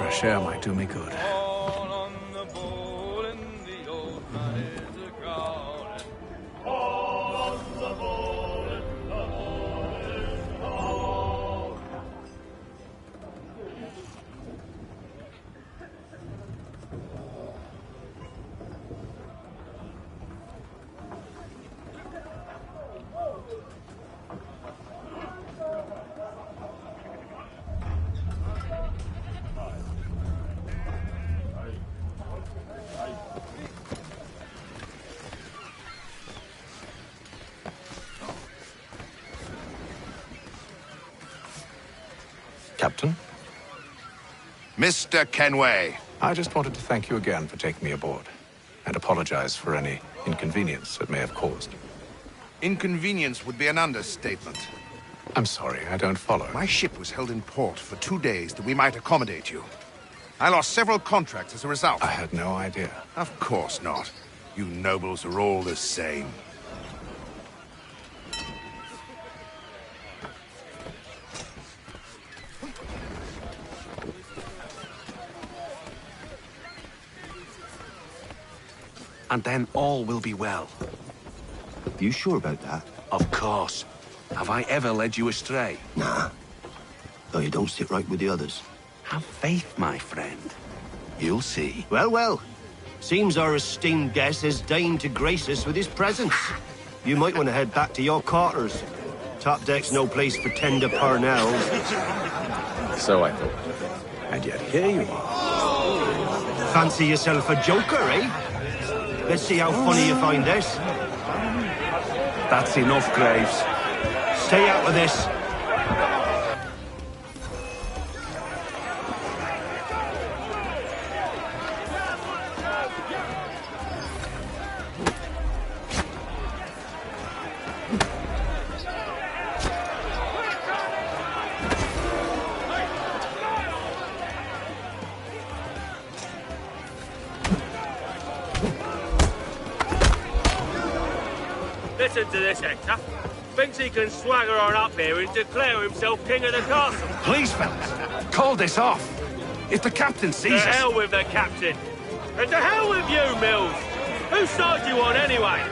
fresh air might do me good. Captain? Mr. Kenway. I just wanted to thank you again for taking me aboard, and apologize for any inconvenience it may have caused. Inconvenience would be an understatement. I'm sorry, I don't follow. My ship was held in port for 2 days that we might accommodate you. I lost several contracts as a result. I had no idea. Of course not. You nobles are all the same. And then all will be well. Are you sure about that? Of course. Have I ever led you astray? Nah. Though you don't sit right with the others. Have faith, my friend. You'll see. Well, well. Seems our esteemed guest has deigned to grace us with his presence. You might want to head back to your quarters. Top deck's no place for tender parnells. So I thought. And yet here you are. Fancy yourself a joker, eh? Let's see how funny you find this. That's enough, Graves. Stay out of this. Listen to this, Hector. Thinks he can swagger on up here and declare himself king of the castle. Please, fellas, call this off. If the captain sees us... To hell with the captain. And to hell with you, Mills. Whose side you on, anyway?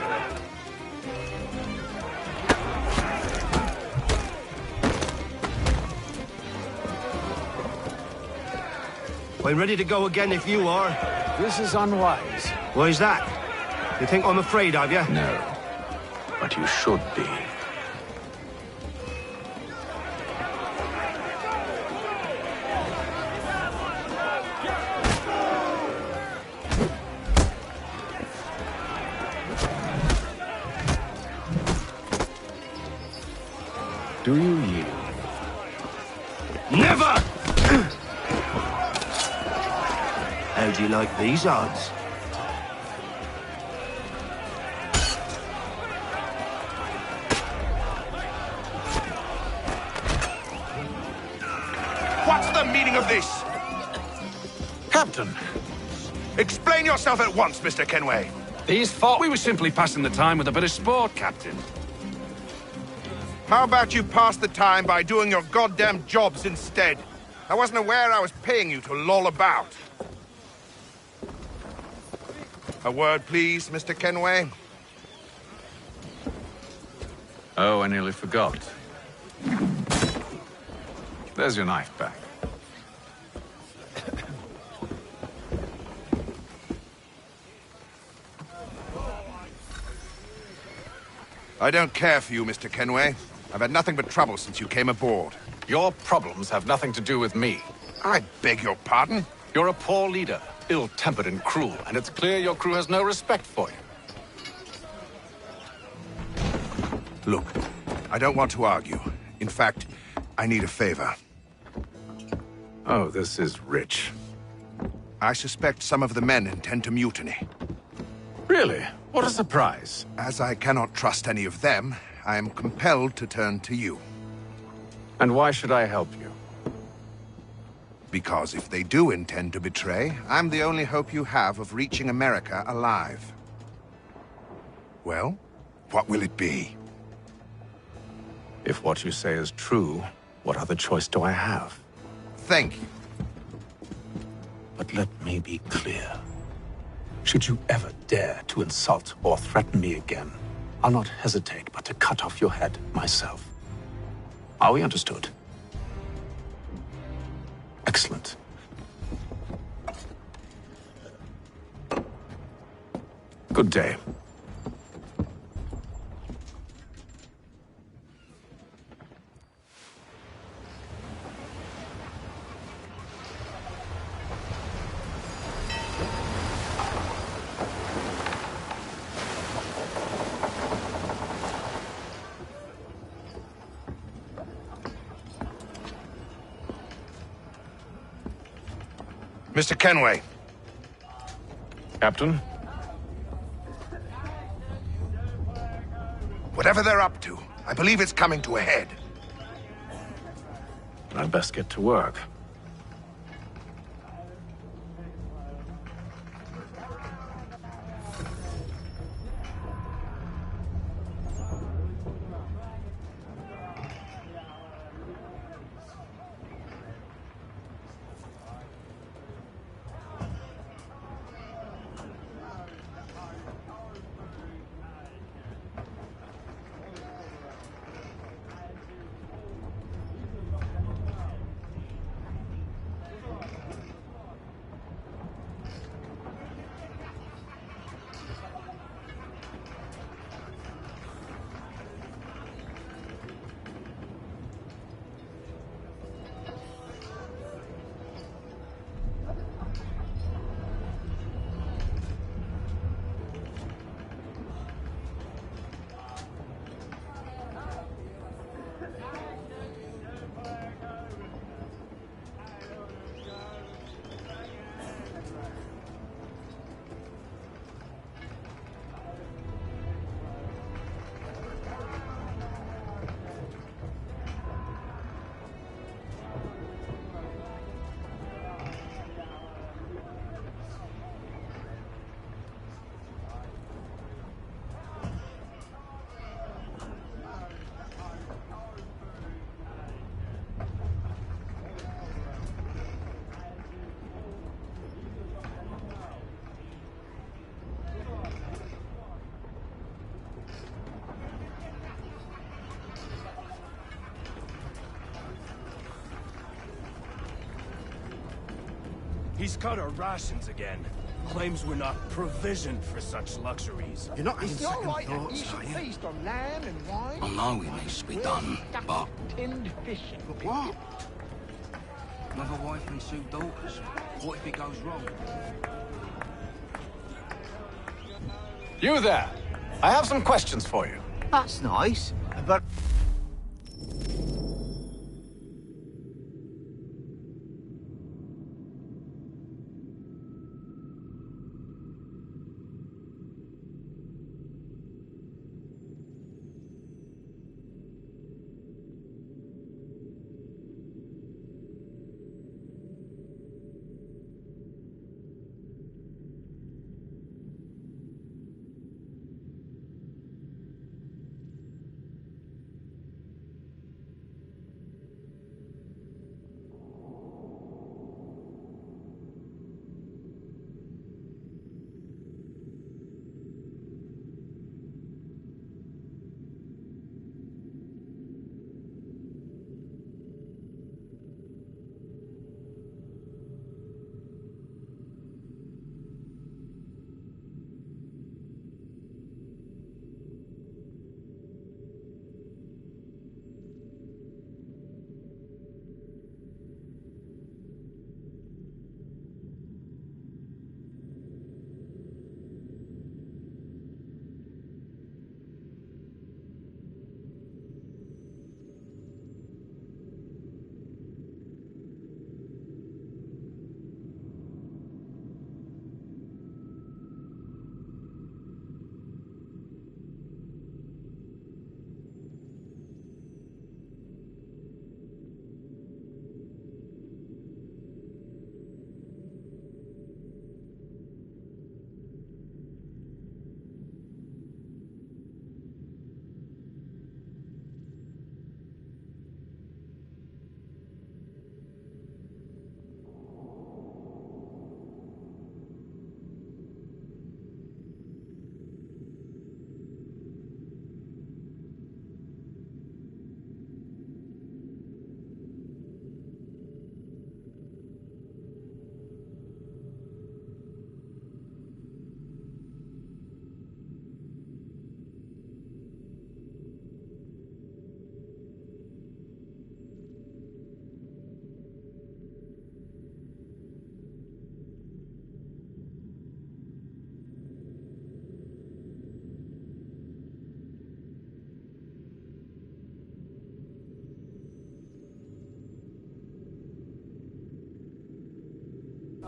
I'm ready to go again if you are. This is unwise. Why's that? You think I'm afraid of you? No. But you should be. Do you yield? Never! How do you like these odds? What's the meaning of this? Captain! Explain yourself at once, Mr. Kenway. These thought we were simply passing the time with a bit of sport, Captain. How about you pass the time by doing your goddamn jobs instead? I wasn't aware I was paying you to loll about. A word, please, Mr. Kenway. Oh, I nearly forgot. There's your knife back. I don't care for you, Mr. Kenway. I've had nothing but trouble since you came aboard. Your problems have nothing to do with me. I beg your pardon? You're a poor leader, ill-tempered and cruel, and it's clear your crew has no respect for you. Look, I don't want to argue. In fact, I need a favor. Oh, this is rich. I suspect some of the men intend to mutiny. Really? What a surprise. As I cannot trust any of them, I am compelled to turn to you. And why should I help you? Because if they do intend to betray, I'm the only hope you have of reaching America alive. Well, what will it be? If what you say is true, what other choice do I have? Thank you. But let me be clear. Should you ever dare to insult or threaten me again, I'll not hesitate but to cut off your head myself. Are we understood? Excellent. Good day. Mr. Kenway. Captain? Whatever they're up to, I believe it's coming to a head. I'd best get to work. He's cut our rations again. Claims we're not provisioned for such luxuries. You're not having It's not second right that you thoughts, should are you? feast on lamb and wine. I know it needs to be done, but Tinned fish. But what? with a wife and 2 daughters, what if it goes wrong? You there! I have some questions for you. That's nice, but...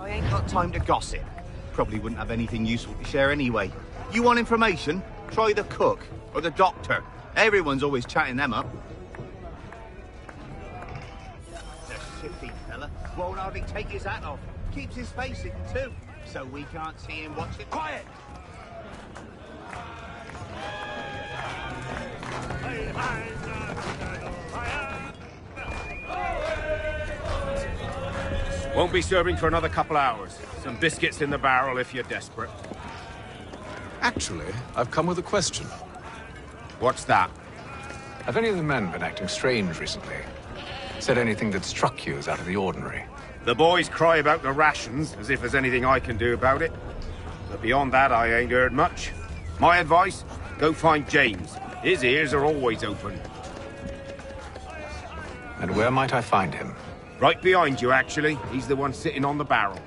I ain't got time to gossip. Probably wouldn't have anything useful to share anyway. You want information? Try the cook or the doctor. Everyone's always chatting them up. The shifty fella won't hardly take his hat off. Keeps his face hidden too, so we can't see him watching. Quiet! Won't be serving for another couple hours. Some biscuits in the barrel if you're desperate. Actually, I've come with a question. What's that? Have any of the men been acting strange recently? Said anything that struck you as out of the ordinary? The boys cry about the rations, as if there's anything I can do about it. But beyond that, I ain't heard much. My advice? Go find James. His ears are always open. And where might I find him? Right behind you, actually. He's the one sitting on the barrel.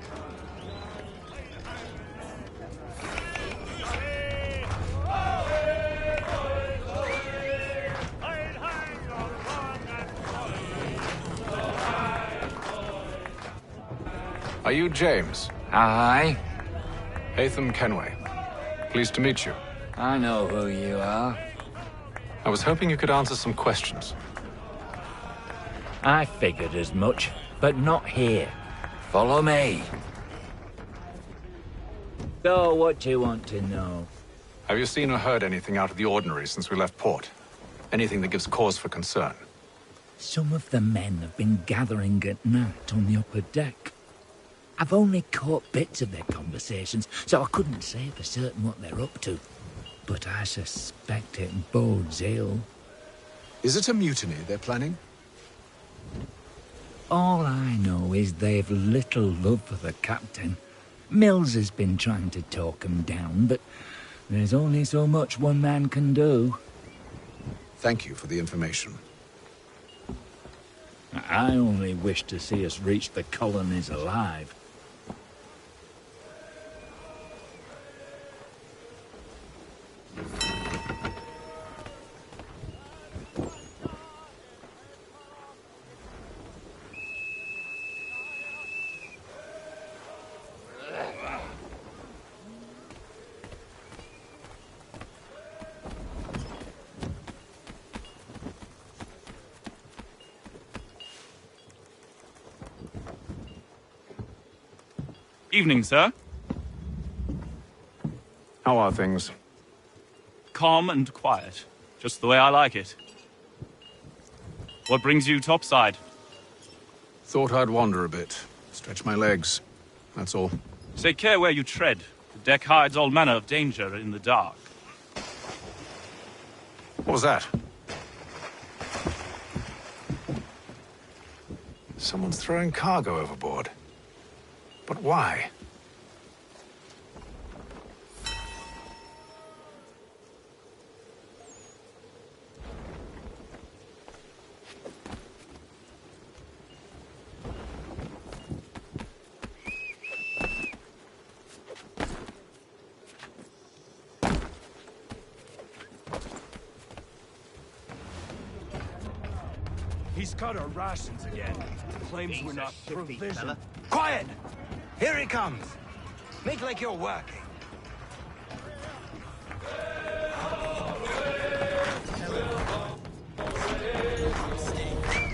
Are you James? Aye. Hatham Kenway. Pleased to meet you. I know who you are. I was hoping you could answer some questions. I figured as much, but not here. Follow me. So, what do you want to know? Have you seen or heard anything out of the ordinary since we left port? Anything that gives cause for concern? Some of the men have been gathering at night on the upper deck. I've only caught bits of their conversations, so I couldn't say for certain what they're up to. But I suspect it bodes ill. Is it a mutiny they're planning? All I know is they've little love for the captain. Mills has been trying to talk him down, but there's only so much one man can do. Thank you for the information. I only wish to see us reach the colonies alive. Evening, sir. How are things? Calm and quiet. Just the way I like it. What brings you topside? Thought I'd wander a bit. Stretch my legs. That's all. Take care where you tread. The deck hides all manner of danger in the dark. What was that? Someone's throwing cargo overboard. But why? He's cut our rations again. Claims we're not provisioned. Quiet! Here he comes. Make like you're working.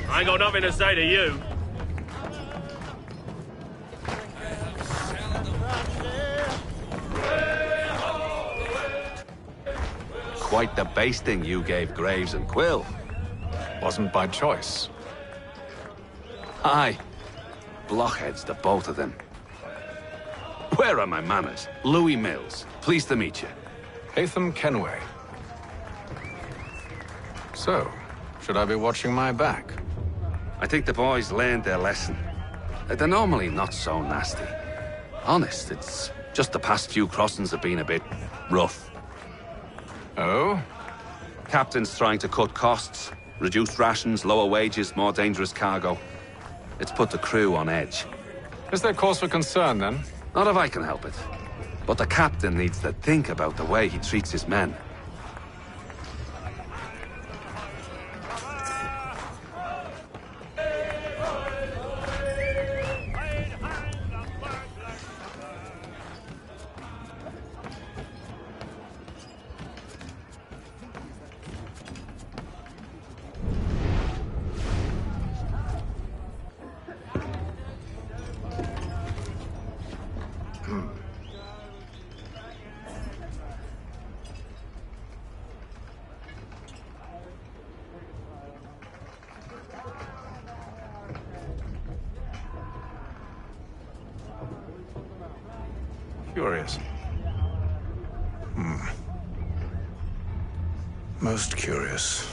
I ain't got nothing to say to you. Quite the basting you gave Graves and Quill. Wasn't by choice. Aye. Blockheads, the both of them. Where are my manners? Louis Mills. Pleased to meet you. Hatham Kenway. So, should I be watching my back? I think the boys learned their lesson. They're normally not so nasty. Honest, it's just the past few crossings have been a bit rough. Oh? Captain's trying to cut costs. Reduced rations, lower wages, more dangerous cargo. It's put the crew on edge. Is there cause for concern, then? Not if I can help it. But the captain needs to think about the way he treats his men. Curious. Most curious.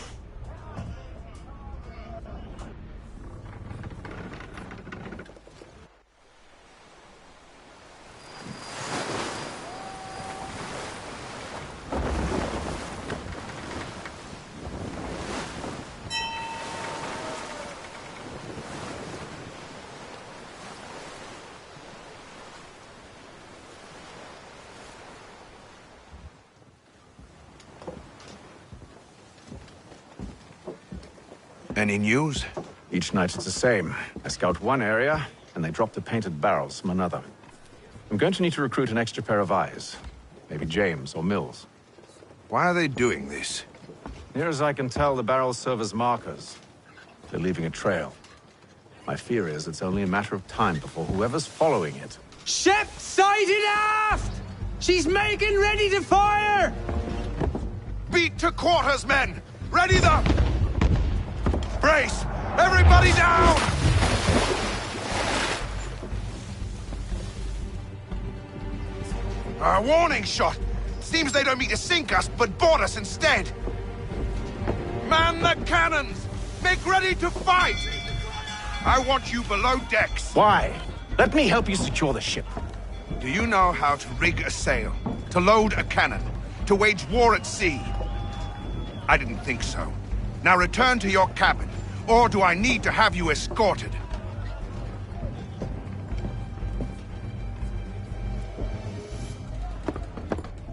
Any news? Each night it's the same. I scout one area, and they drop the painted barrels from another. I'm going to need to recruit an extra pair of eyes. Maybe James or Mills. Why are they doing this? Near as I can tell, the barrels serve as markers. They're leaving a trail. My fear is it's only a matter of time before whoever's following it... Ship sighted aft! She's making ready to fire! Beat to quarters, men! Ready the... Brace! Everybody down! A warning shot! Seems they don't mean to sink us, but board us instead! Man the cannons! Make ready to fight! I want you below decks! Why? Let me help you secure the ship. Do you know how to rig a sail? To load a cannon? To wage war at sea? I didn't think so. Now return to your cabin, or do I need to have you escorted?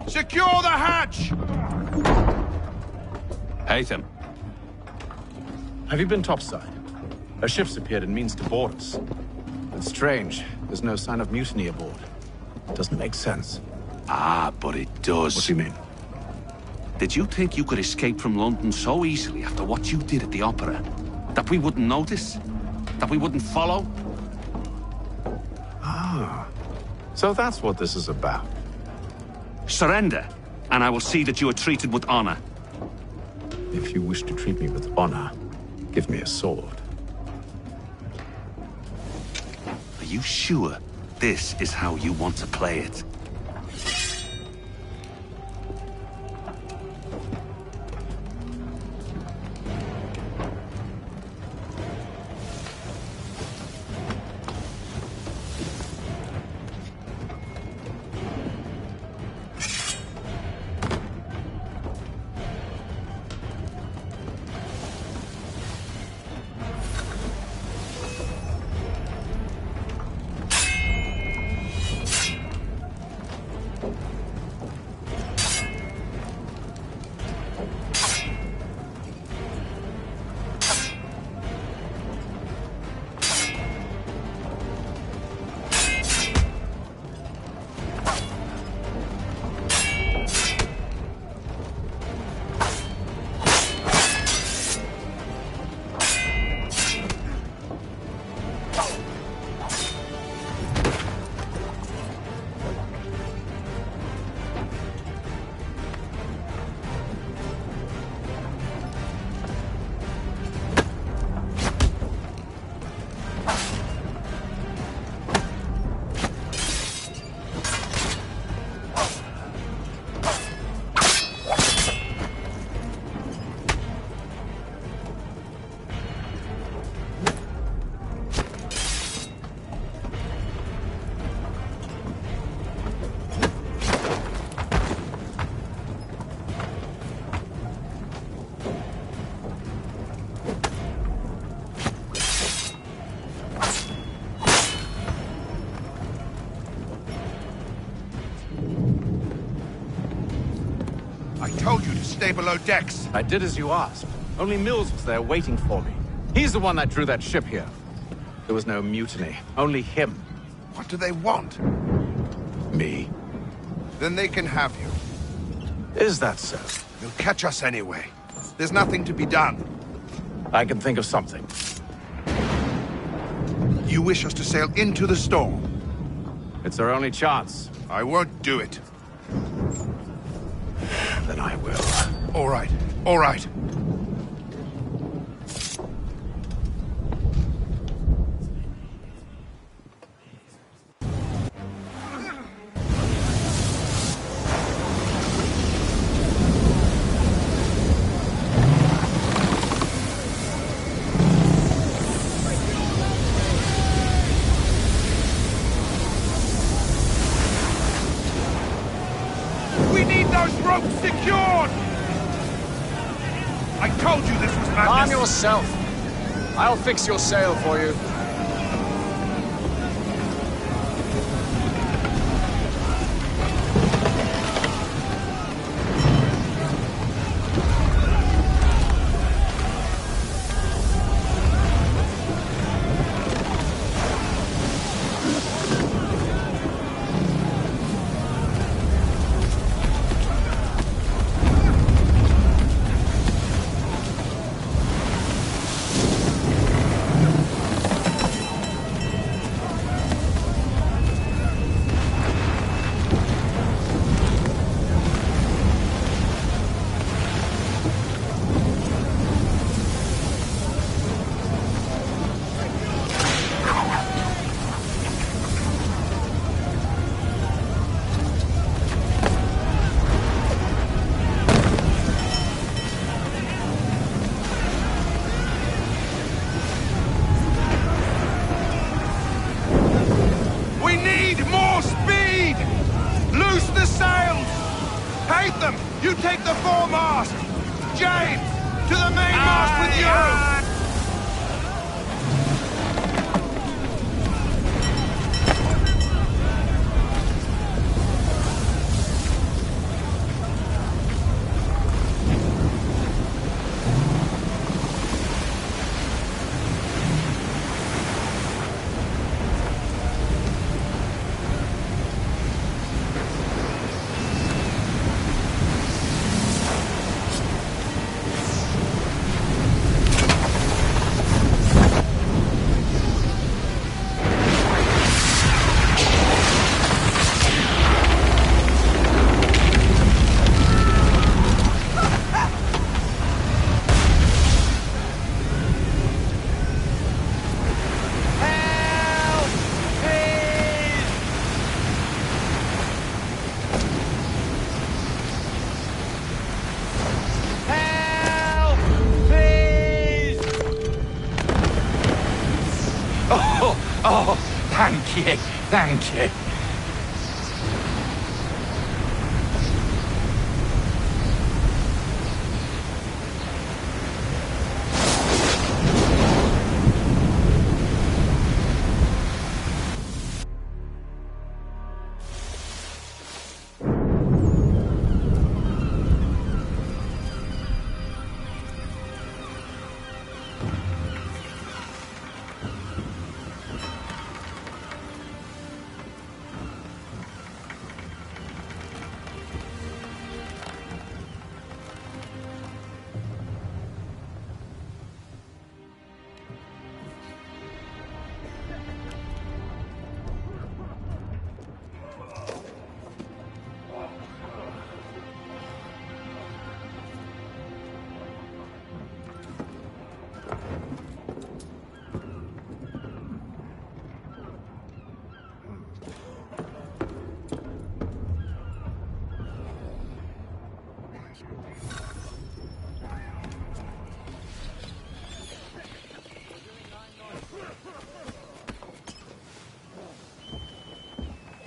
Secure the hatch! Haytham. Have you been topside? A ship's appeared and means to board us. It's strange. There's no sign of mutiny aboard. Doesn't make sense. Ah, but it does. What do you mean? Did you think you could escape from London so easily after what you did at the opera? That we wouldn't notice? That we wouldn't follow? Ah. So that's what this is about. Surrender, and I will see that you are treated with honor. If you wish to treat me with honor, give me a sword. Are you sure this is how you want to play it? Stay below decks. I did as you asked. Only Mills was there waiting for me. He's the one that drew that ship here. There was no mutiny. Only him. What do they want? Me. Then they can have you. Is that so? They'll catch us anyway. There's nothing to be done. I can think of something. You wish us to sail into the storm? It's our only chance. I won't do it. Then I will. All right. All right. Man yourself. I'll fix your sail for you. You take the foremast! James, to the mainmast with you! Oh, thank you, thank you.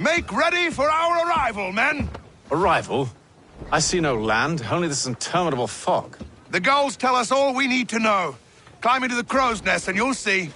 Make ready for our arrival, men! Arrival? I see no land, only this interminable fog. The gulls tell us all we need to know. Climb into the crow's nest and you'll see.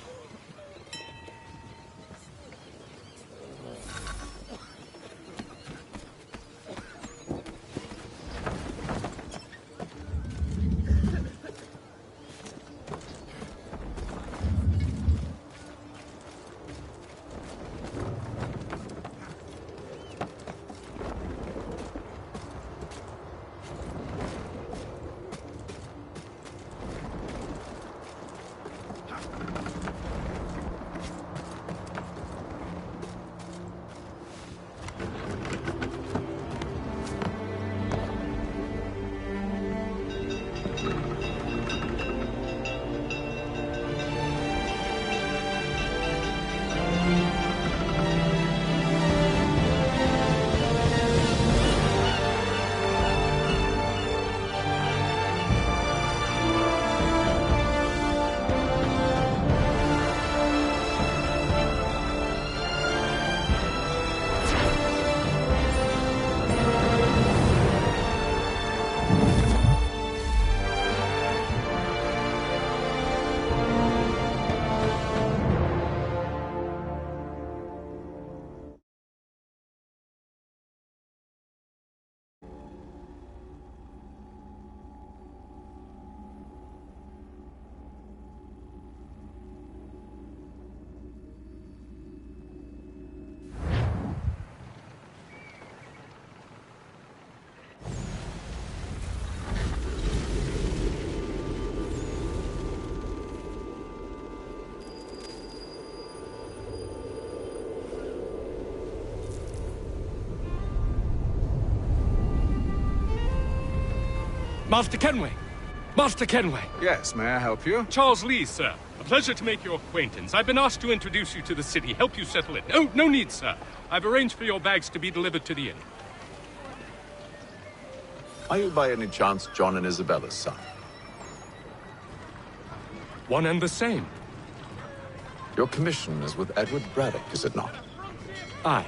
Master Kenway! Master Kenway! Yes, may I help you? Charles Lee, sir. A pleasure to make your acquaintance. I've been asked to introduce you to the city, help you settle in. Oh, no need, sir. I've arranged for your bags to be delivered to the inn. Are you by any chance John and Isabella's son? One and the same. Your commission is with Edward Braddock, is it not? Aye.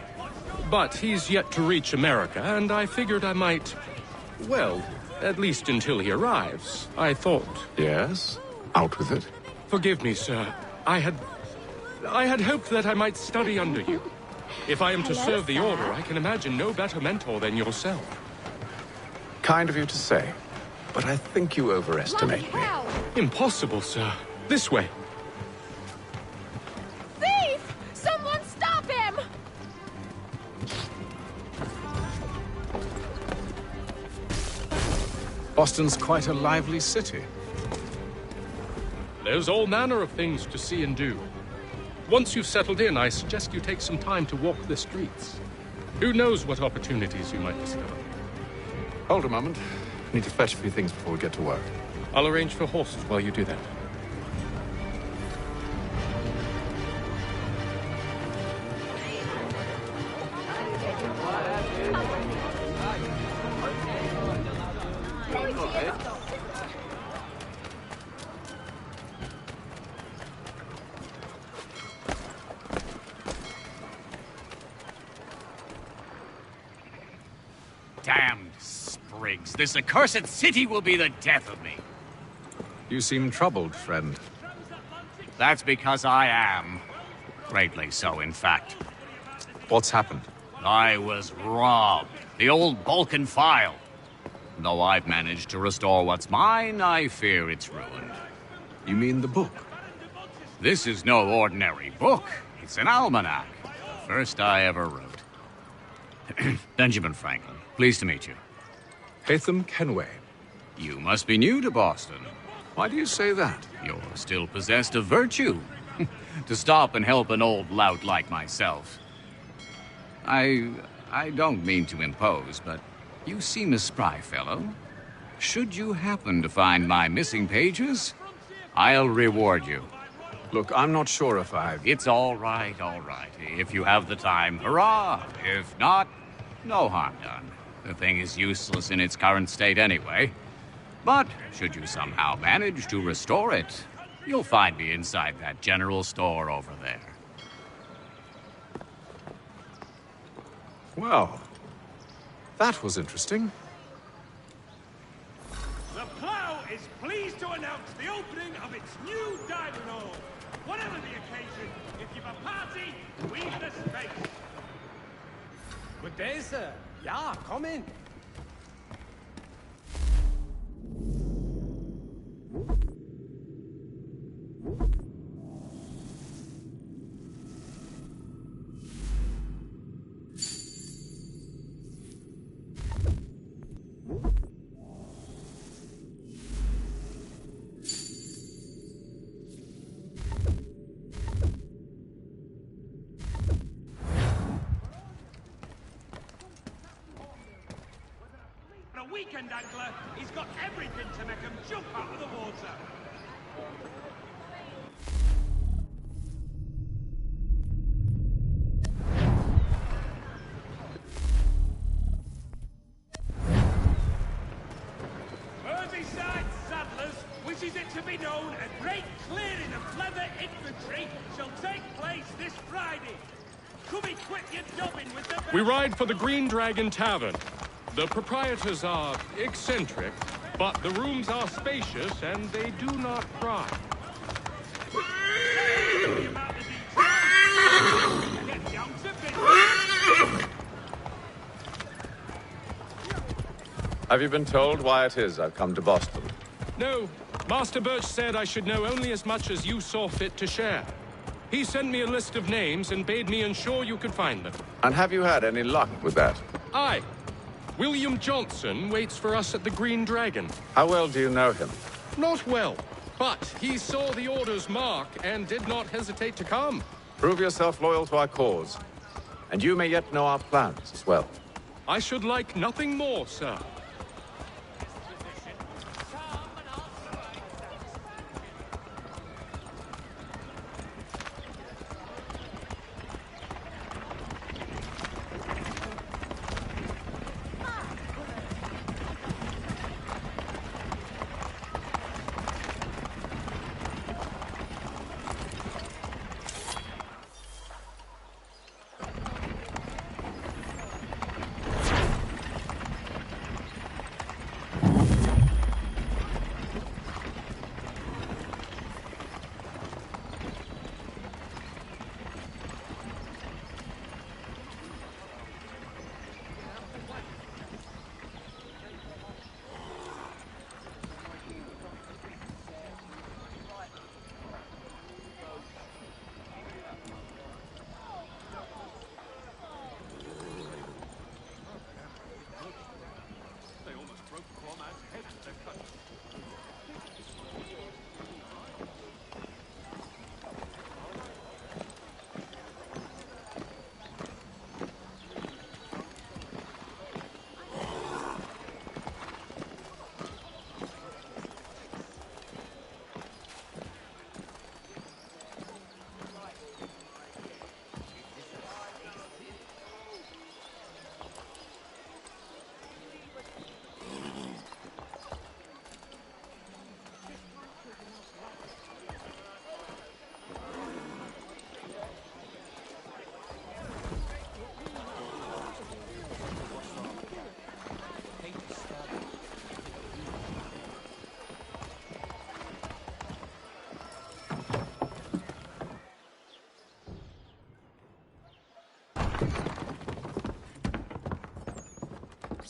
But he's yet to reach America, and I figured I might... Well, at least until he arrives, I thought... Yes? Out with it. Forgive me, sir. I had hoped that I might study under you. If I am to serve the Order, I can imagine no better mentor than yourself. Kind of you to say, but I think you overestimate me. Impossible, sir. This way. Thief! Someone stop him! Boston's quite a lively city. There's all manner of things to see and do. Once you've settled in, I suggest you take some time to walk the streets. Who knows what opportunities you might discover. Hold a moment. I need to fetch a few things before we get to work. I'll arrange for horses while you do that. Damned sprigs. This accursed city will be the death of me. You seem troubled, friend. That's because I am. Greatly so, in fact. What's happened? I was robbed. The old Balkan file. Though I've managed to restore what's mine, I fear it's ruined. You mean the book? This is no ordinary book. It's an almanac. The first I ever wrote. Benjamin Franklin, pleased to meet you. Haytham Kenway. You must be new to Boston. Why do you say that? You're still possessed of virtue. To stop and help an old lout like myself. I don't mean to impose, but you seem a spry fellow. Should you happen to find my missing pages, I'll reward you. Look, I'm not sure if It's all right, all right. If you have the time, hurrah! If not, no harm done. The thing is useless in its current state anyway. But should you somehow manage to restore it, you'll find me inside that general store over there. Well, that was interesting. The Plough is pleased to announce the opening of its new dining hall. Whatever the occasion, if you've a party, we've the space. Good day, sir. Yeah, come in. Weekend angler, he's got everything to make him jump out of the water. Merseyside Saddlers wishes it to be known a great clearing of leather infantry shall take place this Friday. Come equip your dobbin with the... We ride for the Green Dragon Tavern. The proprietors are eccentric, but the rooms are spacious and they do not cry. Have you been told why it is I've come to Boston? No. Master Birch said I should know only as much as you saw fit to share. He sent me a list of names and bade me ensure you could find them. And have you had any luck with that? Aye. William Johnson waits for us at the Green Dragon. How well do you know him? Not well, but he saw the Order's mark and did not hesitate to come. Prove yourself loyal to our cause, and you may yet know our plans as well. I should like nothing more, sir.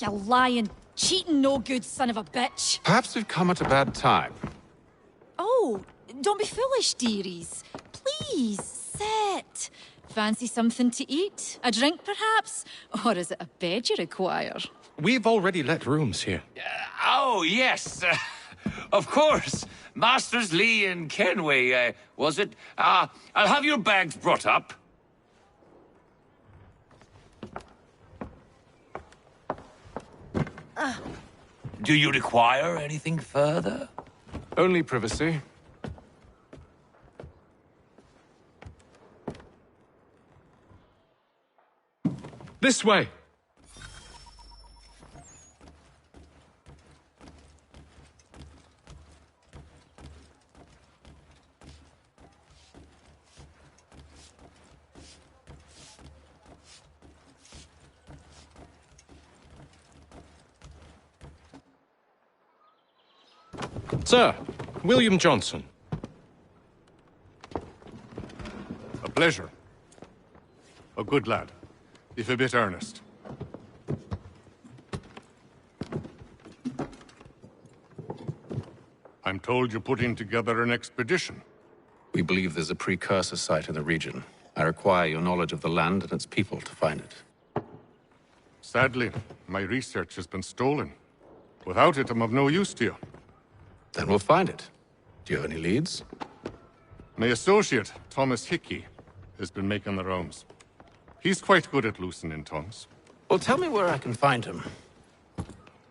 you lying, cheating, no good son of a bitch. Perhaps we've come at a bad time. Oh, don't be foolish, dearies. Please, sit. Fancy something to eat? A drink, perhaps? Or is it a bed you require? We've already let rooms here. Oh, yes. Of course. Masters Lee and Kenway, was it? I'll have your bags brought up. Do you require anything further? Only privacy. This way! Sir, William Johnson. A pleasure. A good lad, if a bit earnest. I'm told you're putting together an expedition. We believe there's a precursor site in the region. I require your knowledge of the land and its people to find it. Sadly, my research has been stolen. Without it, I'm of no use to you. Then we'll find it. Do you have any leads? My associate, Thomas Hickey, has been making the rounds. He's quite good at loosening tongues. Well, tell me where I can find him.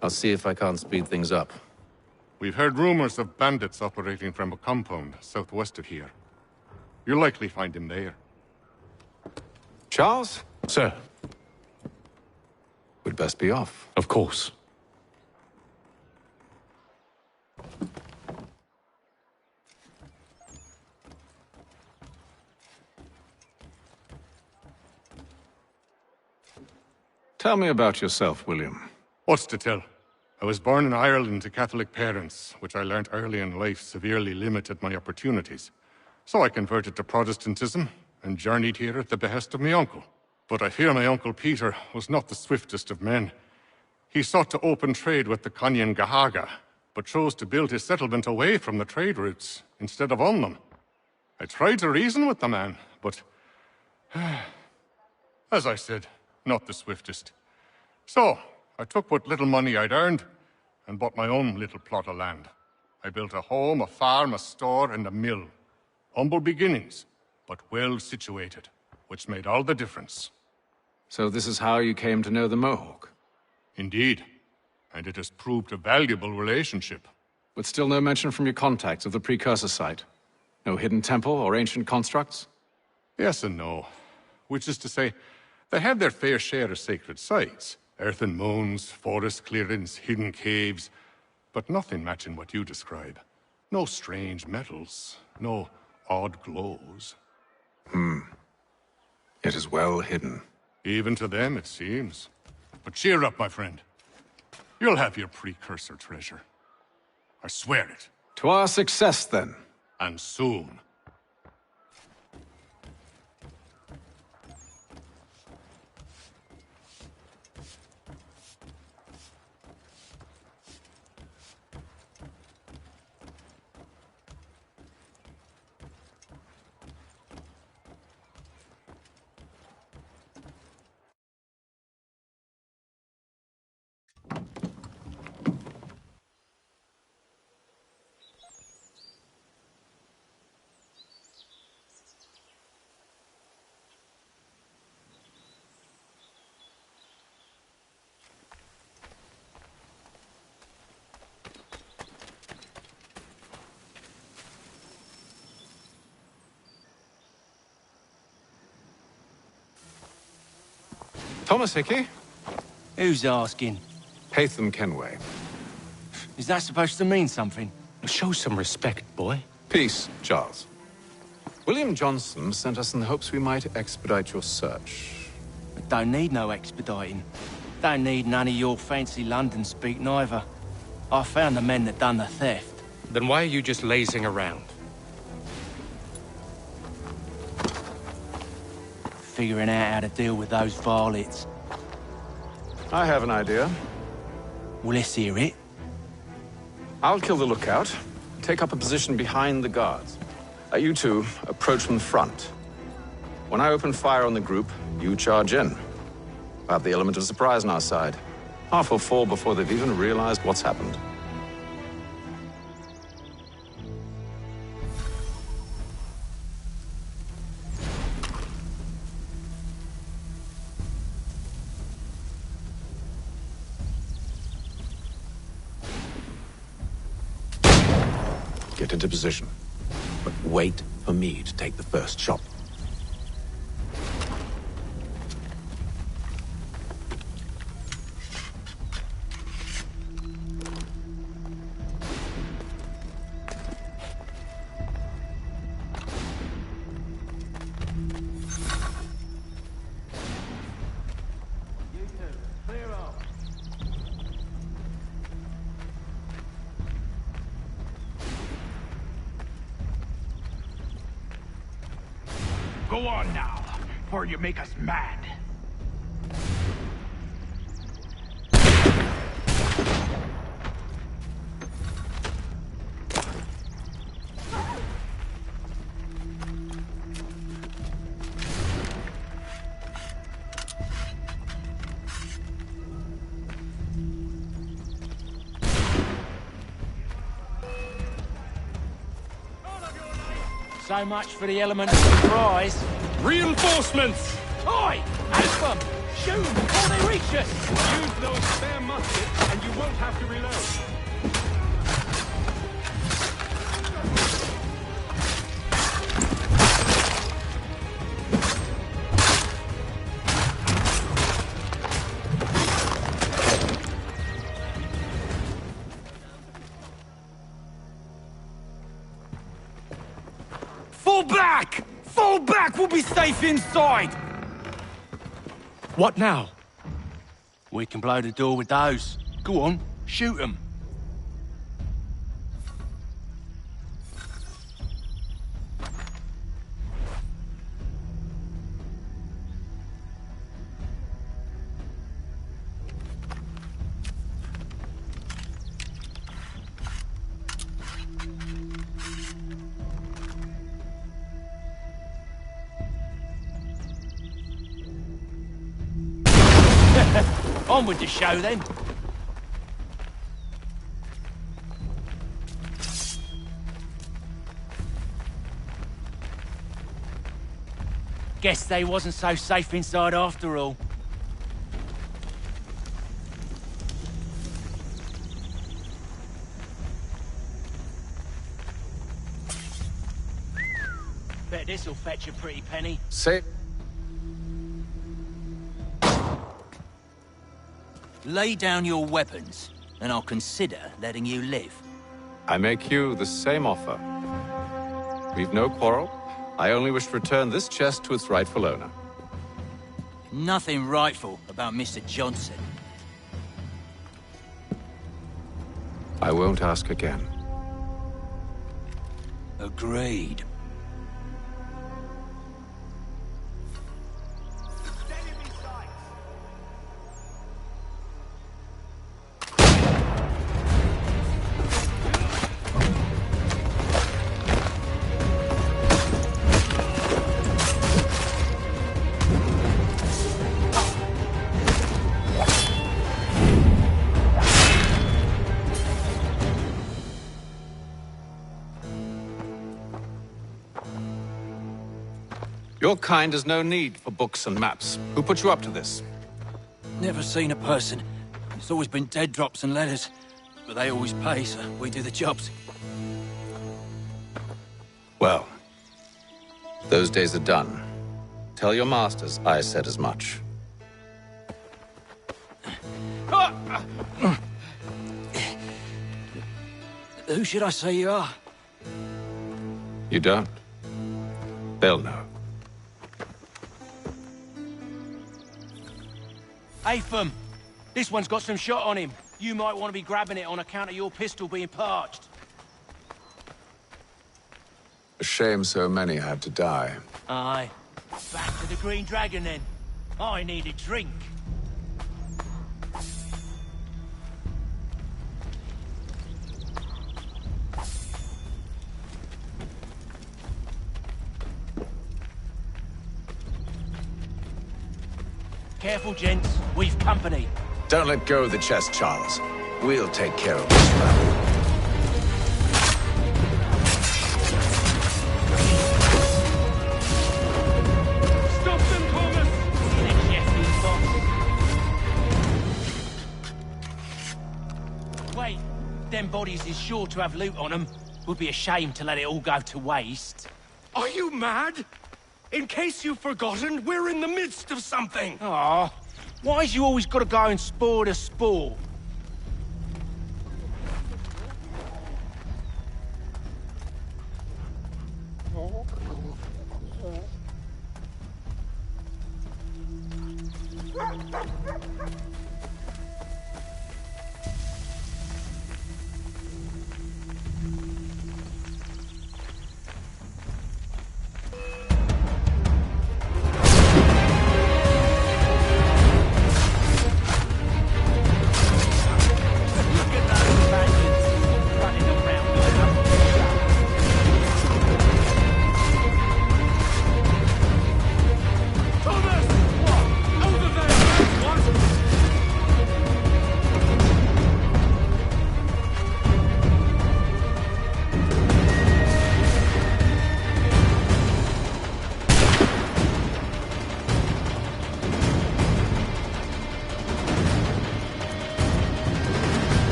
I'll see if I can't speed things up. We've heard rumors of bandits operating from a compound southwest of here. You'll likely find him there. Charles? Sir. We'd best be off. Of course. Tell me about yourself, William. What's to tell? I was born in Ireland to Catholic parents, which I learnt early in life severely limited my opportunities. So I converted to Protestantism and journeyed here at the behest of my uncle. But I fear my uncle Peter was not the swiftest of men. He sought to open trade with the Conyan Gahaga, but chose to build his settlement away from the trade routes instead of on them. I tried to reason with the man, but as I said, not the swiftest. So, I took what little money I'd earned and bought my own little plot of land. I built a home, a farm, a store, and a mill. Humble beginnings, but well situated, which made all the difference. So this is how you came to know the Mohawk? Indeed, and it has proved a valuable relationship. But still no mention from your contacts of the precursor site? No hidden temple or ancient constructs? Yes and no. Which is to say, they have their fair share of sacred sites. Earthen mounds, forest clearings, hidden caves. But nothing matching what you describe. No strange metals, no odd glows. It is well hidden. Even to them, it seems. But cheer up, my friend. You'll have your precursor treasure. I swear it. To our success, then. And soon. Thomas Hickey? Who's asking? Haytham Kenway. Is that supposed to mean something? Show some respect, boy. Peace, Charles. William Johnson sent us in the hopes we might expedite your search. I don't need no expediting. Don't need none of your fancy London speak neither. I found the men that done the theft. Then why are you just lazing around? Figuring out how to deal with those varlets. I have an idea. Well, let's hear it. I'll kill the lookout, take up a position behind the guards. You two approach from the front. When I open fire on the group, you charge in. We'll have the element of surprise on our side. Half will fall before they've even realized what's happened. Get into position, but wait for me to take the first shot. Go on now, or you make us mad. So much for the element of surprise. Reinforcements! Oi! Alpha! Shoot before they reach us! Use those spare muskets, and you won't have to reload. Fall back! Fall back! We'll be safe inside! What now? We can blow the door with those. Go on, shoot them. On with the show, then. Guess they wasn't so safe inside after all. Bet this'll fetch a pretty penny. Say... Lay down your weapons, and I'll consider letting you live. I make you the same offer. We've no quarrel. I only wish to return this chest to its rightful owner. Nothing rightful about Mr. Johnson. I won't ask again. Agreed. Your kind has no need for books and maps. Who put you up to this? Never seen a person. It's always been dead drops and letters. But they always pay, so we do the jobs. Well, those days are done. Tell your masters I said as much. Who should I say you are? You don't? They'll know. Atham, this one's got some shot on him. You might want to be grabbing it on account of your pistol being parched. A shame so many had to die. Aye. Back to the Green Dragon, then. I need a drink. Careful, gents. We've company. Don't let go of the chest, Charles. We'll take care of this fellow. Stop them, Thomas! Wait, them bodies is sure to have loot on them. Would be a shame to let it all go to waste. Are you mad? In case you've forgotten, we're in the midst of something. Aw, why's you always got to go and spoil the sport?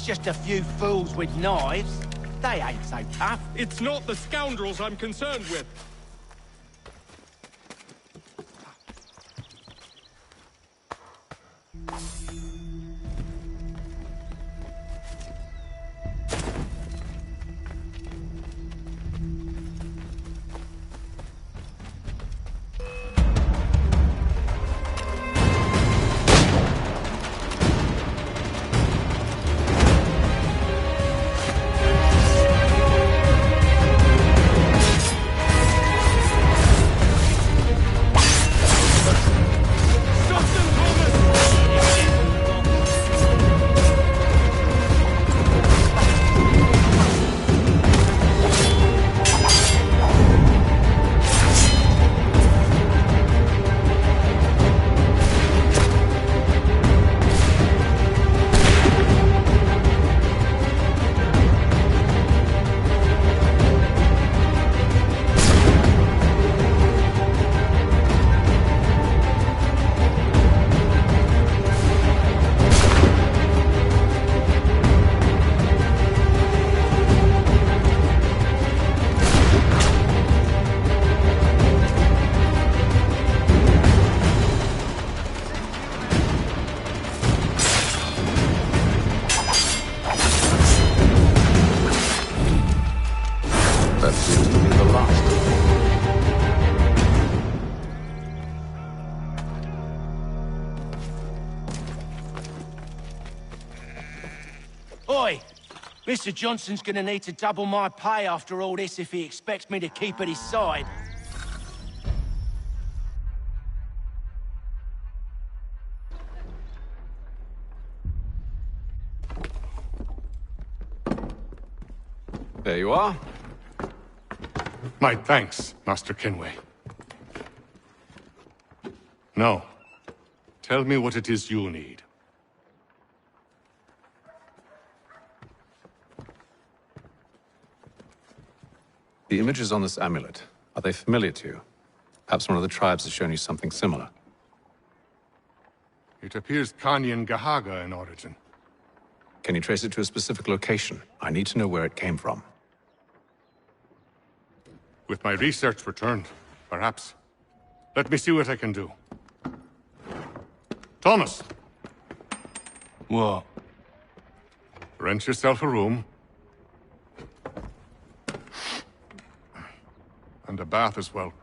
Just a few fools with knives. They ain't so tough. It's not the scoundrels I'm concerned with. Oi! Mr. Johnson's gonna need to double my pay after all this if he expects me to keep at his side. There you are. My thanks, Master Kenway. Now, tell me what it is you need. The images on this amulet, are they familiar to you? Perhaps one of the tribes has shown you something similar. It appears Kanyan Gahaga in origin. Can you trace it to a specific location? I need to know where it came from. With my research returned, perhaps. Let me see what I can do. Thomas! What? Rent yourself a room. And a bath as well.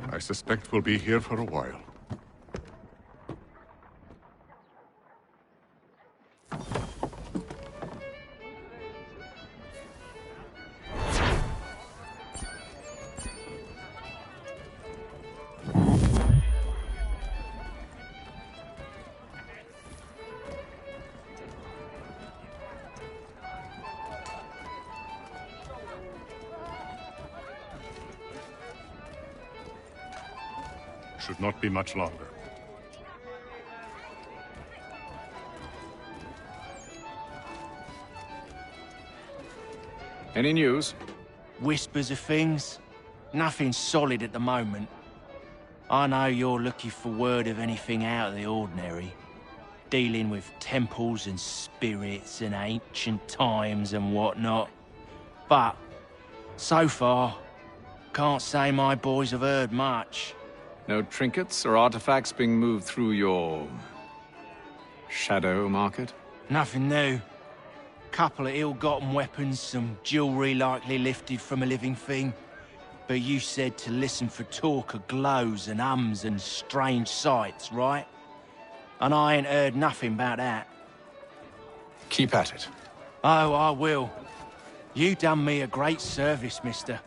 I suspect we'll be here for a while. should not be much longer. Any news? Whispers of things. Nothing solid at the moment. I know you're looking for word of anything out of the ordinary. Dealing with temples and spirits and ancient times and whatnot. But, so far, can't say my boys have heard much. No trinkets or artifacts being moved through your... shadow market? Nothing new. Couple of ill-gotten weapons, some jewelry likely lifted from a living thing. But you said to listen for talk of glows and ums and strange sights, right? And I ain't heard nothing about that. Keep at it. Oh, I will. You done me a great service, mister.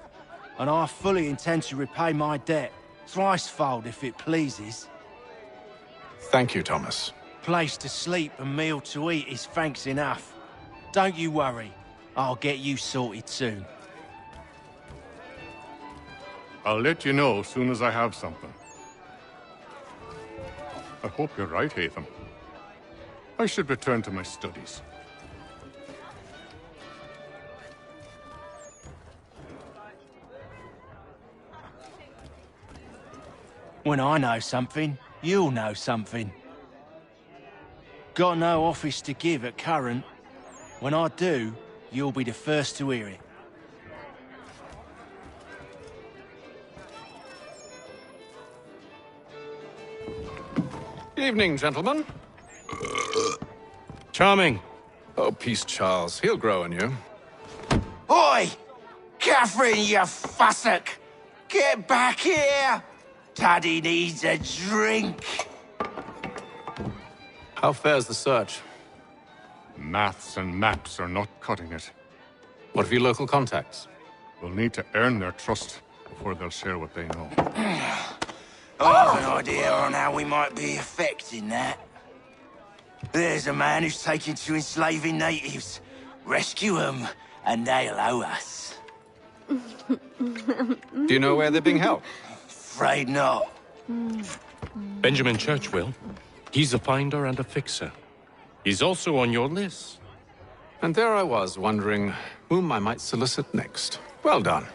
And I fully intend to repay my debt. Thricefold, if it pleases. Thank you, Thomas. Place to sleep and meal to eat is thanks enough. Don't you worry. I'll get you sorted soon. I'll let you know as soon as I have something. I hope you're right, Hatham. I should return to my studies. When I know something, you'll know something. Got no office to give at current. When I do, you'll be the first to hear it. Evening, gentlemen. Charming. Oh, peace, Charles. He'll grow on you. Oi! Catherine, you fussock! Get back here! Taddy needs a drink. How fares the search? Maths and maps are not cutting it. What of your local contacts? We'll need to earn their trust before they'll share what they know. I have an idea on how we might be affecting that. There's a man who's taken to enslaving natives. Rescue them, and they'll owe us. Do you know where they're being held? Afraid not. Benjamin Church will. He's a finder and a fixer. He's also on your list. And there I was, wondering whom I might solicit next. Well done.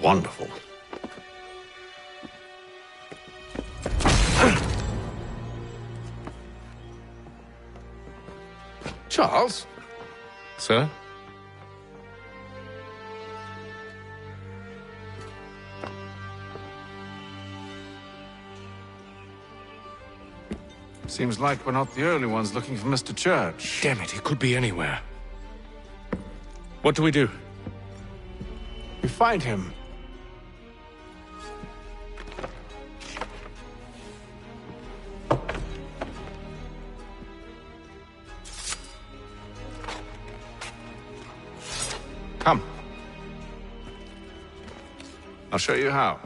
Wonderful. Charles? Sir? Seems like we're not the only ones looking for Mr. Church. Damn it, he could be anywhere. What do we do? We find him. Come. I'll show you how.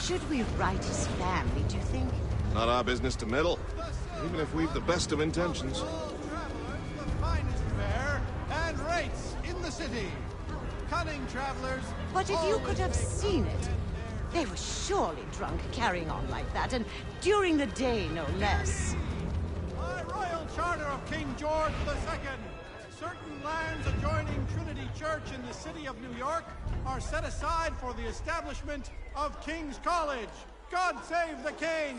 Should we write his family, do you think? Not our business to meddle, even if we've the best of intentions. The finest fare and rates in the city. Cunning travelers. But if you could have seen it, they were surely drunk carrying on like that, and during the day, no less. By royal charter of King George II, certain lands adjoining Trinity Church in the city of New York are set aside for the establishment of King's College. God save the king!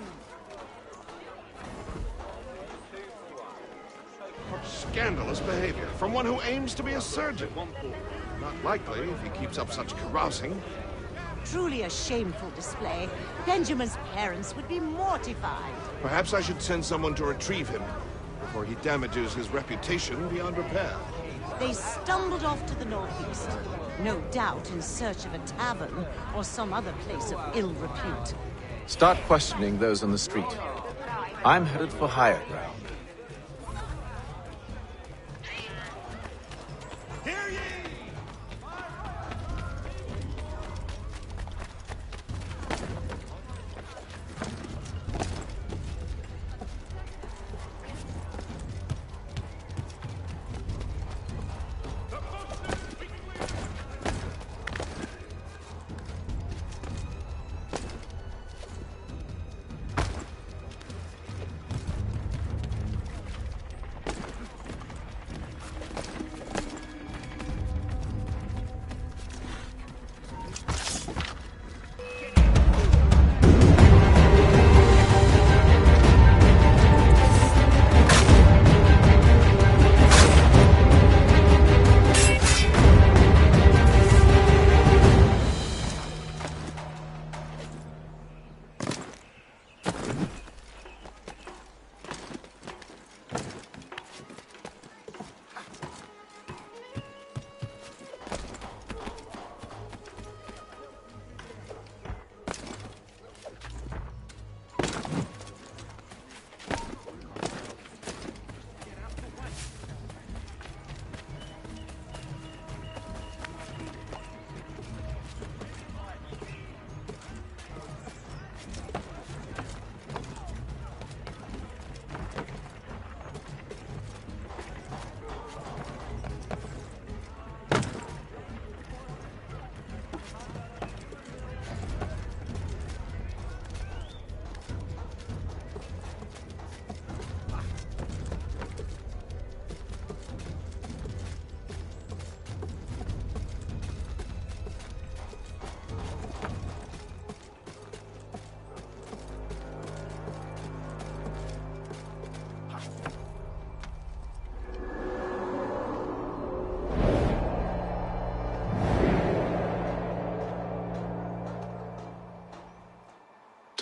Scandalous behavior from one who aims to be a surgeon. Not likely if he keeps up such carousing. Truly a shameful display. Benjamin's parents would be mortified. Perhaps I should send someone to retrieve him before he damages his reputation beyond repair. They stumbled off to the northeast, no doubt in search of a tavern or some other place of ill repute. Start questioning those on the street. I'm headed for higher ground. Hear ye!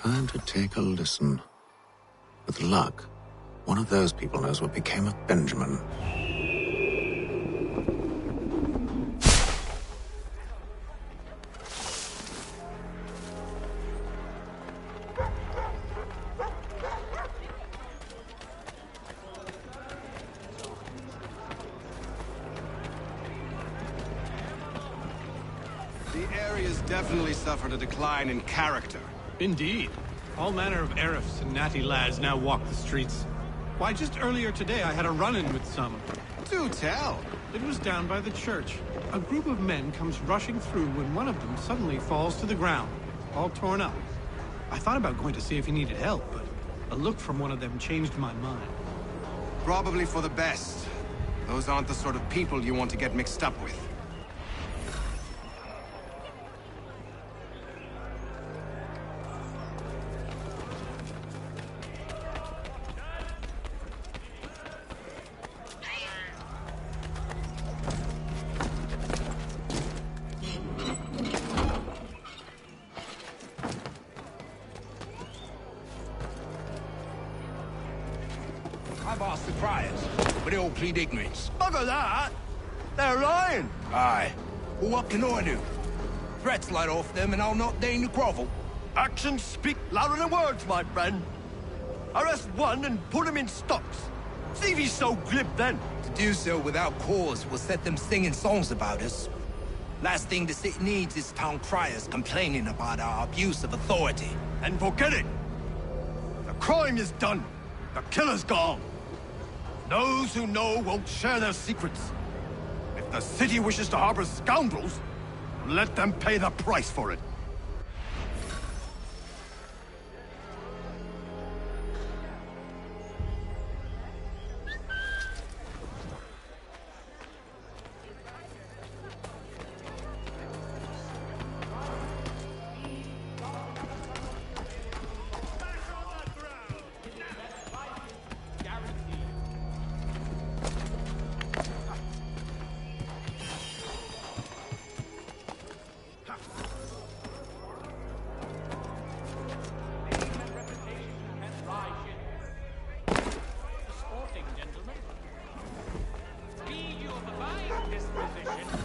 Time to take a listen. With luck, one of those people knows what became of Benjamin. The area's definitely suffered a decline in character. Indeed. All manner of Arifs and natty lads now walk the streets. Why, just earlier today I had a run-in with some. Do tell. It was down by the church. A group of men comes rushing through when one of them suddenly falls to the ground, all torn up. I thought about going to see if he needed help, but a look from one of them changed my mind. Probably for the best. Those aren't the sort of people you want to get mixed up with. I've asked the criers, but they all plead ignorance. Bugger that! They're lying! Aye. Well, what can I do? Threats light off them and I'll not deign to grovel. Actions speak louder than words, my friend. Arrest one and put him in stocks. See if he's so glib then. To do so without cause will set them singing songs about us. Last thing the city needs is town criers complaining about our abuse of authority. And forget it! The crime is done. The killer's gone. Those who know won't share their secrets. If the city wishes to harbor scoundrels, let them pay the price for it.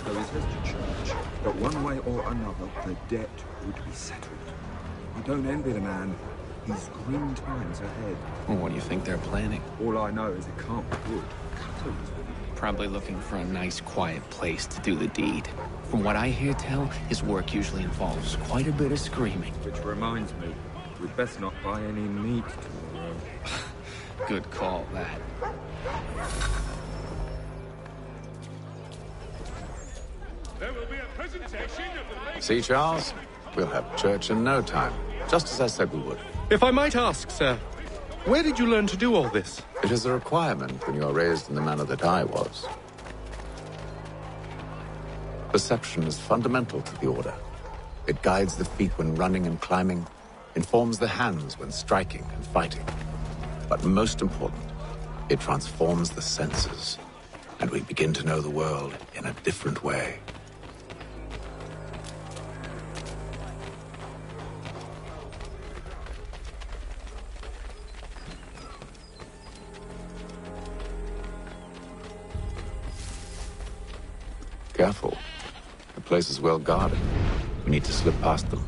Though he's left to church, but one way or another, the debt would be settled. I don't envy the man. He's grim times ahead. Well, what do you think they're planning? All I know is it can't be good. Probably looking for a nice, quiet place to do the deed. From what I hear tell, his work usually involves quite a bit of screaming. Which reminds me, we'd best not buy any meat tomorrow. Good call, that. There will be a presentation of the late... See, Charles? We'll have church in no time, just as I said we would. If I might ask, sir, where did you learn to do all this? It is a requirement when you are raised in the manner that I was. Perception is fundamental to the Order. It guides the feet when running and climbing, informs the hands when striking and fighting. But most important, it transforms the senses, and we begin to know the world in a different way. Careful. The place is well guarded. We need to slip past them.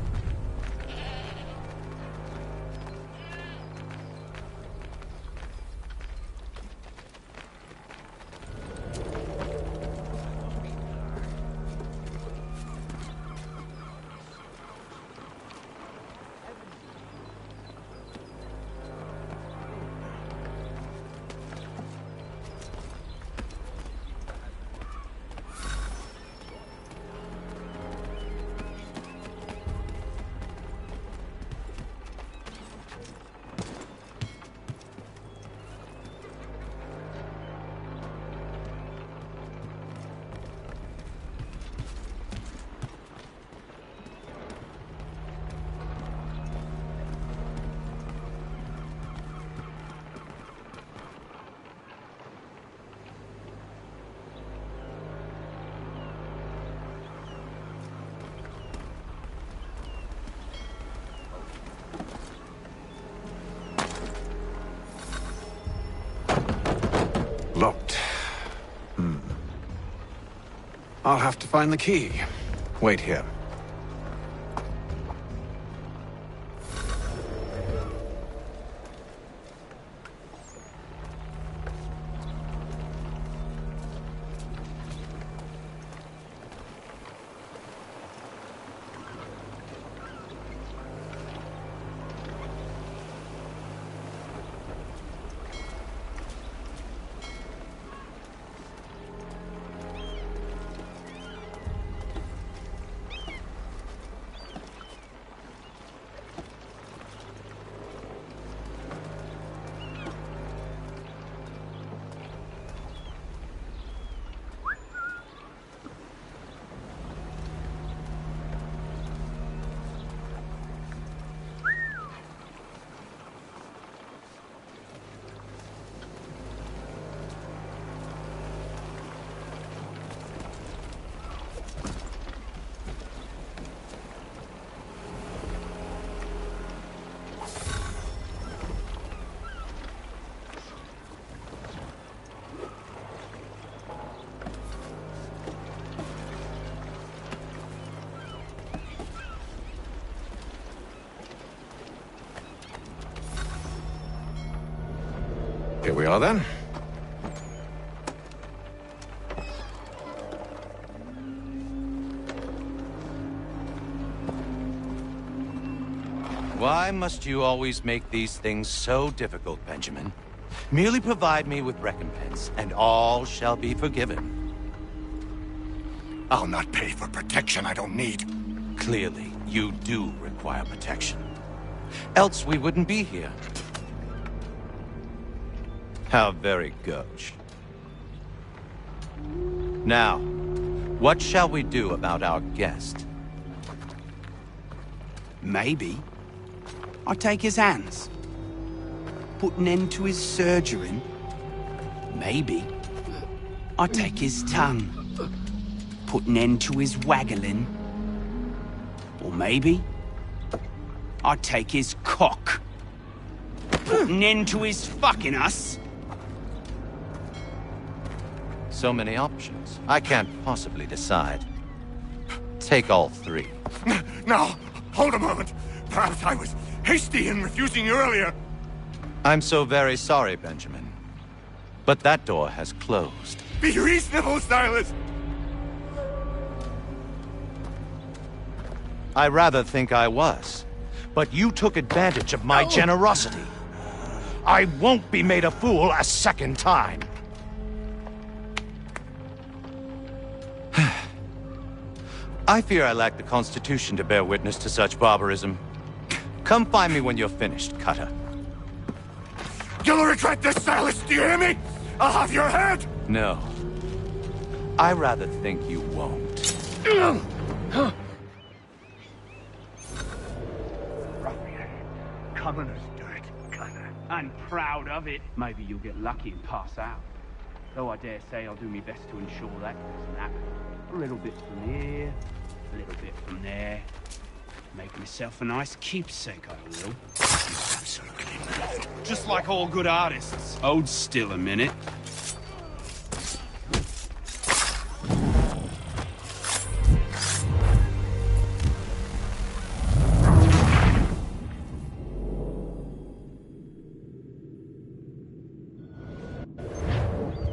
locked. I'll have to find the key. Wait here. Here we are, then. Why must you always make these things so difficult, Benjamin? Merely provide me with recompense, and all shall be forgiven. I'll not pay for protection I don't need. Clearly, you do require protection. Else we wouldn't be here. How very gauche. Now, what shall we do about our guest? Maybe I take his hands, put an end to his surgering. Maybe I take his tongue, put an end to his waggling. Or maybe I take his cock, put an end to his fucking us. So many options. I can't possibly decide. Take all three. Now, hold a moment. Perhaps I was hasty in refusing you earlier. I'm so very sorry, Benjamin. But that door has closed. Be reasonable, Silas! I rather think I was. But you took advantage of my generosity. I won't be made a fool a second time. I fear I lack the constitution to bear witness to such barbarism. Come find me when you're finished, Cutter. You'll regret this, Silas, do you hear me? I'll have your head! No. I rather think you won't. Ruffian, commoners do it, Cutter. And proud of it. Maybe you'll get lucky and pass out. Though I dare say I'll do my best to ensure that doesn't happen. A little bit from here, a little bit from there. Make myself a nice keepsake, I will. You're absolutely mad. Just like all good artists. Hold still a minute.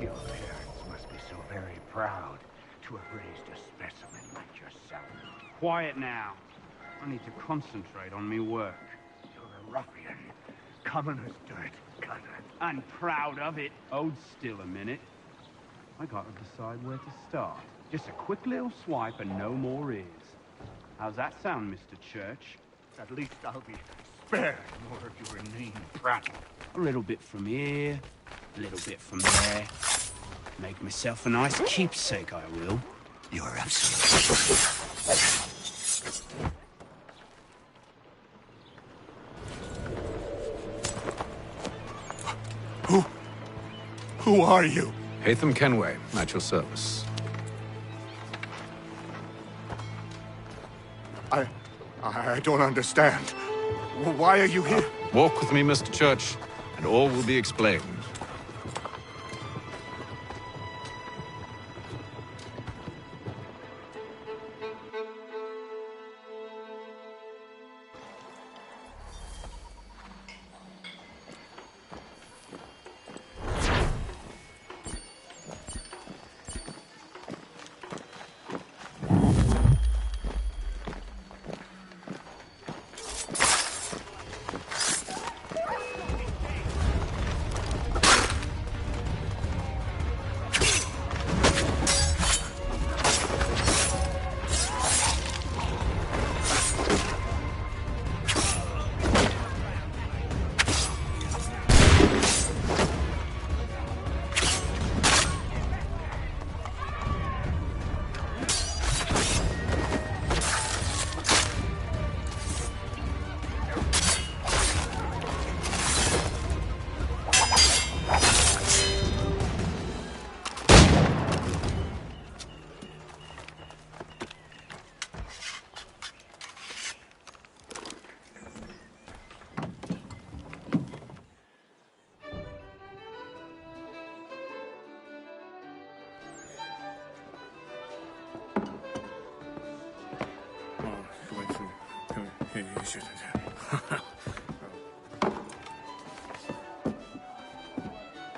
Your parents must be so very proud to have raised a specimen like yourself. Quiet now. I need to concentrate on me work. You're a ruffian. Commoners do it, Cutter. And proud of it. Hold still a minute. I gotta decide where to start. Just a quick little swipe and no more is. How's that sound, Mr. Church? At least I'll be spared more of your inane prattle. A little bit from here, a little bit from there. Make myself a nice keepsake, I will. You're absolutely... Who are you? Hatham Kenway, at your service. I don't understand. Why are you here? Walk with me, Mr. Church, and all will be explained.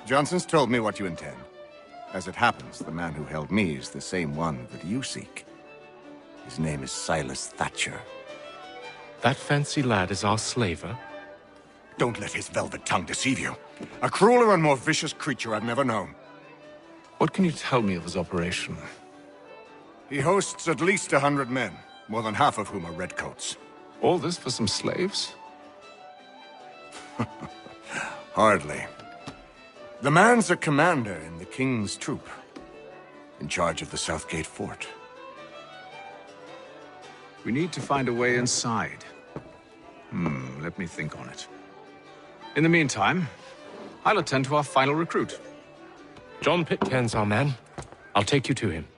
Johnson's told me what you intend. As it happens, the man who held me is the same one that you seek. His name is Silas Thatcher. That fancy lad is our slaver? Don't let his velvet tongue deceive you. A crueler and more vicious creature I've never known. What can you tell me of his operation? He hosts at least 100 men, more than half of whom are redcoats. All this for some slaves? Hardly. The man's a commander in the King's troop, in charge of the Southgate Fort. We need to find a way inside. Let me think on it. In the meantime, I'll attend to our final recruit. John Pitcairn's our man. I'll take you to him.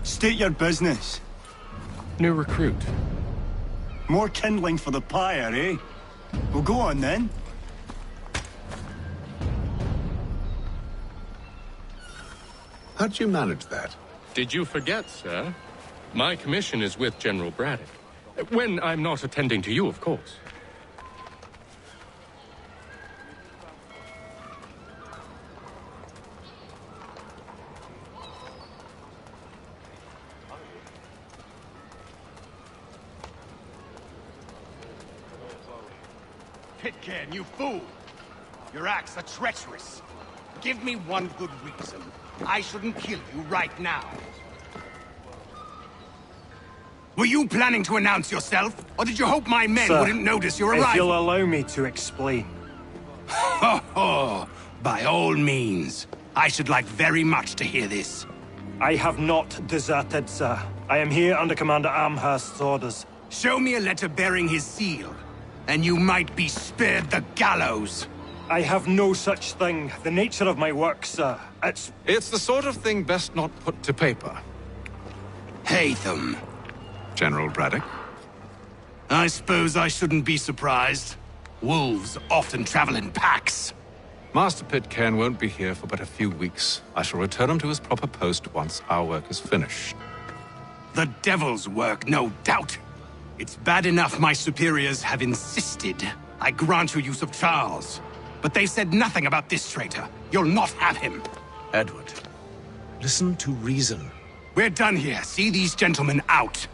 State your business. New recruit. More kindling for the pyre, eh? Well, go on then. How'd you manage that? Did you forget, sir? My commission is with General Braddock. When I'm not attending to you, of course. Pitcairn, you fool! Your acts are treacherous. Give me one good reason. I shouldn't kill you right now. Were you planning to announce yourself? Or did you hope my men wouldn't notice your arrival? If you'll allow me to explain. Ho ho! By all means. I should like very much to hear this. I have not deserted, sir. I am here under Commander Amherst's orders. Show me a letter bearing his seal, and you might be spared the gallows. I have no such thing. The nature of my work, sir, It's the sort of thing best not put to paper. Haytham. General Braddock? I suppose I shouldn't be surprised. Wolves often travel in packs. Master Pitcairn won't be here for but a few weeks. I shall return him to his proper post once our work is finished. The devil's work, no doubt. It's bad enough my superiors have insisted I grant you use of Charles. But they've said nothing about this traitor. You'll not have him. Edward, listen to reason. We're done here. See these gentlemen out.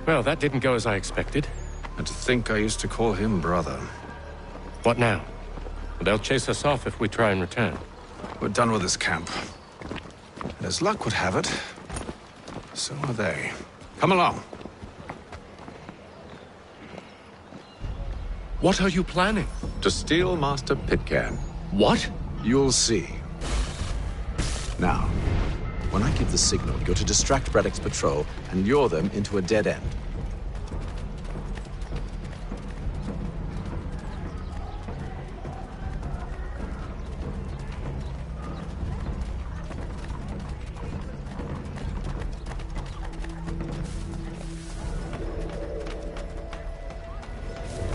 Well, that didn't go as I expected. And to think I used to call him brother. What now? They'll chase us off if we try and return. We're done with this camp. And as luck would have it, so are they. Come along. What are you planning? To steal Master Pitcairn. What? You'll see. Now, when I give the signal, you're to distract Braddock's patrol and lure them into a dead end.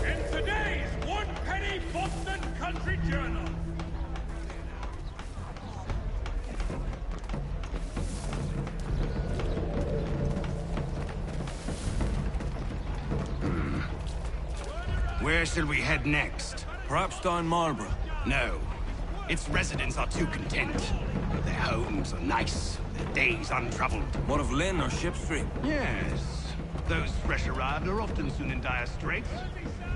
In today's One Penny Boston Country Journal. Where shall we head next? Perhaps down Marlborough. No. Its residents are too content. Their homes are nice, their days untraveled. What of Lynn or Shipstream? Yes. Those fresh arrived are often soon in dire straits.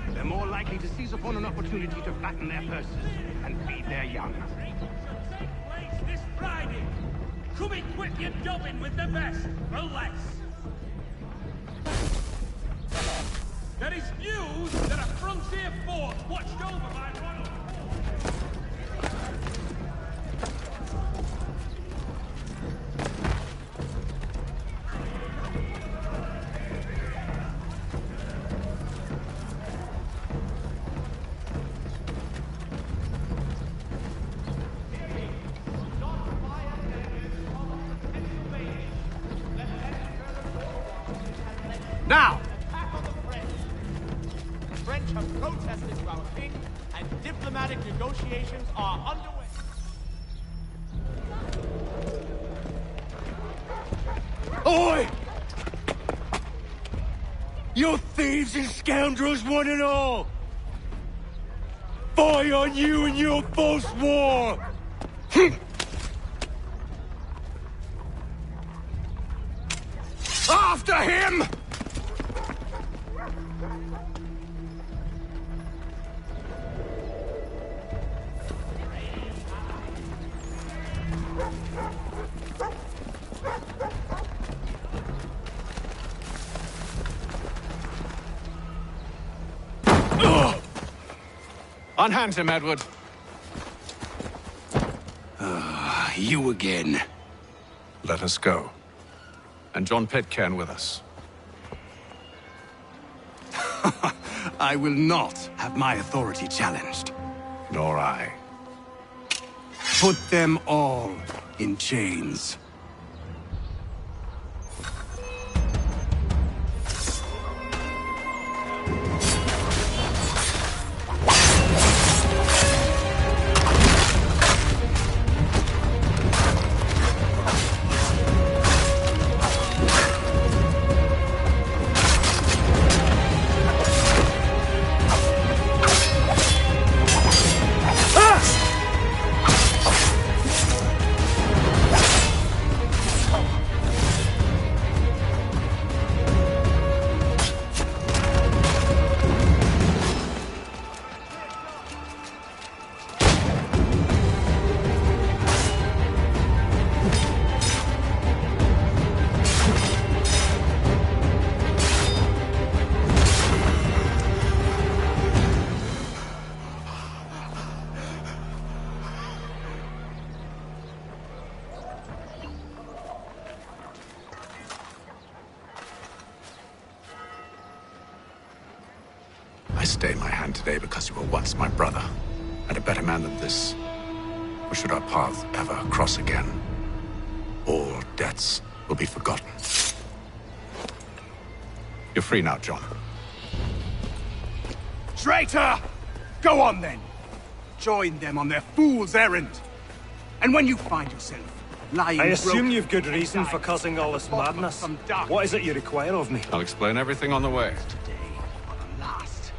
They're more likely to seize upon an opportunity to fatten their purses and feed their young. This Friday. Come equip your dubbing with the best for less. There is news that a frontier fort watched over by Ronald. Now! The French have protested to our king, and diplomatic negotiations are underway. Oi! You thieves and scoundrels, one and all! Fie on you and your false war! After him! Unhand him, Edward. You again. Let us go. And John Pitcairn with us. I will not have my authority challenged. Nor I. Put them all in chains. I stay my hand today because you were once my brother, and a better man than this. Or should our paths ever cross again, all debts will be forgotten. You're free now, John. Traitor! Go on then! Join them on their fool's errand! And when you find yourself lying I assume broken, you've good reason for causing all this madness. What is it you require of me? I'll explain everything on the way. last.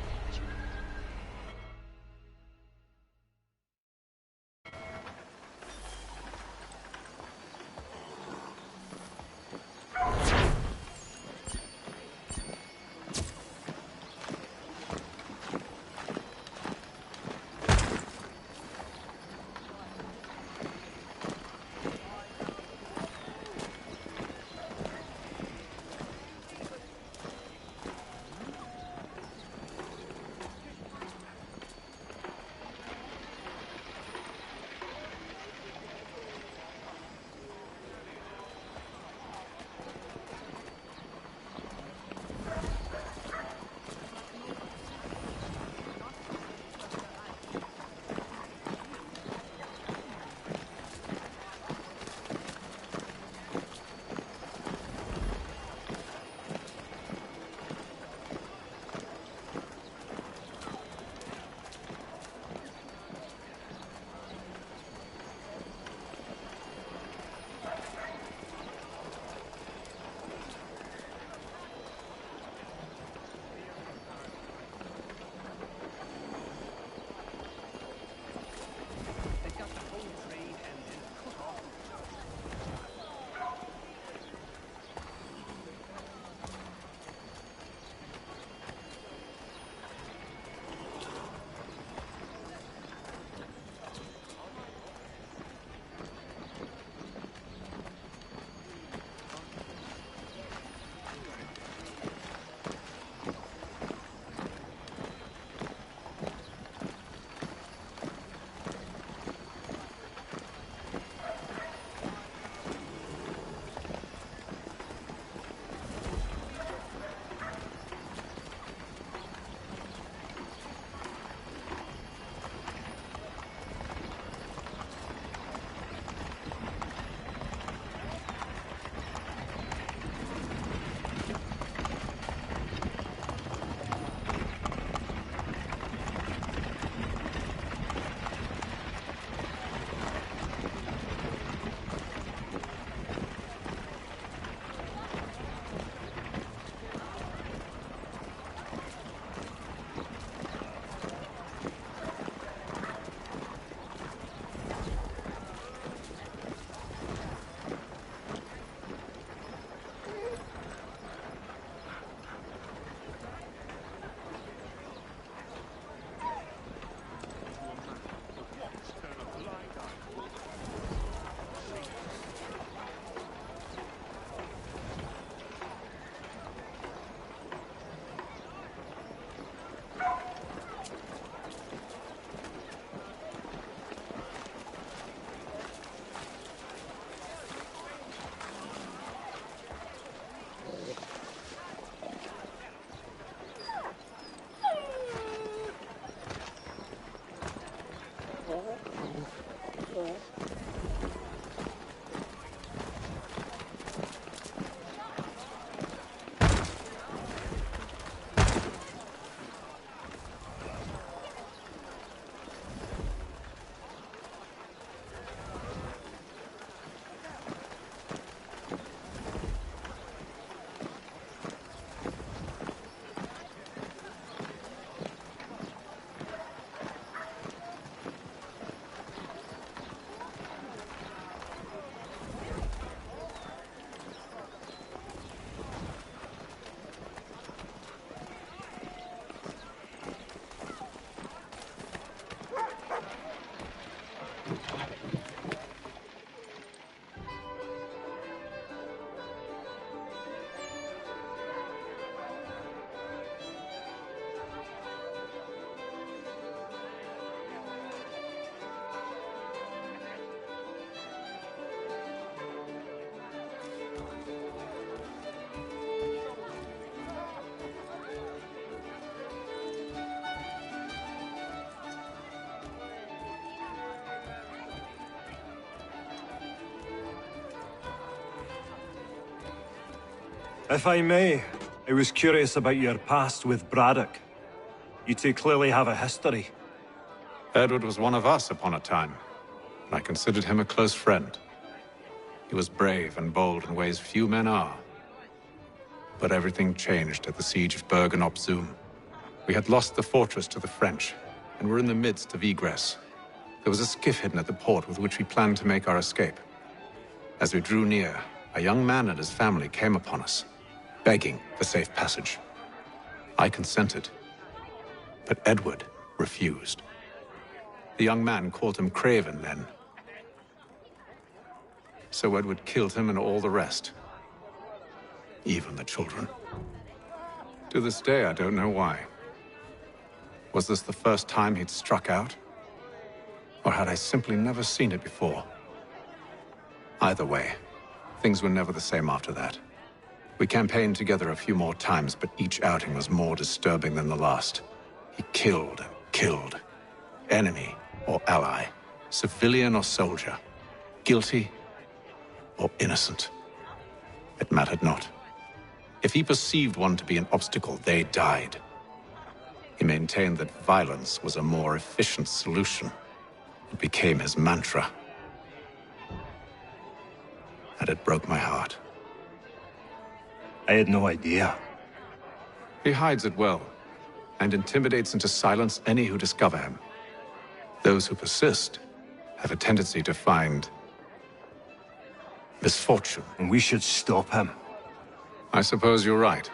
If I may, I was curious about your past with Braddock. You two clearly have a history. Edward was one of us upon a time, and I considered him a close friend. He was brave and bold in ways few men are. But everything changed at the siege of Bergen op Zoom. We had lost the fortress to the French, and were in the midst of egress. There was a skiff hidden at the port with which we planned to make our escape. As we drew near, a young man and his family came upon us, begging for safe passage. I consented, but Edward refused. The young man called him Craven then. So Edward killed him and all the rest, even the children. To this day, I don't know why. Was this the first time he'd struck out? Or had I simply never seen it before? Either way, things were never the same after that. We campaigned together a few more times, but each outing was more disturbing than the last. He killed and killed. Enemy or ally, civilian or soldier, guilty or innocent. It mattered not. If he perceived one to be an obstacle, they died. He maintained that violence was a more efficient solution. It became his mantra. And it broke my heart. I had no idea. He hides it well, and intimidates into silence any who discover him. Those who persist have a tendency to find misfortune. And we should stop him. I suppose you're right.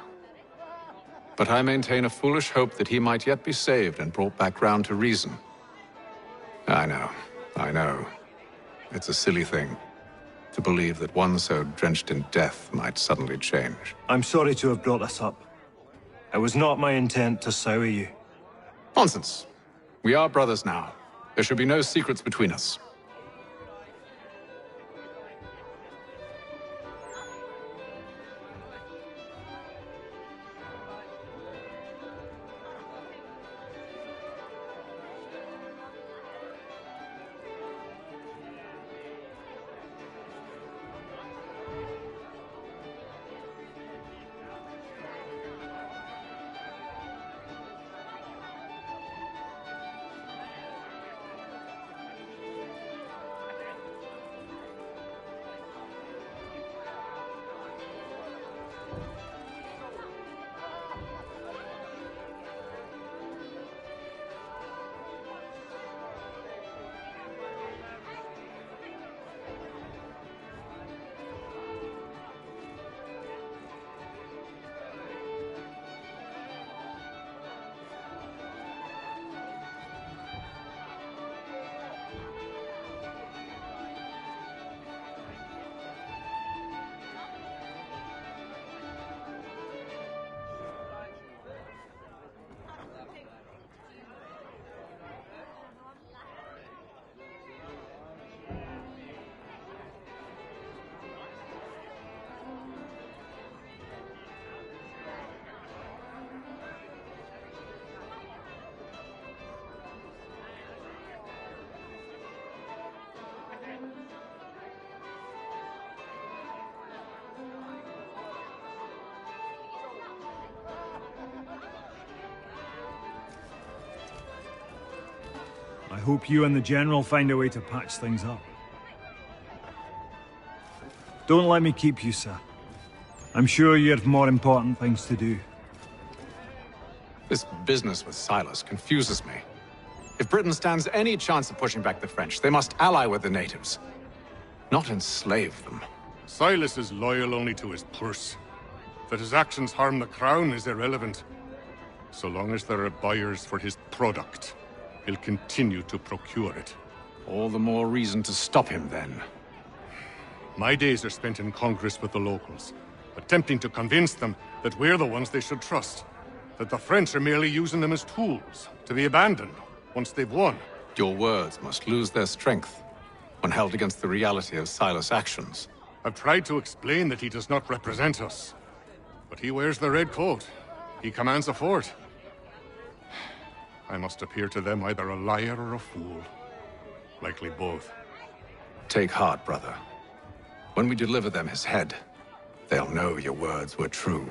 But I maintain a foolish hope that he might yet be saved and brought back round to reason. I know. It's a silly thing to believe that one so drenched in death might suddenly change. I'm sorry to have brought this up. It was not my intent to sour you. Nonsense. We are brothers now. There should be no secrets between us. I hope you and the General find a way to patch things up. Don't let me keep you, sir. I'm sure you have more important things to do. This business with Silas confuses me. If Britain stands any chance of pushing back the French, they must ally with the natives, not enslave them. Silas is loyal only to his purse. That his actions harm the crown is irrelevant. So long as there are buyers for his product, he'll continue to procure it. All the more reason to stop him, then. My days are spent in Congress with the locals, attempting to convince them that we're the ones they should trust. That the French are merely using them as tools, to be abandoned once they've won. Your words must lose their strength when held against the reality of Silas' actions. I've tried to explain that he does not represent us. But he wears the red coat. He commands a fort. I must appear to them either a liar or a fool. Likely both. Take heart, brother. When we deliver them his head, They'll know your words were true.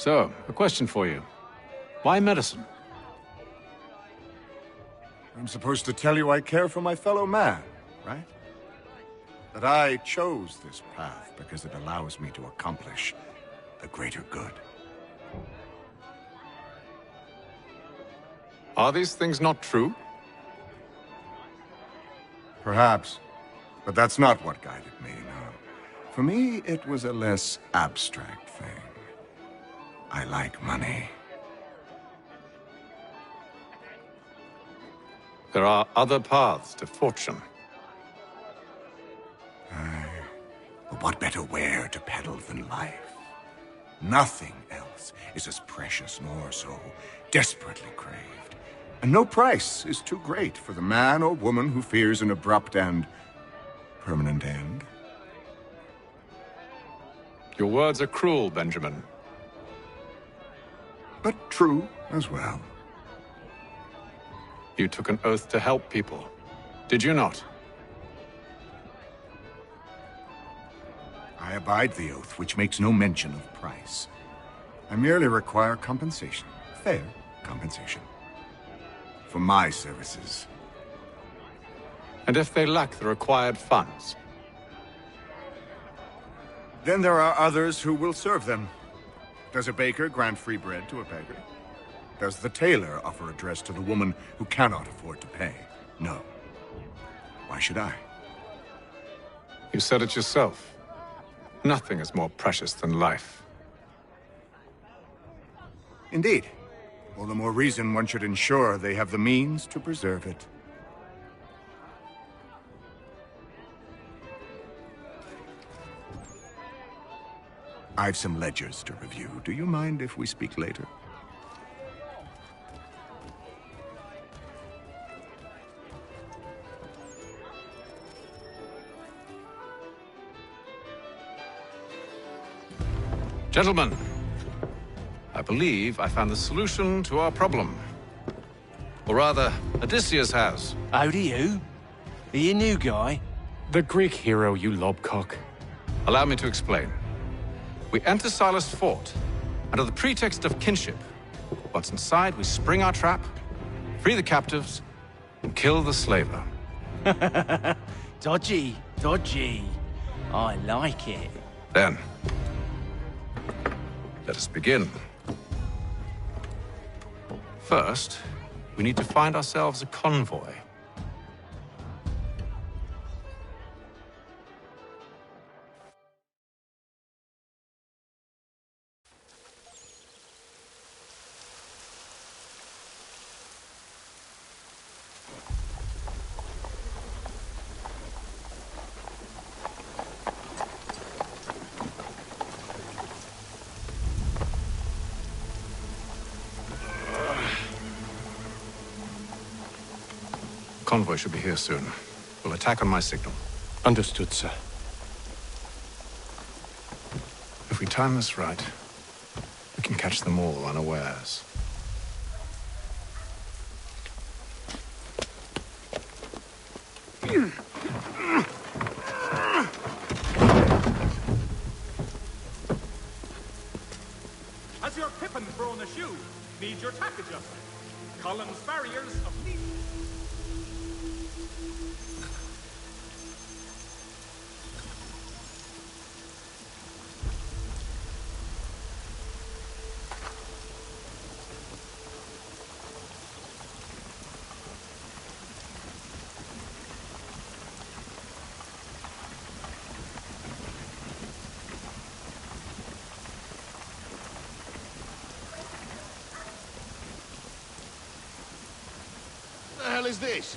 So, a question for you. Why medicine? I'm supposed to tell you I care for my fellow man, right? That I chose this path because it allows me to accomplish the greater good. Are these things not true? Perhaps. But that's not what guided me, no. For me, it was a less abstract thing. I like money. There are other paths to fortune. But what better ware to peddle than life? Nothing else is as precious nor so desperately craved And no price is too great for the man or woman who fears an abrupt and permanent end. Your words are cruel, Benjamin. But true as well. You took an oath to help people, did you not? I abide the oath, which makes no mention of price. I merely require compensation, fair compensation, for my services. And if they lack the required funds? Then there are others who will serve them. Does a baker grant free bread to a beggar? Does the tailor offer a dress to the woman who cannot afford to pay? No. Why should I? You said it yourself. Nothing is more precious than life. Indeed. All the more reason one should ensure they have the means to preserve it. I've some ledgers to review. Do you mind if we speak later? Gentlemen, I believe I found the solution to our problem. Or rather, Odysseus has. Oh, do you? Are you a new guy? The Greek hero, you lobcock. Allow me to explain. We enter Silas' fort, under the pretext of kinship. Once inside, we spring our trap, free the captives, and kill the slaver. Dodgy, dodgy. I like it. Then, let us begin. First, we need to find ourselves a convoy. Convoy should be here soon. We'll attack on my signal. Understood, sir. If we time this right, we can catch them all unawares. Has your Pippin thrown a shoe? Needs your tack adjusted. Collins barriers of need. What the hell is this?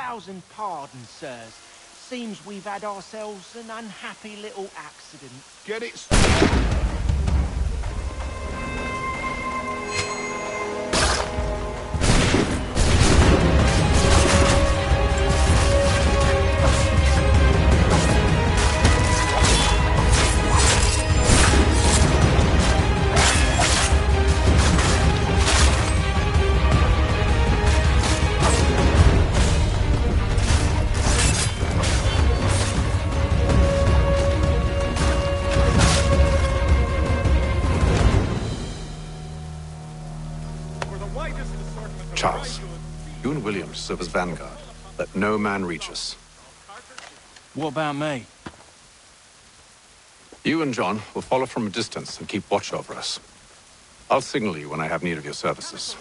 1,000 pardons, sirs. Seems we've had ourselves an unhappy little accident. Get it? Charles, you and William serve as vanguard. Let no man reach us. What about me? You and John will follow from a distance and keep watch over us. I'll signal you when I have need of your services.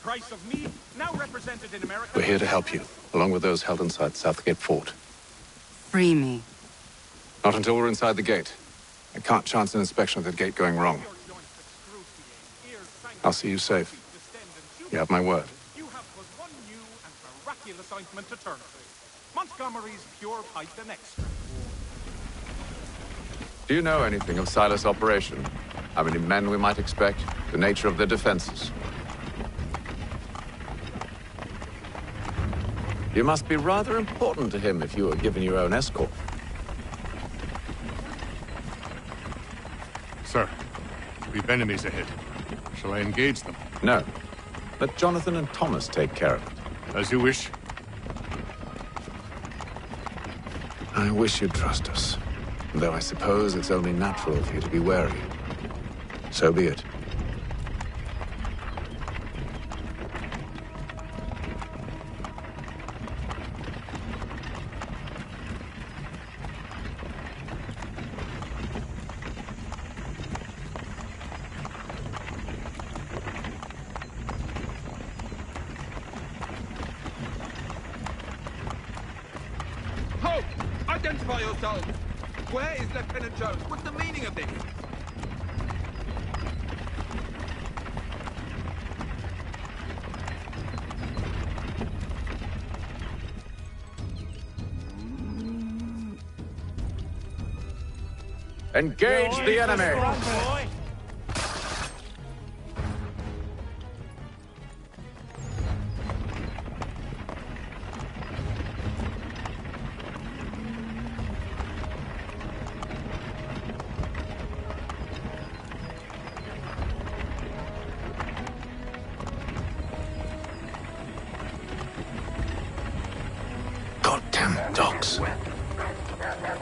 Price of meat, now represented in America. We're here to help you, along with those held inside Southgate Fort. Free me. Not until we're inside the gate. I can't chance an inspection of the gate going wrong. I'll see you safe. You have my word. You have but one new and miraculous ointment to turn to. Montgomery's Pure Pipe and Extra. Do you know anything of Silas' operation? How many men we might expect? The nature of their defenses? You must be rather important to him if you are given your own escort. Sir, we've enemies ahead. Shall I engage them? No. Let Jonathan and Thomas take care of it. As you wish. I wish you'd trust us. Though I suppose it's only natural for you to be wary. So be it. Halt! Identify yourselves! Where is Lieutenant Jones? What's the meaning of this? Engage the enemy! Goddamn dogs.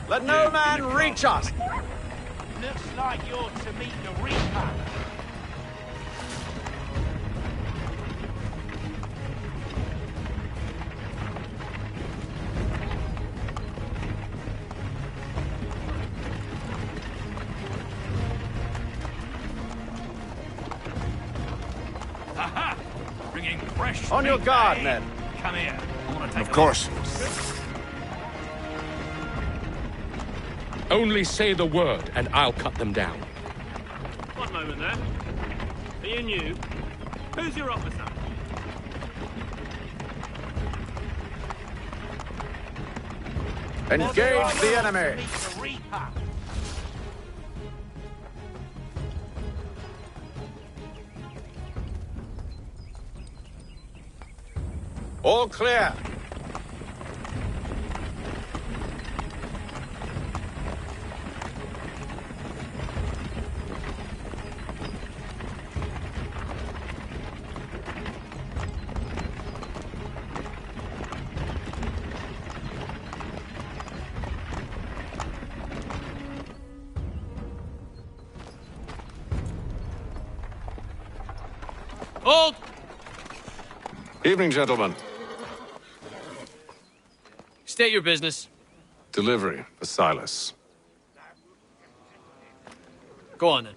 Let no man reach us! Looks like you're to meet the Reaper. Aha! Bringing fresh On your meat, guard, eh? men. Come here. I want to take Of course. Only say the word, and I'll cut them down. One moment there. Are you new? Who's your officer? Engage the enemy! Meet the Reaper. All clear. Hold! Evening, gentlemen. State your business. Delivery for Silas. Go on then.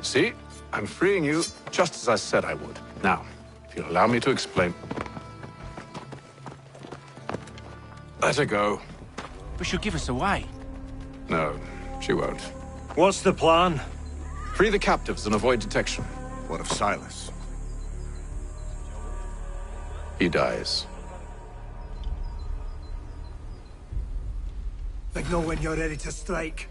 See? I'm freeing you just as I said I would. Now, if you'll allow me to explain. Let her go. But she'll give us away. No, she won't. What's the plan? Free the captives and avoid detection. What of Silas? He dies. Signal when you're ready to strike.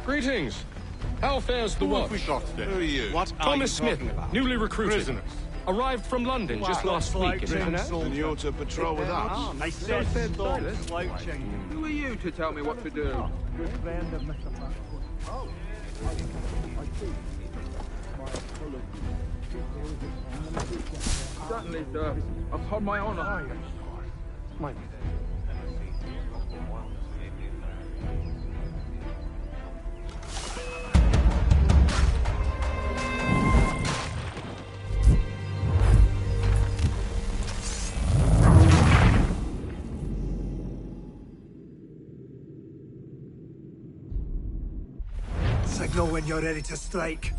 Greetings. How fares the watch? Who are you? Thomas Smith, newly recruited. Prisoners. Arrived from London just last week. And you're to patrol with us. I said Silas. Who are you to tell me what to do? Good friend of Mr. Oh. Certainly, sir. Upon my honor. Signal when you're ready to strike.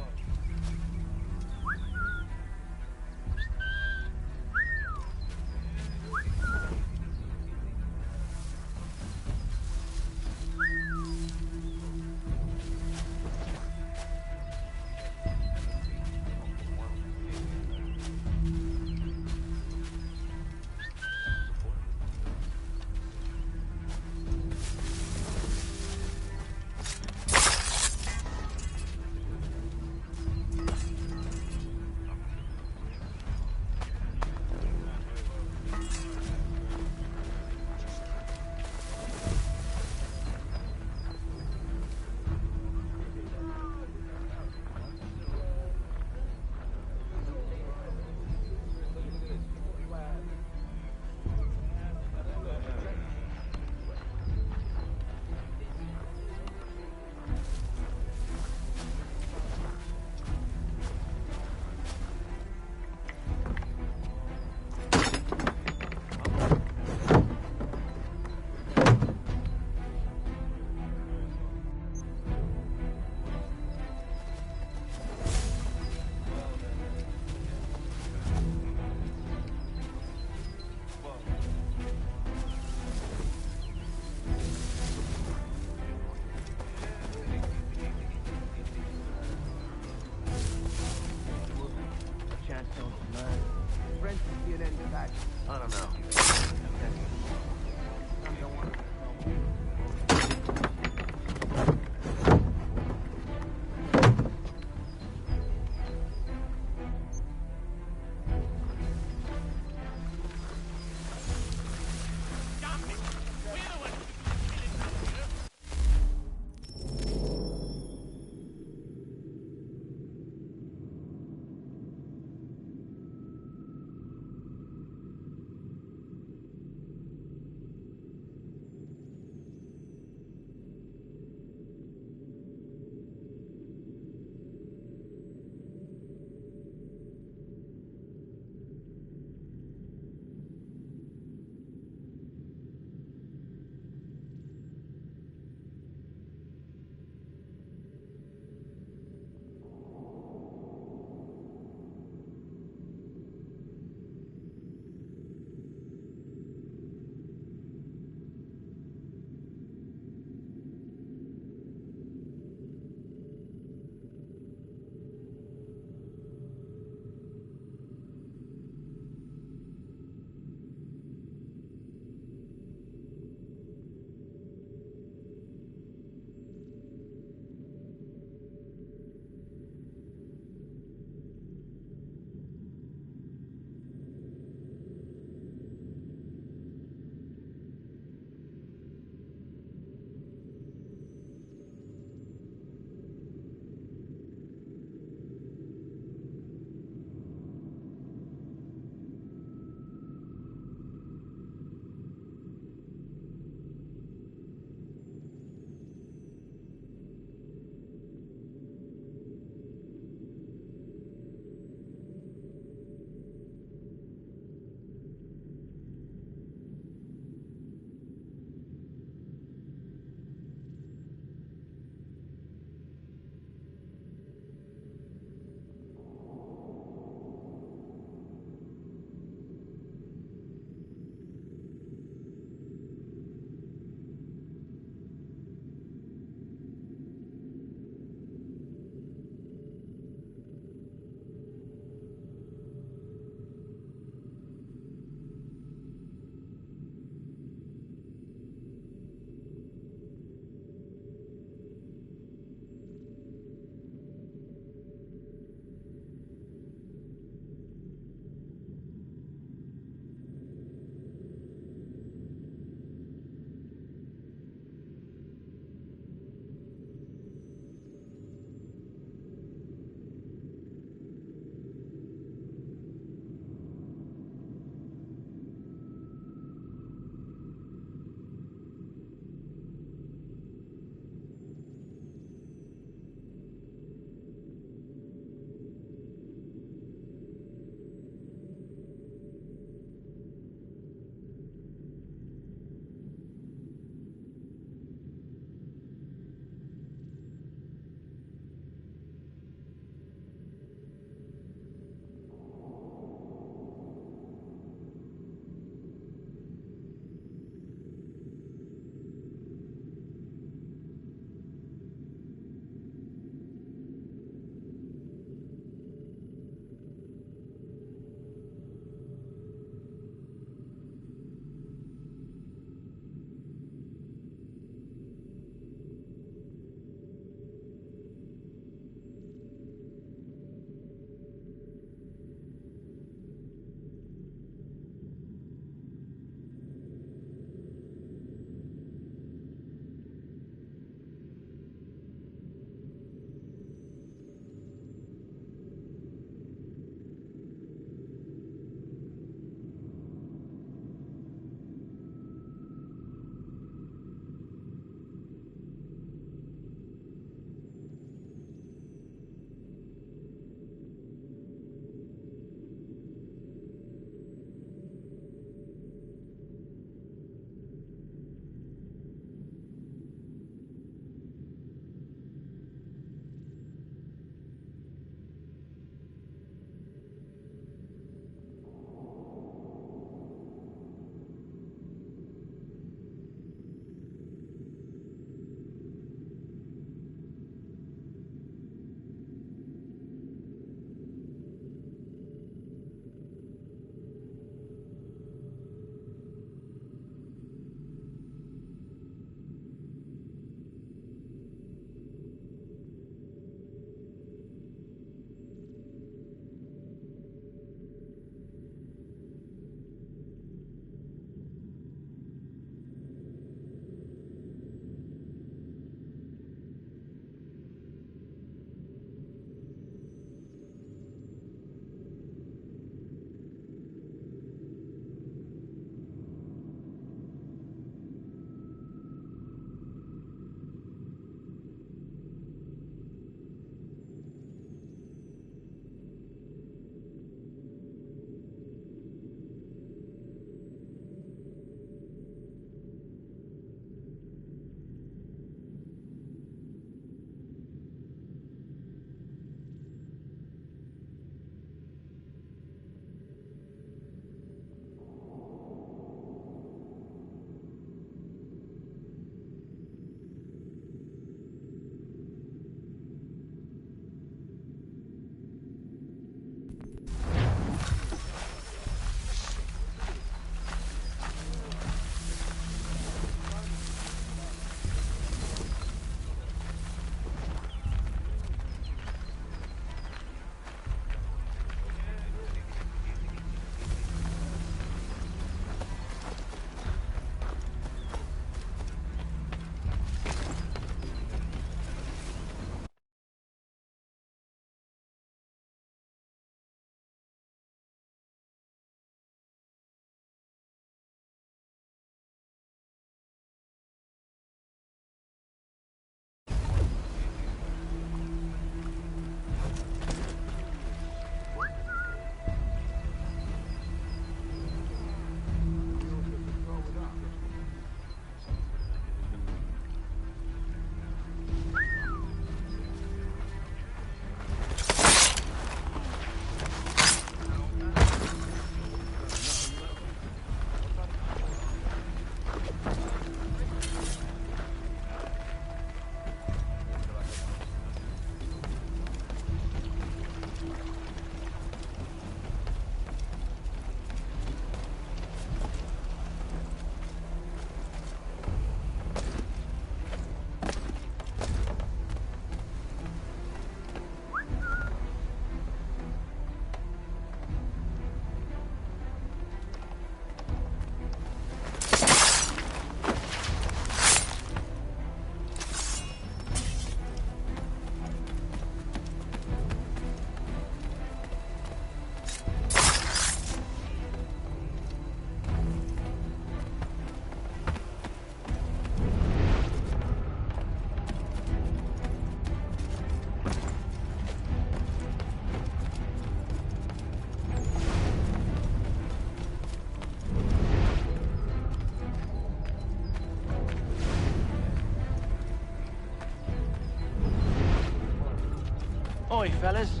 Oi, fellas.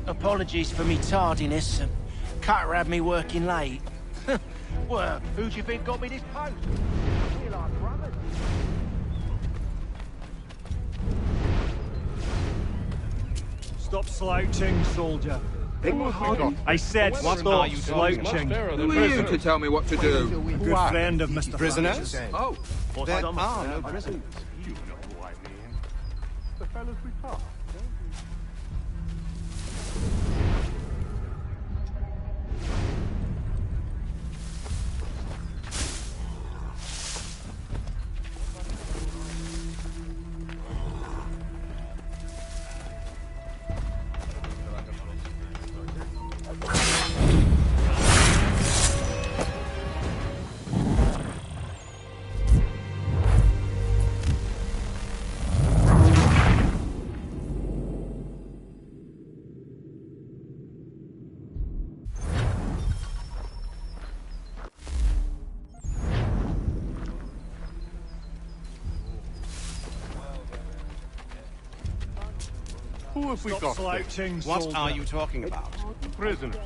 Apologies for me tardiness. Cutter had me working late. Well, who do you think got me this post? We're like brothers. Stop slouching, soldier. I said What stop are you slouching. Who are you to tell me what to do? Good friend of Mr. Prisoners? Francis. Oh, there are no prisoners. You know who I mean. The fellas we talked. Who have we got? Slouching, What soldier. are you talking about? Prisoners.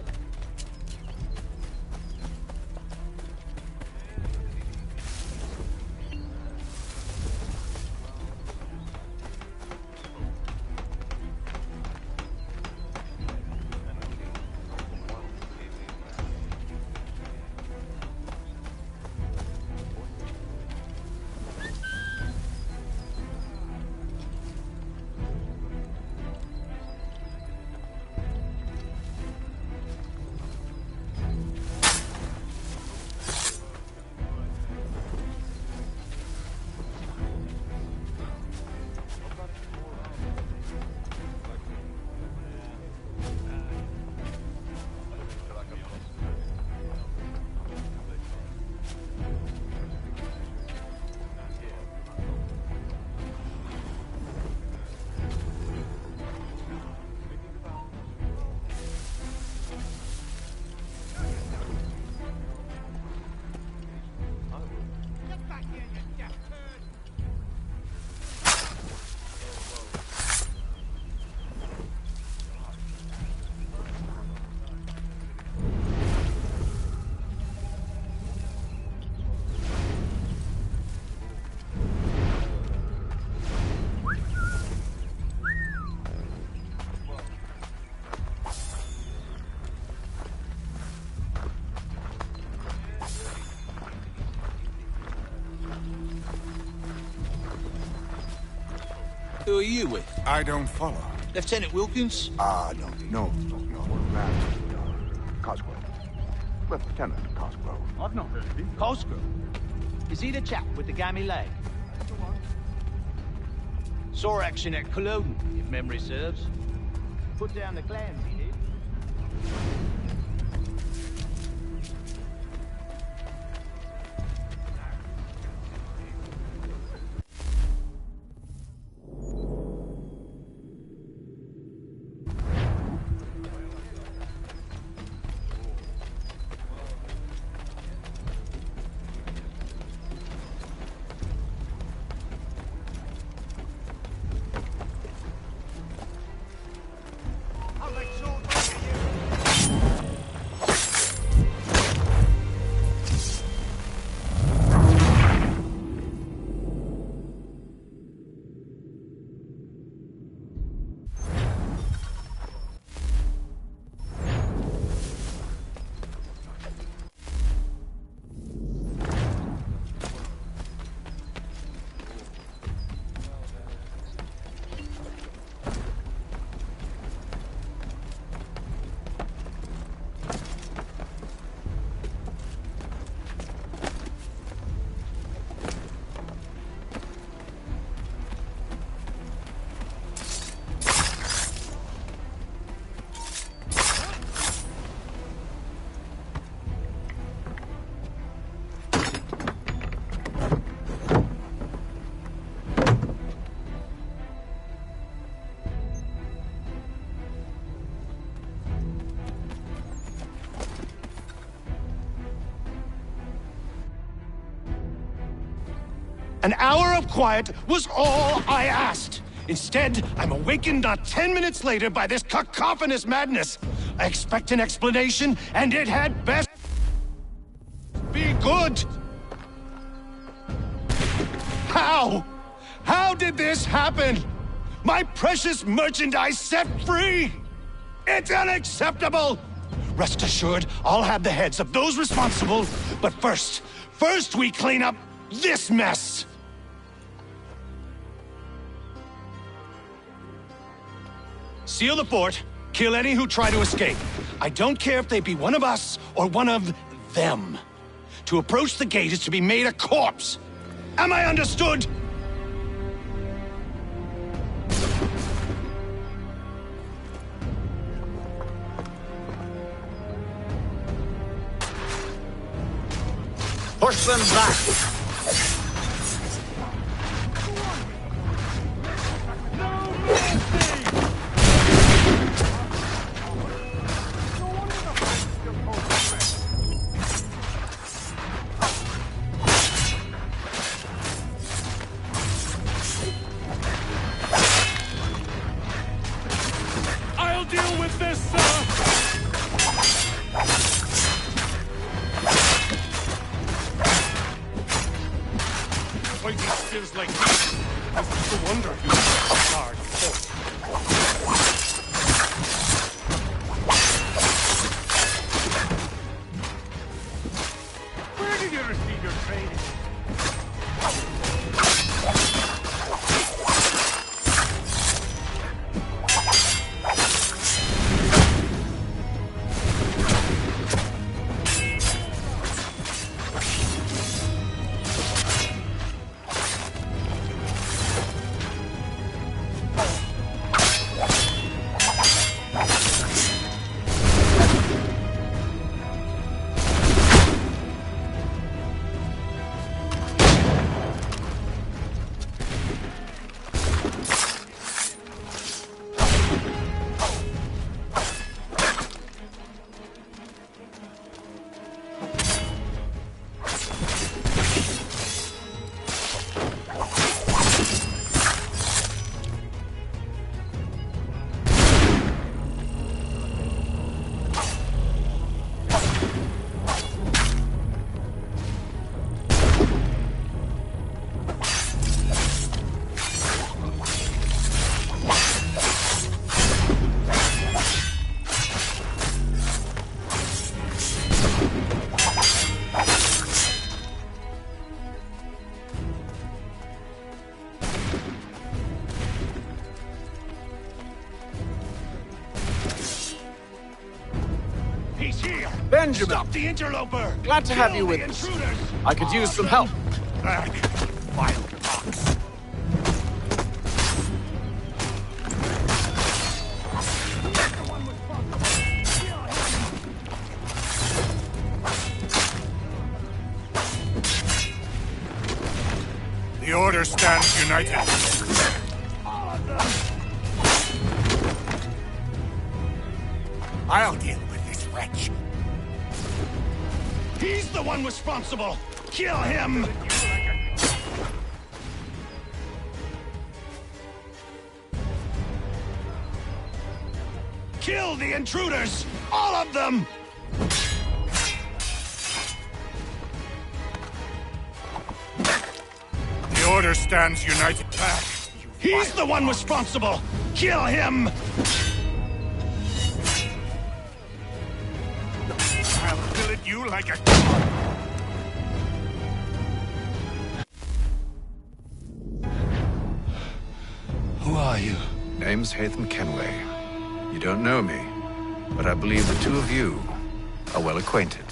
Who are you with? I don't follow. Lieutenant Wilkins? No. Cosgrove. Lieutenant Cosgrove. I've not heard of him. Cosgrove? Is he the chap with the gammy leg? Saw action at Cologne, if memory serves. Put down the clans, he did. An hour of quiet was all I asked. Instead, I'm awakened not 10 minutes later by this cacophonous madness. I expect an explanation, and it had best be good. How? How did this happen? My precious merchandise set free! It's unacceptable! Rest assured, I'll have the heads of those responsible, but first we clean up this mess! Seal the fort, kill any who try to escape. I don't care if they be one of us or one of them. To approach the gate is to be made a corpse. Am I understood? Push them back! I'll deal with this, sir! Fighting skills like this. It's no wonder you guard fort. Where did you receive your training? Benjamin! Stop the interloper! Glad to have you with us. I could use some help. Back, vile box. The Order stands united. I'll deal with this wretch. He's the one responsible! Kill him! Kill the intruders! All of them! The Order stands united. Back. He's the one responsible! Kill him! I'll fillet you like a dog. Who are you? Name's Hatham Kenway. You don't know me, but I believe the two of you are well acquainted.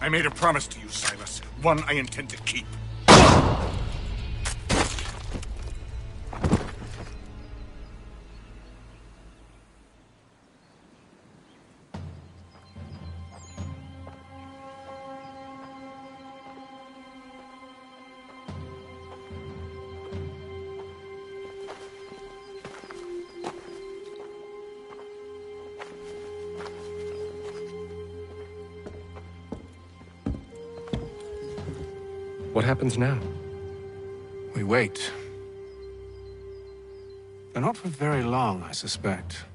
I made a promise to you, Silas. One I intend to keep. What happens now? We wait. But not for very long, I suspect.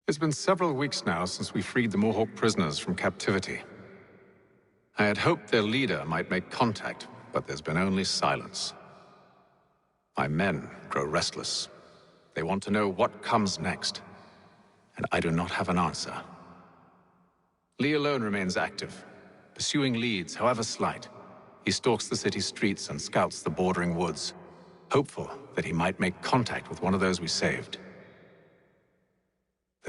It's been several weeks now since we freed the Mohawk prisoners from captivity. I had hoped their leader might make contact, but there's been only silence. My men grow restless. They want to know what comes next, and I do not have an answer. Lee alone remains active, pursuing leads, however slight. He stalks the city streets and scouts the bordering woods, hopeful that he might make contact with one of those we saved.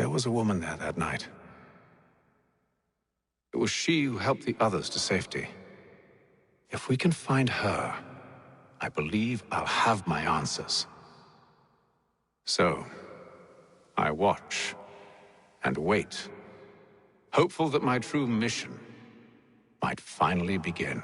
There was a woman there that night. It was she who helped the others to safety. If we can find her, I believe I'll have my answers. So, I watch and wait, hopeful that my true mission might finally begin.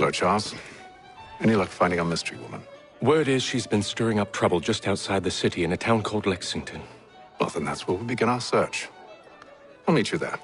Hello, Charles. Any luck finding our mystery woman? Word is she's been stirring up trouble just outside the city in a town called Lexington. Well, then that's where we'll begin our search. I'll meet you there.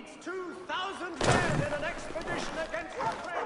leads 2,000 men in an expedition against the French.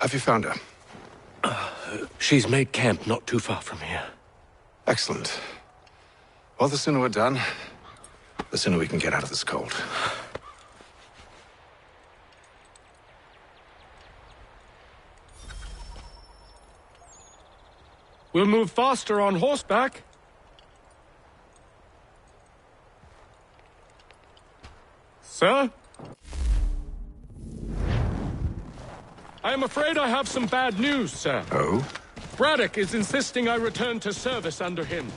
Have you found her? She's made camp not too far from here. Excellent. Well, the sooner we're done, the sooner we can get out of this cold. We'll move faster on horseback. Sir? I am afraid I have some bad news, sir. Oh? Braddock is insisting I return to service under him.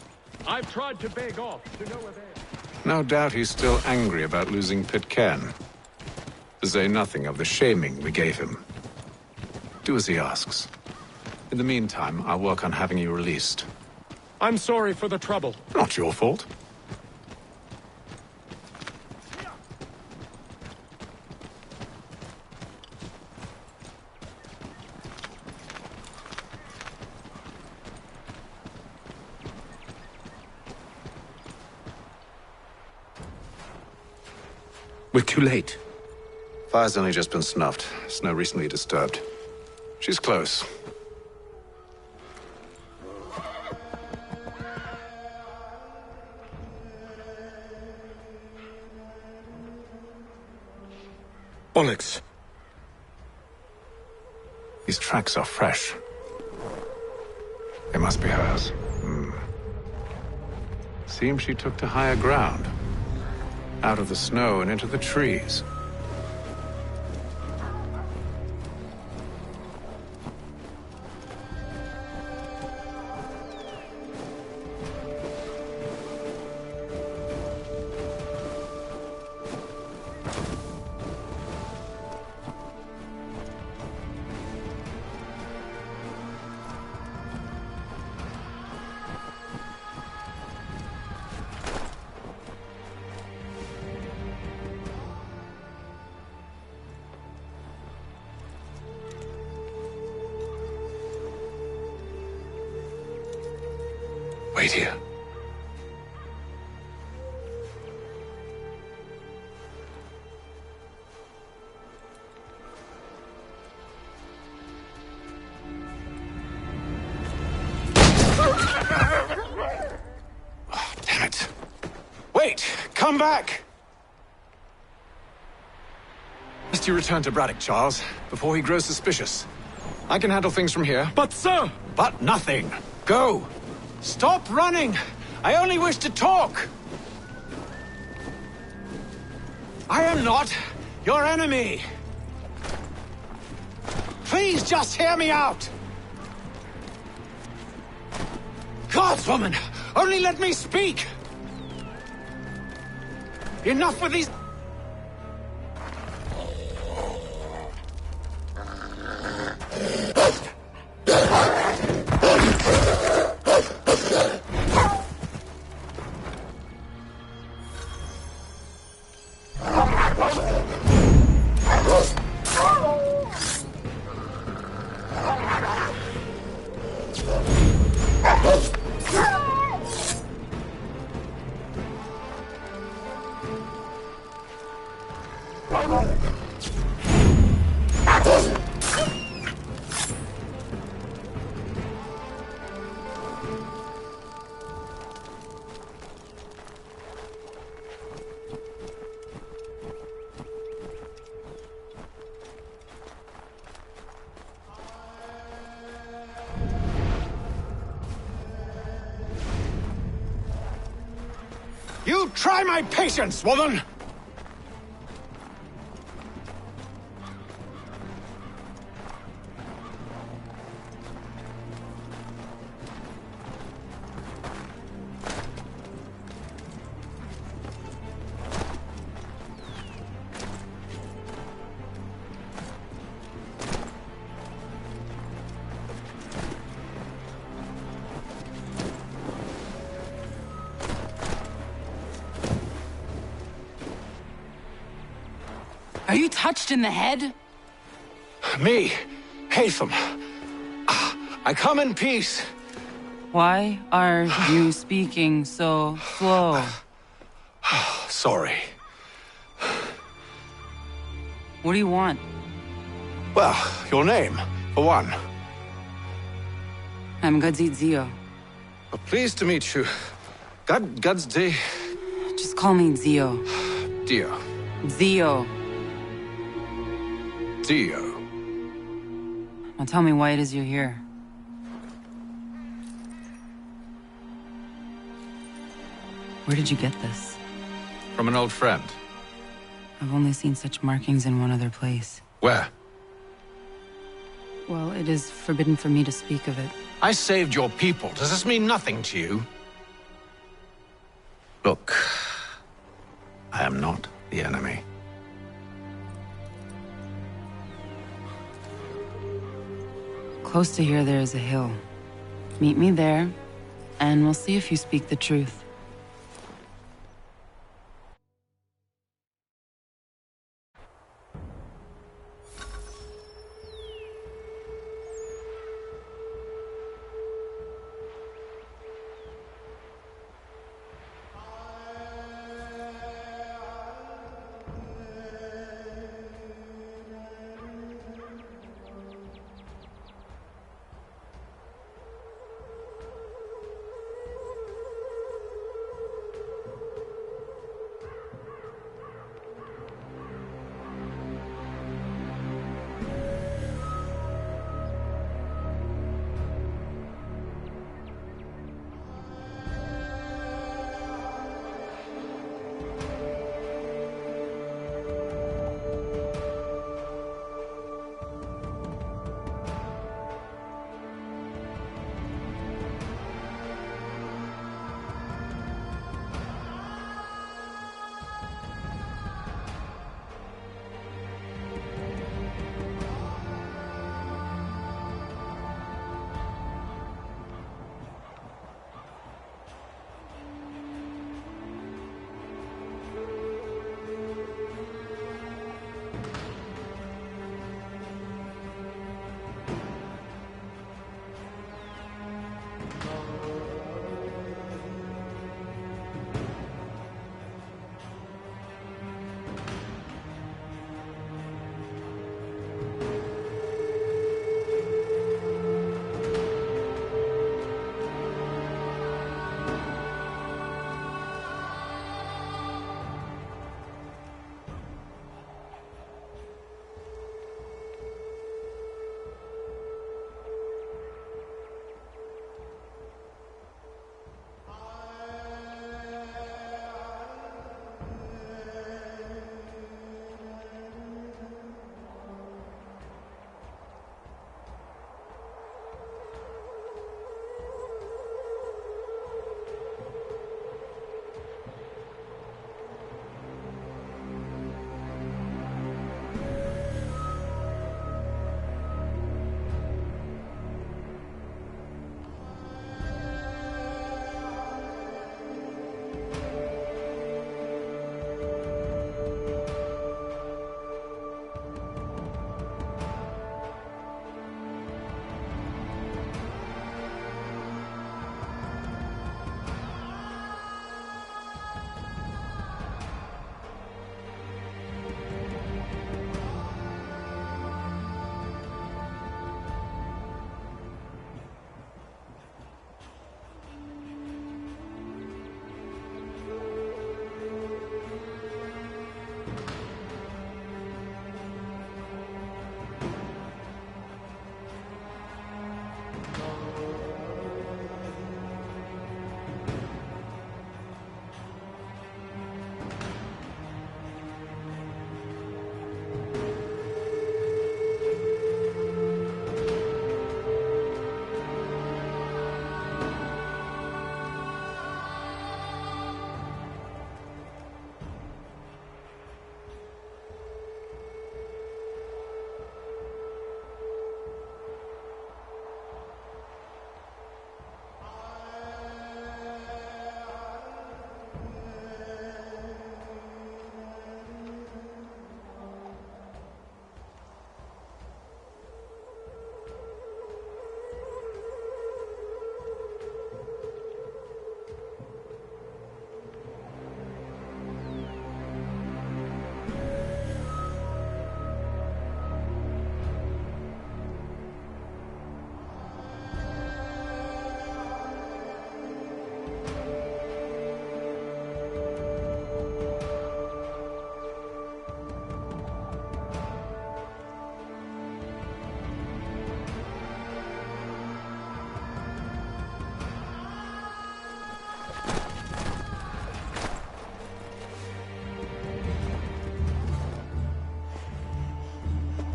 I've tried to beg off, to no avail. No doubt he's still angry about losing Pitcairn. To say nothing of the shaming we gave him. Do as he asks. In the meantime, I'll work on having you released. I'm sorry for the trouble. Not your fault. We're too late. Fire's only just been snuffed. Snow recently disturbed. She's close. Bollocks. These tracks are fresh. They must be hers. Seems she took to higher ground. Out of the snow and into the trees. Wait here. Oh, damn it. Wait! Come back! Must you return to Braddock, Charles, before he grows suspicious. I can handle things from here. But, sir! But nothing. Go! Stop running! I only wish to talk! I am not your enemy! Please just hear me out! Gods, woman! Only let me speak! Enough with these... You try my patience, woman! Are you touched in the head? Me, Hatham. I come in peace. Why are you speaking so slow? Sorry. What do you want? Well, your name. For one. I'm Gadzit Zio. Well, pleased to meet you. God's day. Just call me Zio. Dio. Zio. Dio. Now tell me why it is you're here. Where did you get this? From an old friend. I've only seen such markings in one other place. Where? Well, it is forbidden for me to speak of it. I saved your people. Does this mean nothing to you? Look, I am not the enemy. Close to here, there is a hill. Meet me there, and we'll see if you speak the truth.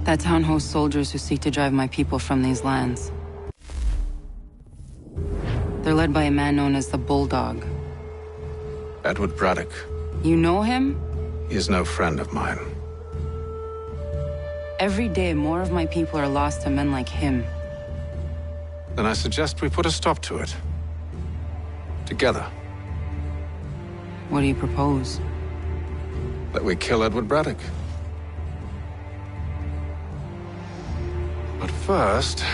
That town hosts soldiers who seek to drive my people from these lands. They're led by a man known as the Bulldog. Edward Braddock. You know him? He is no friend of mine. Every day, more of my people are lost to men like him. Then I suggest we put a stop to it. Together. What do you propose? That we kill Edward Braddock. But first,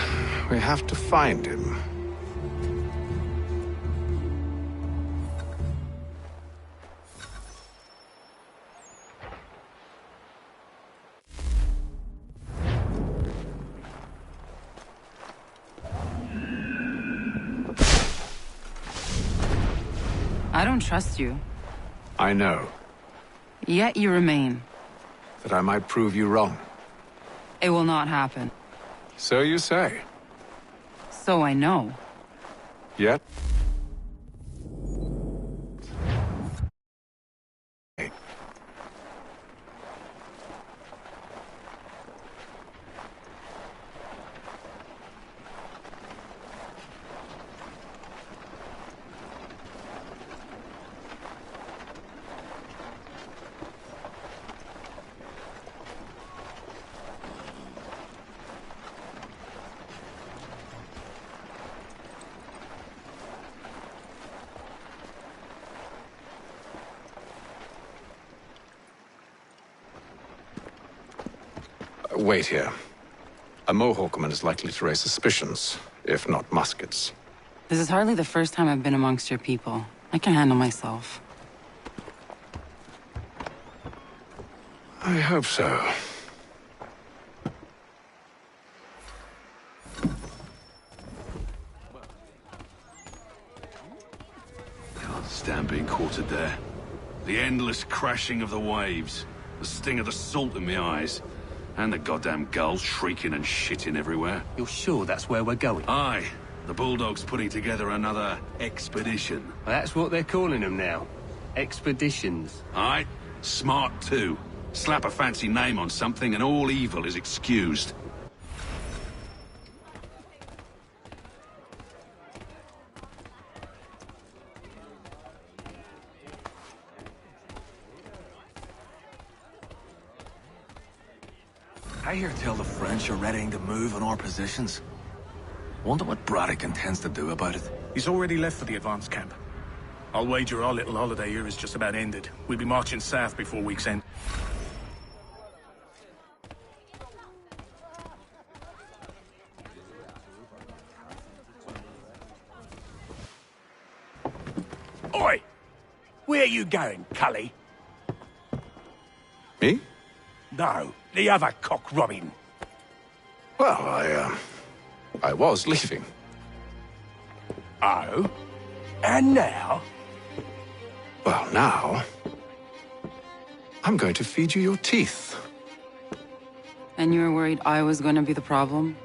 we have to find him. I don't trust you. I know. Yet you remain. That I might prove you wrong. It will not happen. So you say. So I know. Yet? Wait here. A Mohawkman is likely to raise suspicions, if not muskets. This is hardly the first time I've been amongst your people. I can handle myself. I hope so. Can't stand being quartered there. The endless crashing of the waves, the sting of the salt in my eyes, and the goddamn gulls shrieking and shitting everywhere. You're sure that's where we're going? Aye. The Bulldog's putting together another expedition. Well, that's what they're calling them now. Expeditions. Aye. Smart too. Slap a fancy name on something and all evil is excused. I hear tell the French are readying to move on our positions. Wonder what Braddock intends to do about it. He's already left for the advance camp. I'll wager our little holiday here is just about ended. We'll be marching south before week's end. Oi! Where you going, Cully? Me? No, the other cock Robin. Well, I was leaving. Oh? And now? Well, now... I'm going to feed you your teeth. And you were worried I was going to be the problem?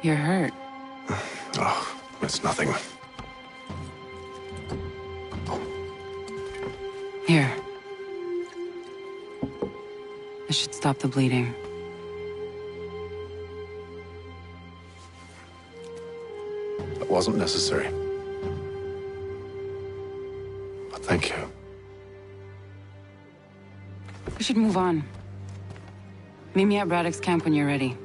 You're hurt. Oh, it's nothing. Here. This should stop the bleeding. That wasn't necessary. But thank you. We should move on. Meet me at Braddock's camp when you're ready.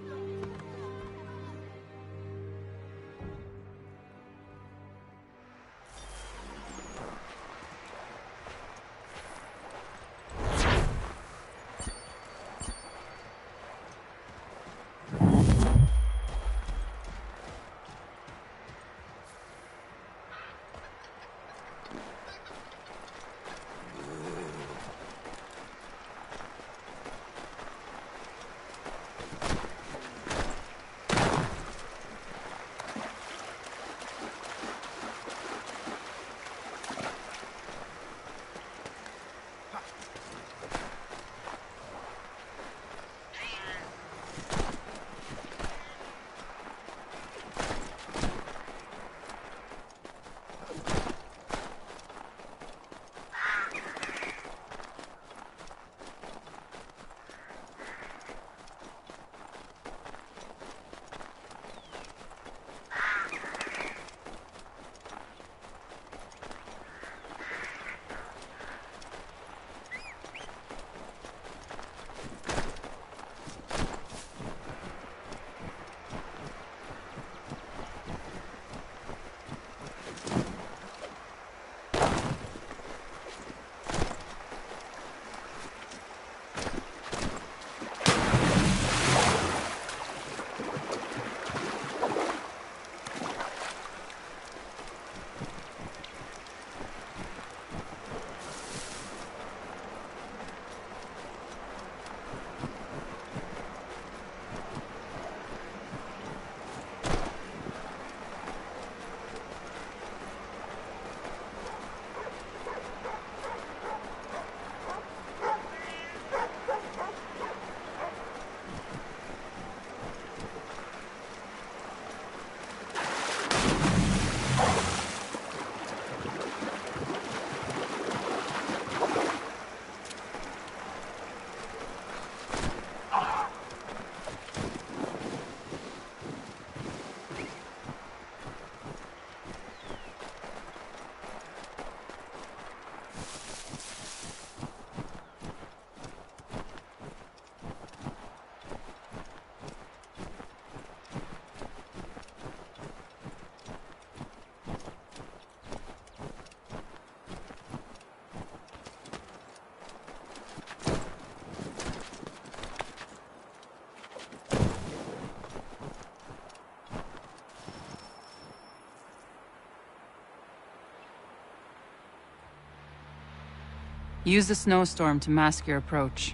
Use the snowstorm to mask your approach.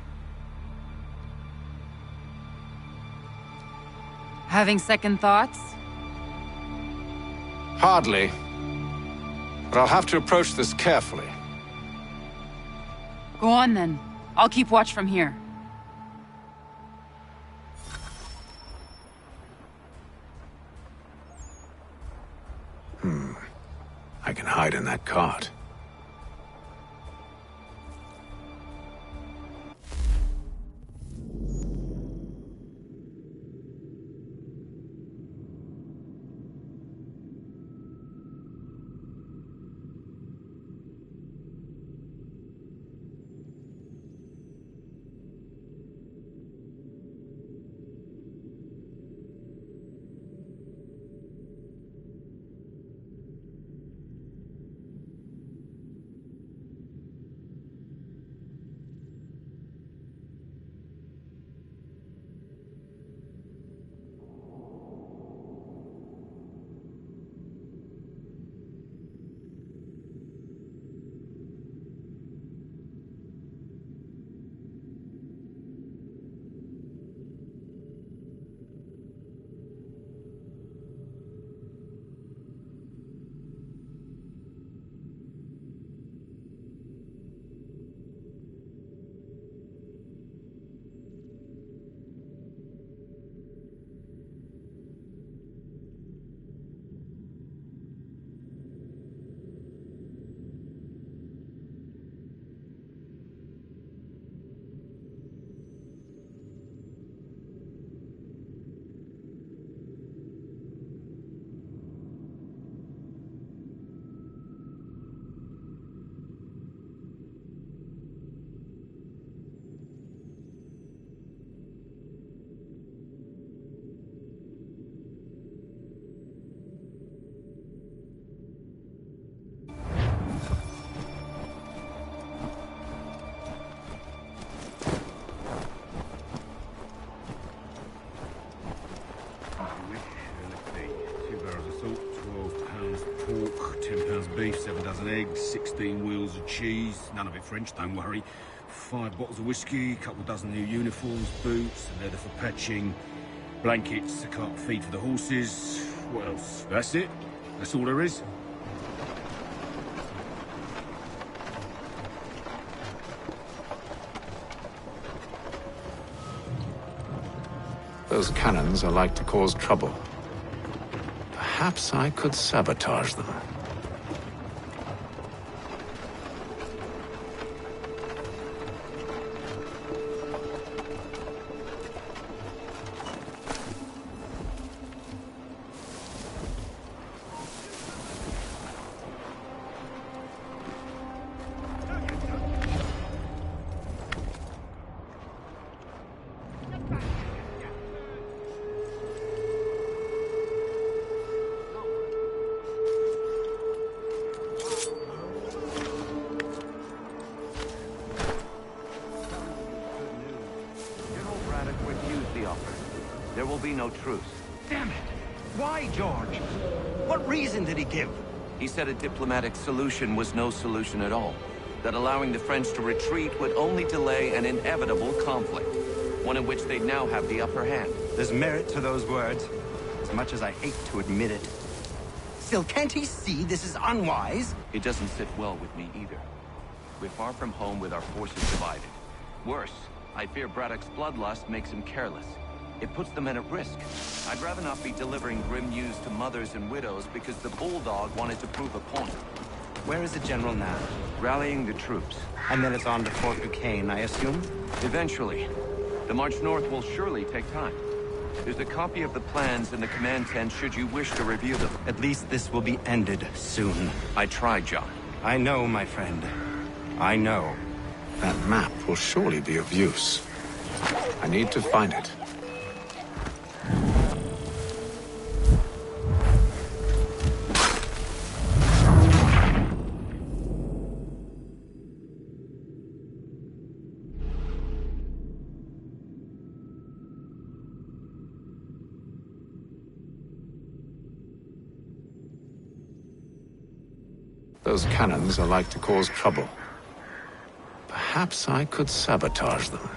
Having second thoughts? Hardly. But I'll have to approach this carefully. Go on then. I'll keep watch from here. I can hide in that cart. 15 wheels of cheese, none of it French, don't worry. 5 bottles of whiskey, a couple dozen new uniforms, boots, leather for patching, blankets, a cart feed for the horses. What else? That's it. That's all there is. Those cannons are like to cause trouble. Perhaps I could sabotage them. There will be no truce. Damn it! Why, George? What reason did he give? He said a diplomatic solution was no solution at all. That allowing the French to retreat would only delay an inevitable conflict. One in which they'd now have the upper hand. There's merit to those words, as much as I hate to admit it. Still, can't he see this is unwise? It doesn't sit well with me either. We're far from home with our forces divided. Worse, I fear Braddock's bloodlust makes him careless. It puts the men at risk. I'd rather not be delivering grim news to mothers and widows because the Bulldog wanted to prove a point. Where is the General now? Rallying the troops. And then it's on to Fort Duquesne, I assume? Eventually. The march north will surely take time. There's a copy of the plans in the command tent should you wish to review them. At least this will be ended soon. I tried, John. I know, my friend. I know. That map will surely be of use. I need to find it. Those cannons are like to cause trouble. Perhaps I could sabotage them.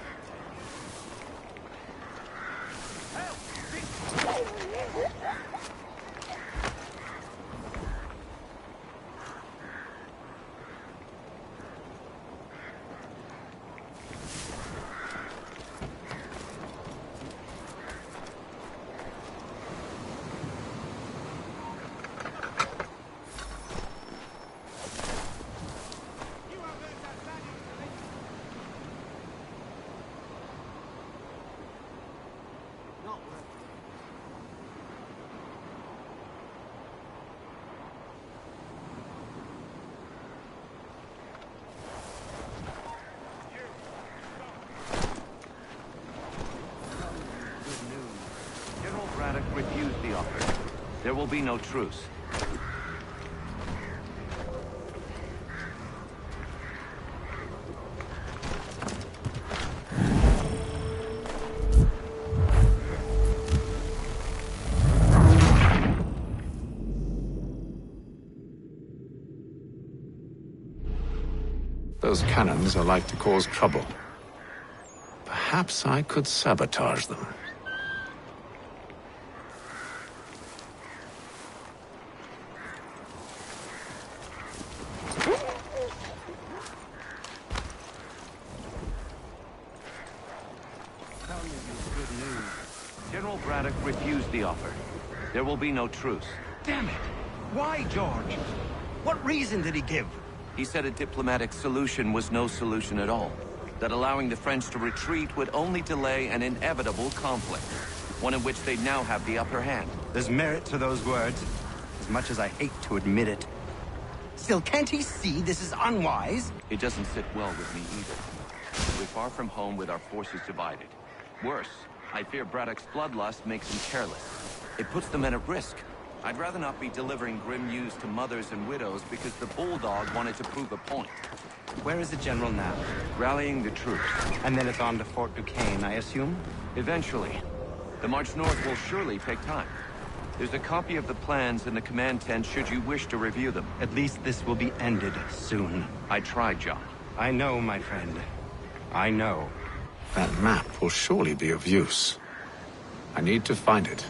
Refused the offer. There will be no truce. Those cannons are like to cause trouble. Perhaps I could sabotage them. General Braddock refused the offer. There will be no truce. Damn it! Why, George? What reason did he give? He said a diplomatic solution was no solution at all. That allowing the French to retreat would only delay an inevitable conflict. One in which they'd now have the upper hand. There's merit to those words, as much as I hate to admit it. Still, can't he see this is unwise? It doesn't sit well with me either. We're far from home with our forces divided. Worse, I fear Braddock's bloodlust makes him careless. It puts the men at risk. I'd rather not be delivering grim news to mothers and widows because the Bulldog wanted to prove a point. Where is the General now? Rallying the troops. And then it's on to Fort Duquesne, I assume? Eventually. The march north will surely take time. There's a copy of the plans in the command tent should you wish to review them. At least this will be ended soon. I tried, John. I know, my friend. I know. That map will surely be of use. I need to find it.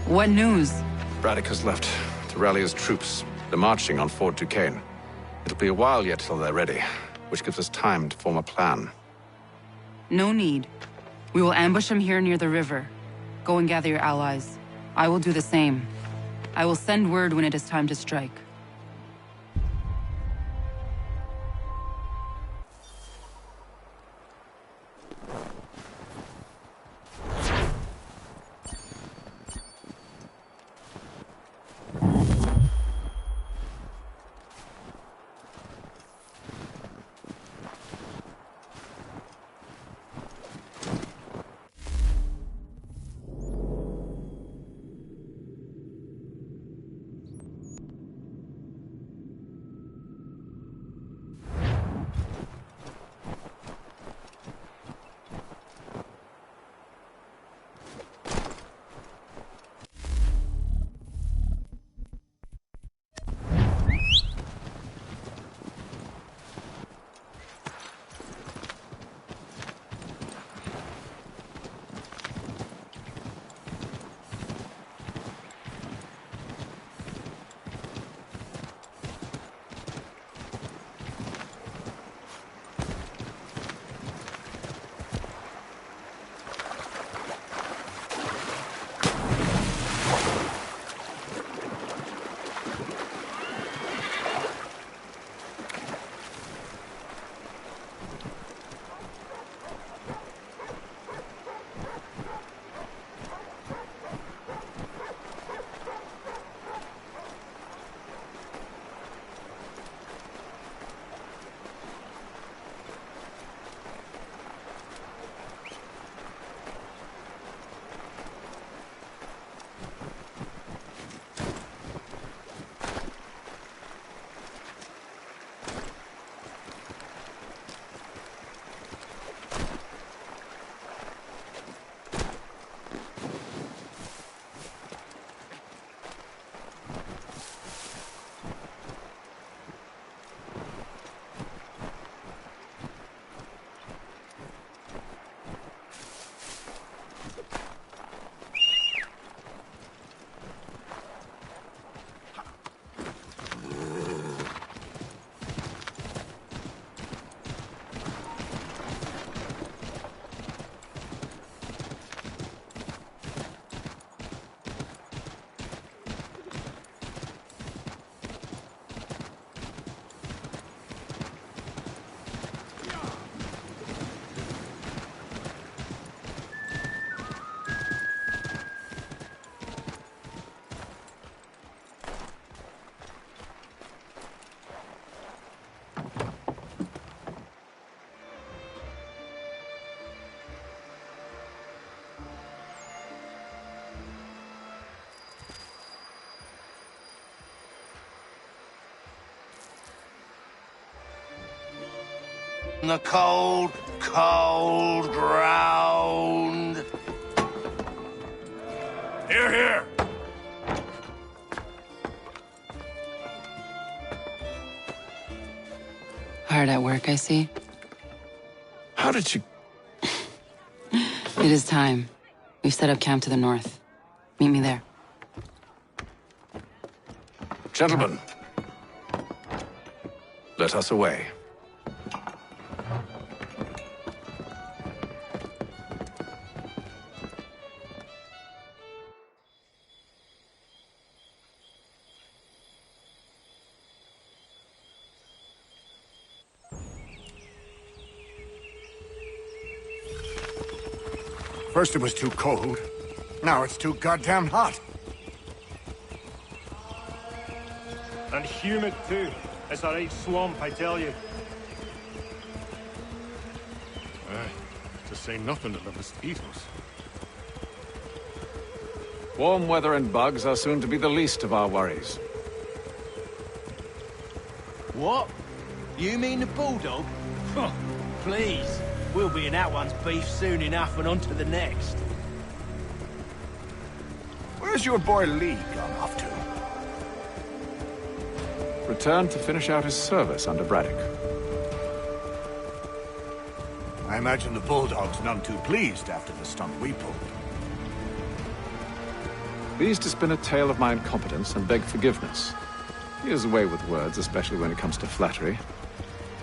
What news? Braddock has left to rally his troops. They're marching on Fort Duquesne. It'll be a while yet till they're ready, which gives us time to form a plan. No need. We will ambush them here near the river. Go and gather your allies. I will do the same. I will send word when it is time to strike. the cold, cold ground. Hear, hear. Hard at work, I see. How did you... It is time. We've set up camp to the north. Meet me there. Gentlemen, let us away. First it was too cold. Now it's too goddamn hot. And humid too. It's a right swamp, I tell you. To say nothing of the mosquitoes. Warm weather and bugs are soon to be the least of our worries. What? You mean the bulldog? Huh, please. We'll be in that one's beef soon enough and on to the next. Where's your boy Lee gone off to? Returned to finish out his service under Braddock. I imagine the bulldog's none too pleased after the stunt we pulled. Pleased to spin a tale of my incompetence and beg forgiveness. He is away with words, especially when it comes to flattery.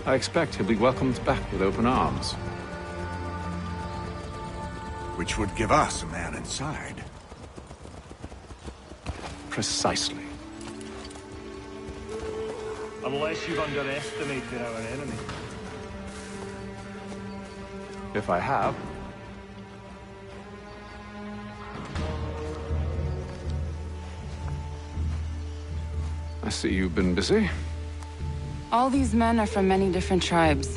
I expect he'll be welcomed back with open arms. Which would give us a man inside. Precisely. Unless you've underestimated our enemy. If I have... I see you've been busy. All these men are from many different tribes,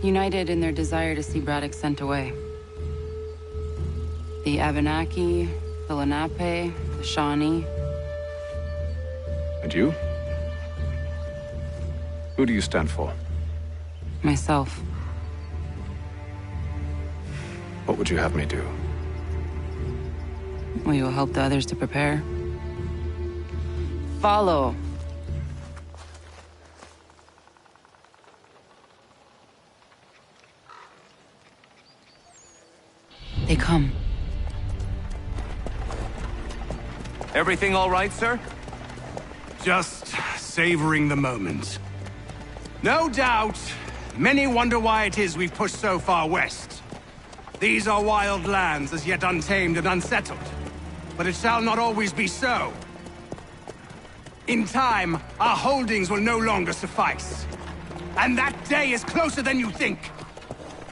united in their desire to see Braddock sent away. The Abenaki, the Lenape, the Shawnee. And you? Who do you stand for? Myself. What would you have me do? Will you help the others to prepare? Follow. They come. Everything all right, sir? Just savoring the moment. No doubt, many wonder why it is we've pushed so far west. These are wild lands as yet untamed and unsettled. But it shall not always be so. In time, our holdings will no longer suffice. And that day is closer than you think.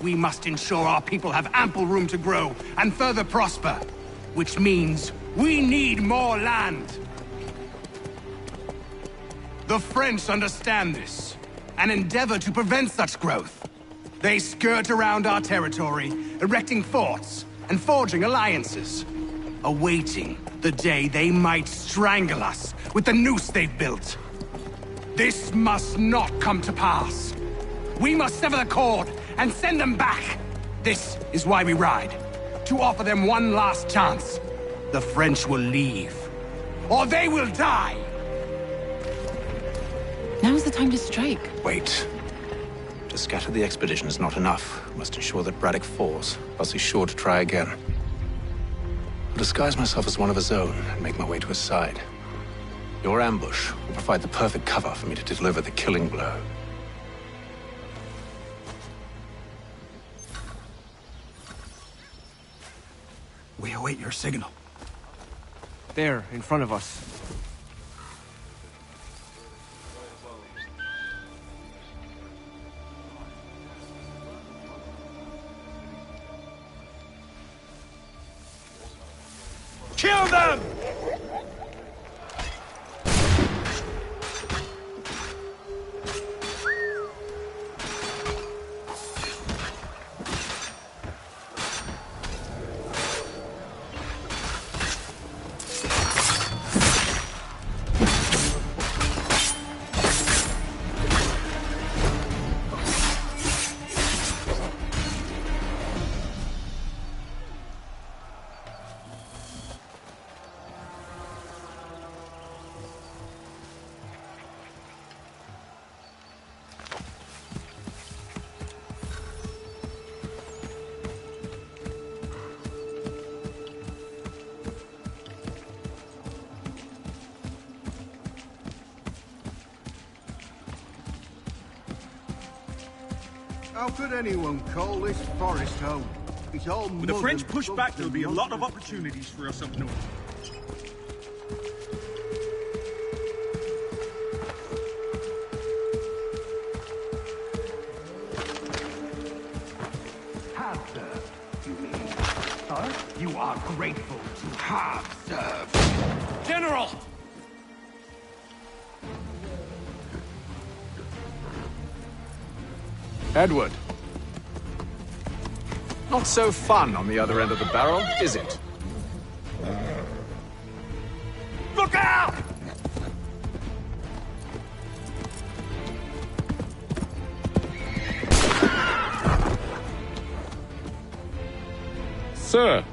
We must ensure our people have ample room to grow and further prosper. Which means we need more land. The French understand this, and endeavor to prevent such growth. They skirt around our territory, erecting forts and forging alliances, awaiting the day they might strangle us with the noose they've built. This must not come to pass. We must sever the cord and send them back. This is why we ride, to offer them one last chance. The French will leave, or they will die. Now is the time to strike. Wait. To scatter the expedition is not enough. We must ensure that Braddock falls, else he's sure to try again. I'll disguise myself as one of his own and make my way to his side. Your ambush will provide the perfect cover for me to deliver the killing blow. We await your signal. There, in front of us. Kill them! How could anyone call this forest home? It's all With the mud French and push bugs back, there'll and be a lot of monsters. opportunities for us up north. Have served, you mean? Huh? You are grateful to have served. General! Edward. Not so fun on the other end of the barrel, is it? Look out! Sir!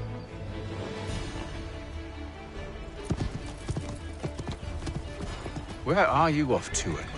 Where are you off to, Edward?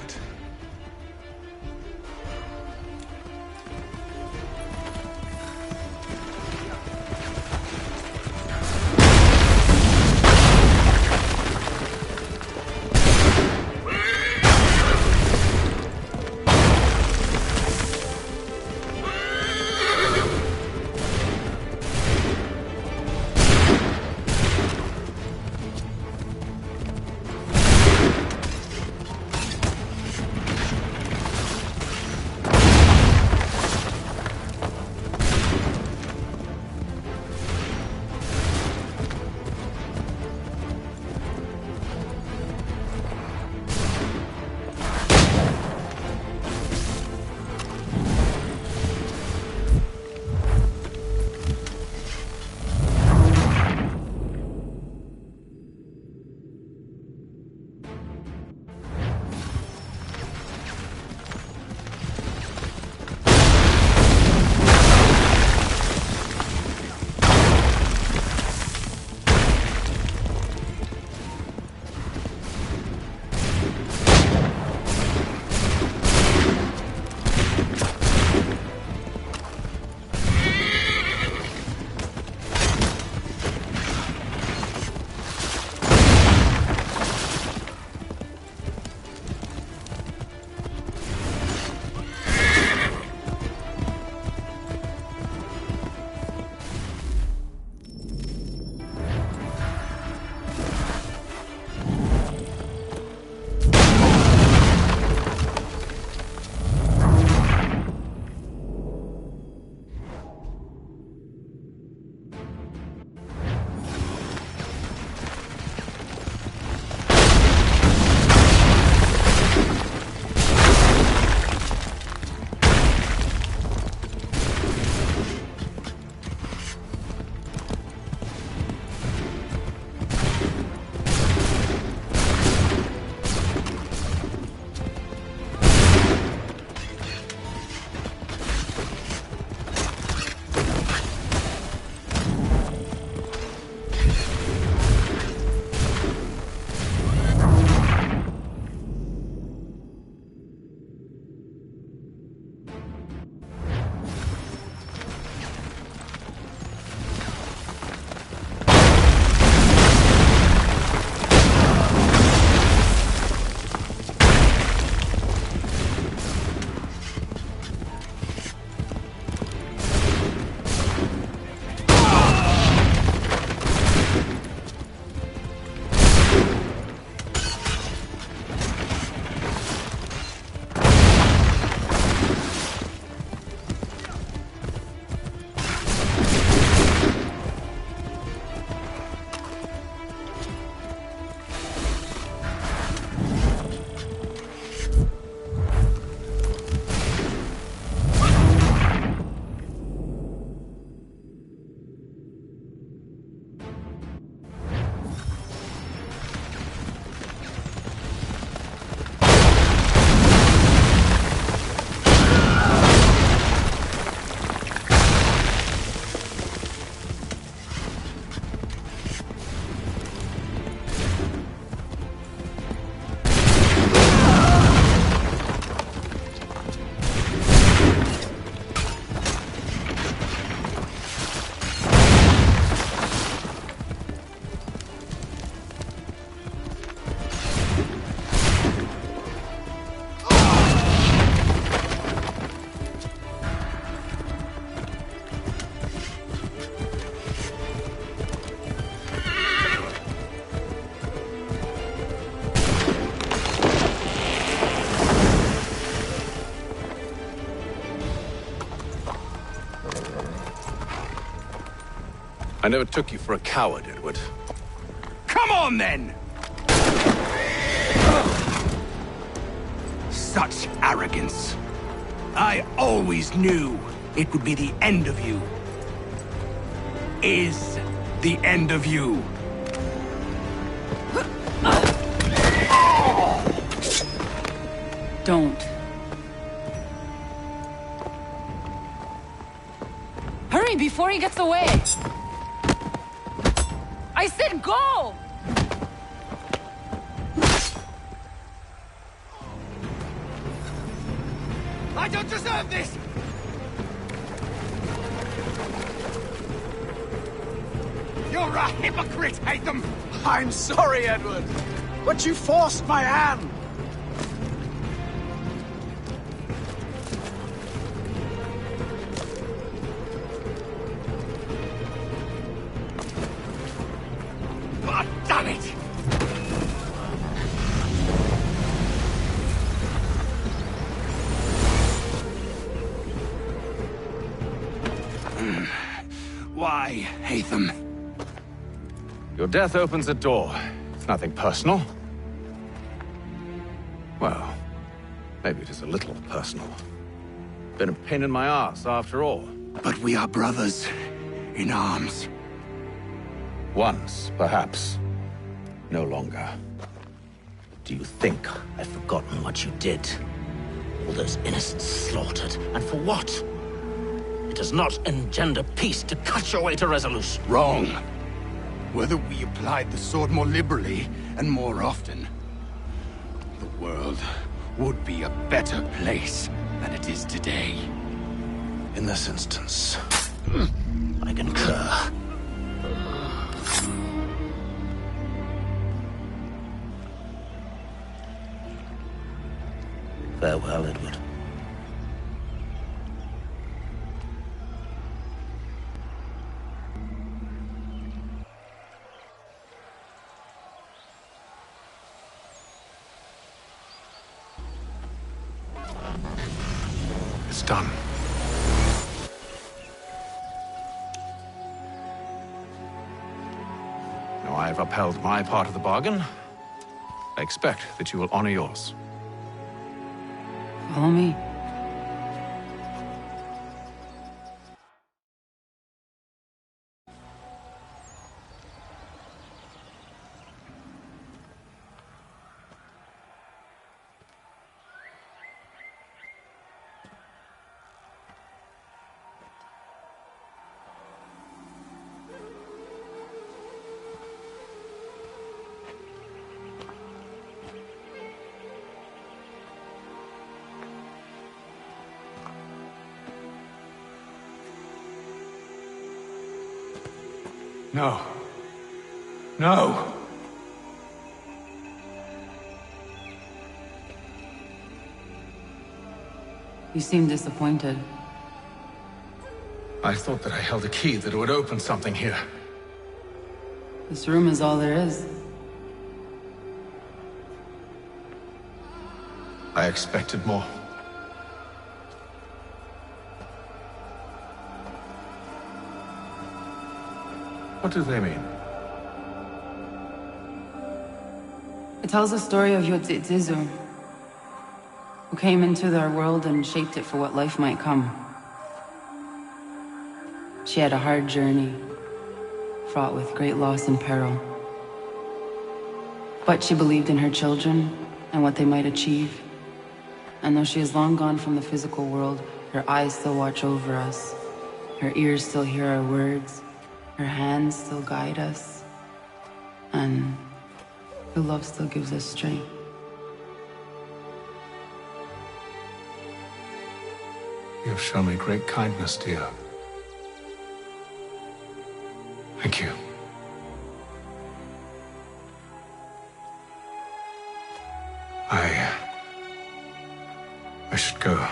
I never took you for a coward, Edward. Come on, then! Such arrogance. I always knew it would be the end of you. Is the end of you. Don't. Hurry before he gets away! I said go! I don't deserve this! You're a hypocrite, Hatham! I'm sorry, Edward, but you forced my hand. God damn it! Why, Hatham? Your death opens a door. It's nothing personal. Well, maybe it is a little personal. Been a pain in my ass, after all. But we are brothers in arms. Once, perhaps. No longer. Do you think I've forgotten what you did? All those innocents slaughtered, and for what? It does not engender peace to cut your way to resolution. Wrong. Whether we applied the sword more liberally and more often, the world would be a better place than it is today. In this instance, I concur. Farewell, Edward. It's done. Now I've upheld my part of the bargain. I expect that you will honor yours. Follow me. No. No! You seem disappointed. I thought that I held a key that would open something here. This room is all there is. I expected more. What do they mean? It tells the story of Yotzitzizu, who came into their world and shaped it for what life might come. She had a hard journey, fraught with great loss and peril. But she believed in her children and what they might achieve. And though she is long gone from the physical world, her eyes still watch over us. Her ears still hear our words. Her hands still guide us. And her love still gives us strength. You have shown me great kindness, dear. Thank you. I should go.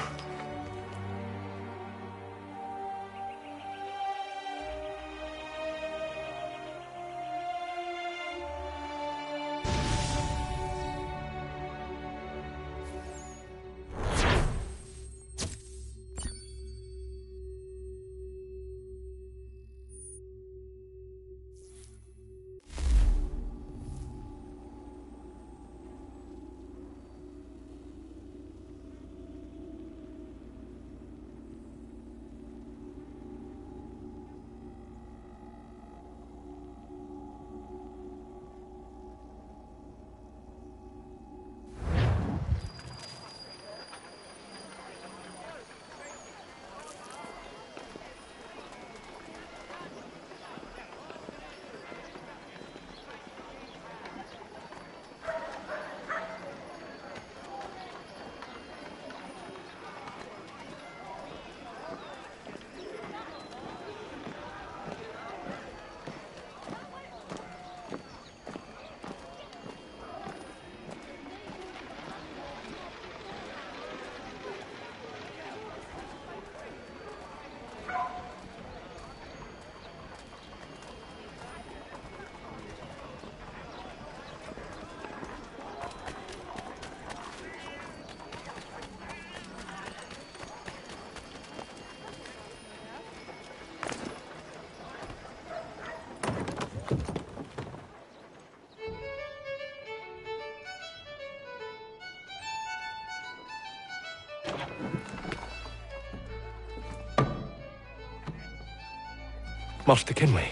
Master Kenway,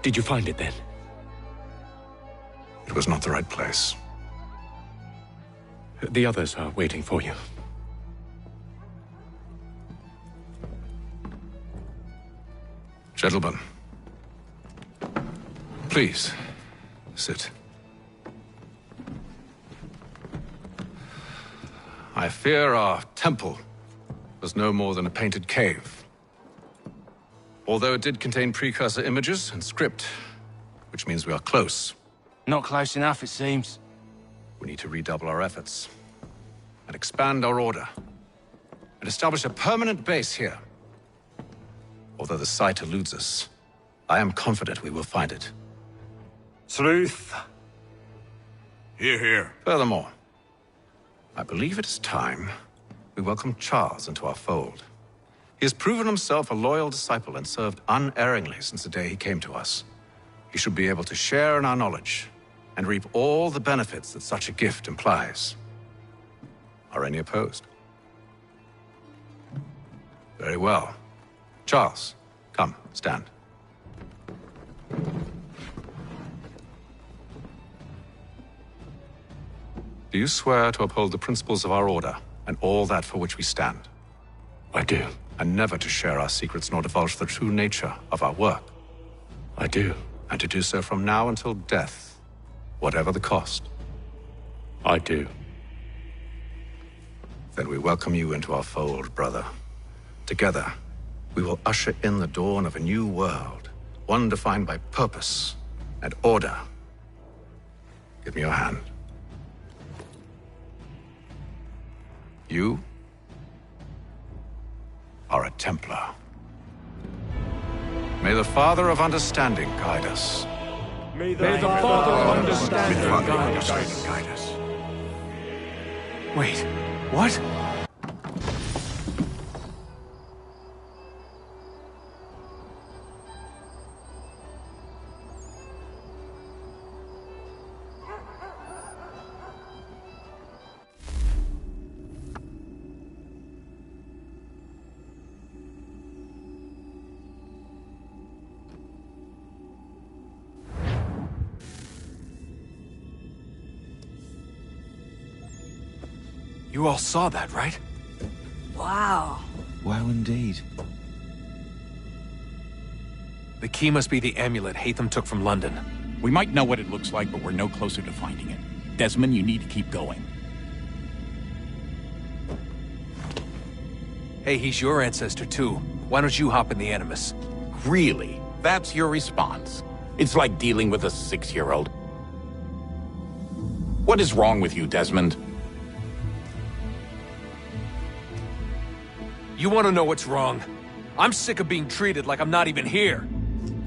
did you find it then? It was not the right place. The others are waiting for you. Gentlemen, please, sit. I fear our temple was no more than a painted cave. Although it did contain precursor images and script, which means we are close. Not close enough, it seems. We need to redouble our efforts and expand our order and establish a permanent base here. Although the site eludes us, I am confident we will find it. Truth. Hear, hear. Furthermore, I believe it is time we welcome Charles into our fold. He has proven himself a loyal disciple and served unerringly since the day he came to us. He should be able to share in our knowledge and reap all the benefits that such a gift implies. Are any opposed? Very well. Charles, come, stand. Do you swear to uphold the principles of our order and all that for which we stand? I do. And never to share our secrets nor divulge the true nature of our work? I do. And to do so from now until death, whatever the cost? I do. Then we welcome you into our fold, brother. Together, we will usher in the dawn of a new world, one defined by purpose and order. Give me your hand. You are a Templar. May the Father of Understanding guide us. May the Father of Understanding guide us. Wait, what? You all saw that, right? Wow. Wow, indeed. The key must be the amulet Hatham took from London. We might know what it looks like, but we're no closer to finding it. Desmond, you need to keep going. Hey, he's your ancestor too. Why don't you hop in the Animus? Really? That's your response? It's like dealing with a 6-year-old. What is wrong with you, Desmond? You want to know what's wrong? I'm sick of being treated like I'm not even here.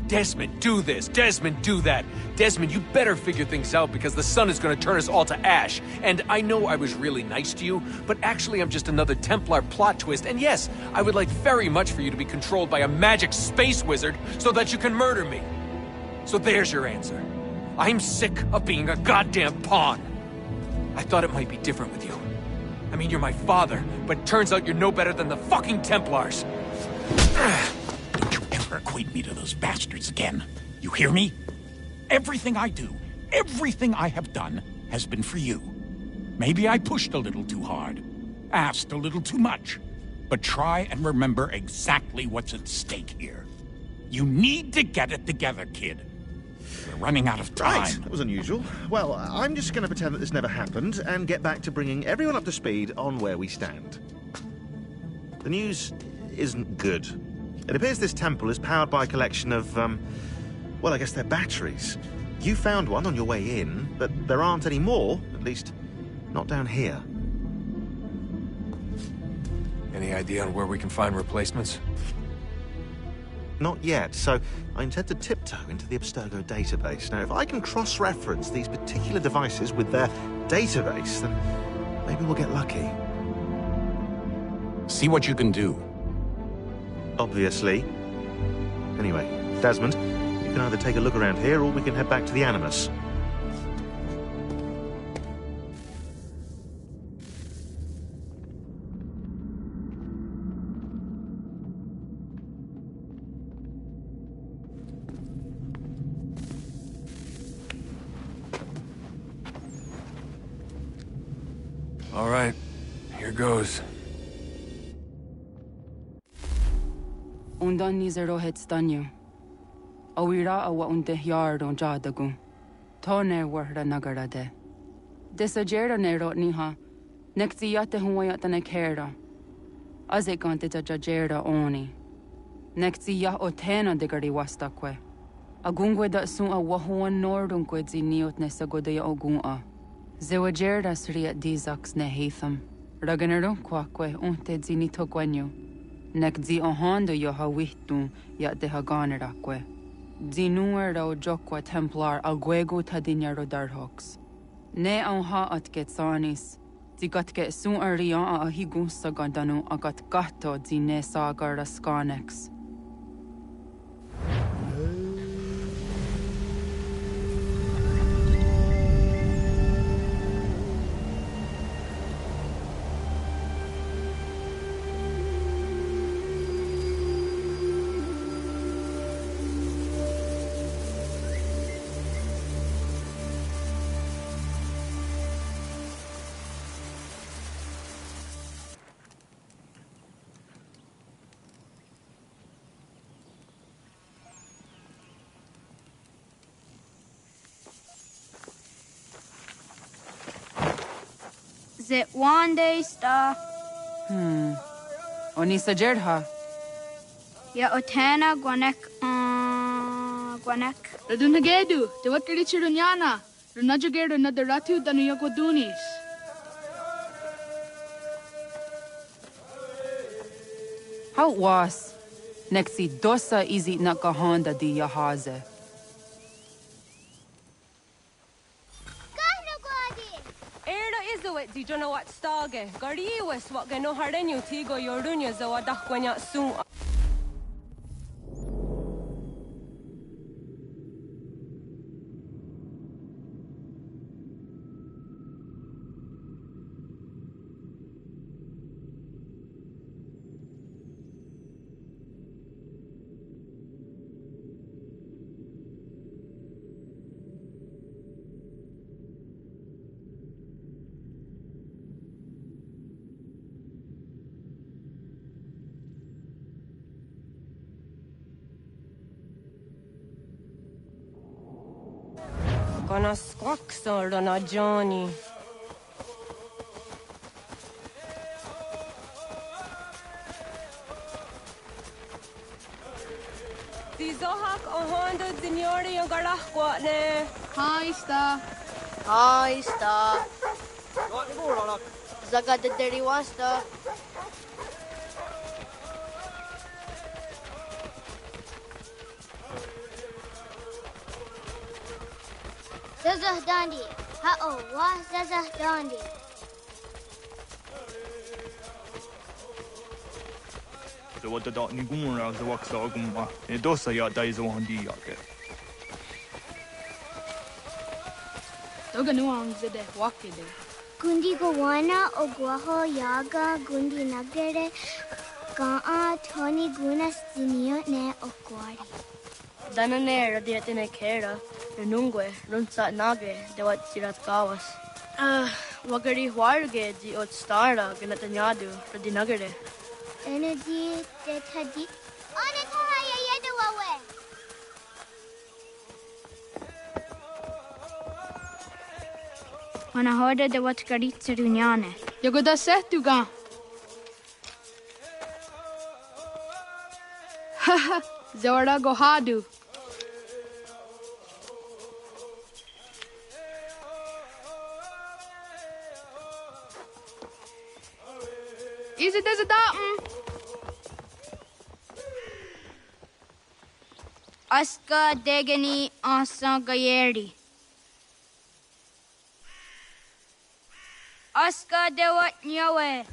Desmond, do this. Desmond, do that. Desmond, you better figure things out because the sun is going to turn us all to ash. And I know I was really nice to you, but actually I'm just another Templar plot twist. And yes, I would like very much for you to be controlled by a magic space wizard so that you can murder me. So there's your answer. I'm sick of being a goddamn pawn. I thought it might be different with you. I mean, you're my father, but turns out you're no better than the fucking Templars. Don't you ever equate me to those bastards again. You hear me? Everything I do, everything I have done, has been for you. Maybe I pushed a little too hard, asked a little too much, but try and remember exactly what's at stake here. You need to get it together, kid. We're running out of time. Right, that was unusual. Well, I'm just going to pretend that this never happened and get back to bringing everyone up to speed on where we stand. The news isn't good. It appears this temple is powered by a collection of, well, I guess they're batteries. You found one on your way in, but there aren't any more, at least not down here. Any idea on where we can find replacements? Not yet, so I intend to tiptoe into the Abstergo database. Now, if I can cross-reference these particular devices with their database, then maybe we'll get lucky. See what you can do. Obviously. Anyway, Desmond, you can either take a look around here or we can head back to the Animus. All right, here goes. Undan ni zero het stanyu. Awira awa unde yard on jadagu. Tone warda nagara de. Desajera nero niha. Nekti yate huayata nekera. Azekante jajera oni. Nekti ya otena de gari wastakwe. Agungwe da sun a wahuan nordungwe zi niot nesagodaya ogun'a. Zewajerda sriat dizax ne heatham. Raganerunkwa unte zi nitogwenyu. Nek zi ohando yo hawihtu ya de haganerakwe. Zi nuera o jokwa templar agwego tadinya darhox. Ne ha at getsanis. Zi gatke sun arian a higunsa gandanu agat gato zi ne sagar skanex. Zit one day sta. Onisa Jerdha. Ya otena gwanek gwanek. Radunagedu, de wakari chirunyana. Runajagedu na daratu danu yagodunis. How was? Nexi dosa izi nakahanda di yahaze. Di jono wat stage. Gari was what gano hardenyu tigo yorunya zawadak kwanya soon. Gonna squawk sort on a Johnny. Tizohak ohondo signori yung garahkwa ne. Hi, sta. Hi, sta. Zaga de deriwasta. Zazah Dandi. Ha-oh, wah Zazah Dandi. The what the dot nigumura the waksa gumma. E dosa ya daizo handi yake. Toga nuang zede wakide. Gundi Gowana Oguaho Yaga Gundi Nagere Gaa Tony Gunas Dinio Ne Okwari. Danane radiatine kera. Renungwe, runsa nage, dewat sirat kawas. Wagari warge di ot stara ganatanyadu, radinagare. Energy de tadi. Ona tahaya yedawawe. Wana hoda dewat karit serunyane. Yagoda setuga. Haha, Zora Gohadu. Is it as a Aska degani asa gayeri. Aska dewat nyawe.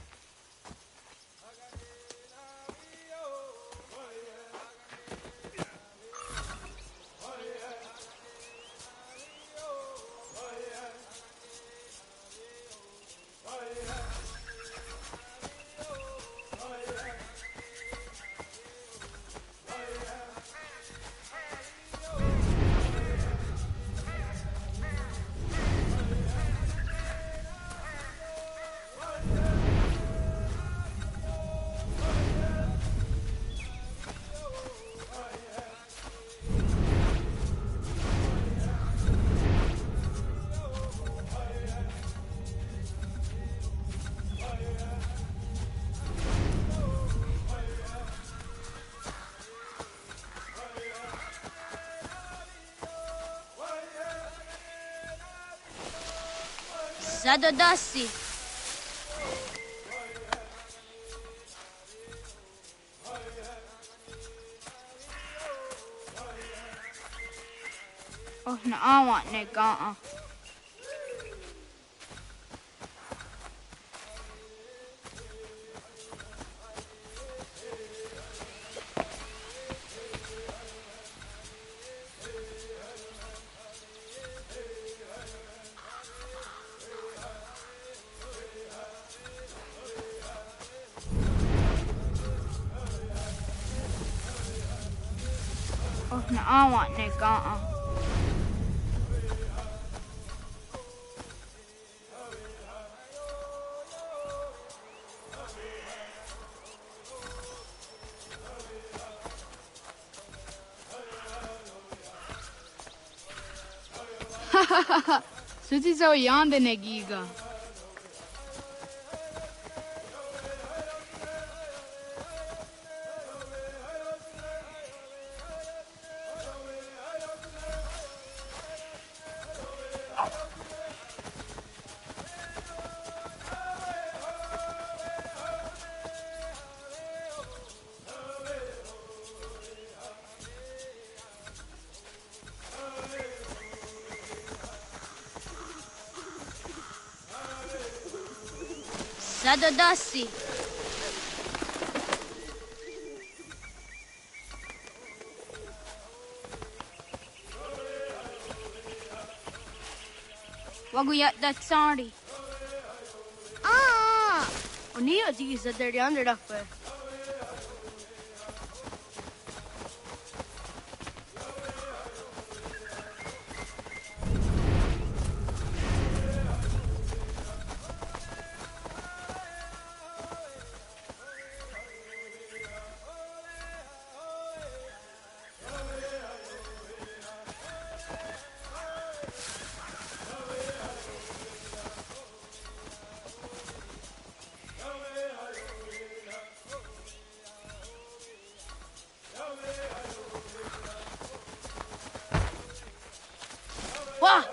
Zadodasi. Oh, no, I want ne ga'a. Oh, no, I want ne ga'a. Suti zo yande ne giga. Zadodasi. Waguyat that sorry. Ah! Onia di is there yonder dakwe. Wah!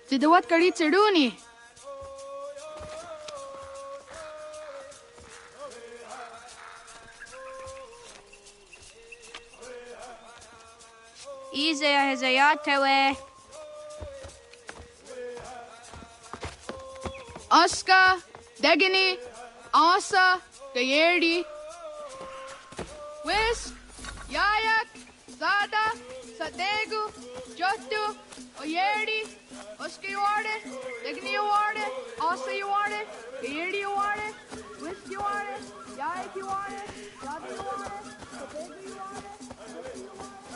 Tidawat kari tsiruni. Izaya hezayatewe. Aska, Degini, Asa, Gayerdi. Whisk, Yayak, Zada, Sadegu, Jotu, Oyerdi. Oscar, you want it? Degni, you want it? Asa, you want it? Gayerdi, you want it? Whisk, you want it? Yayak, you want it? Zada, you want it? Sadegu, you want it? Whisk, you want it?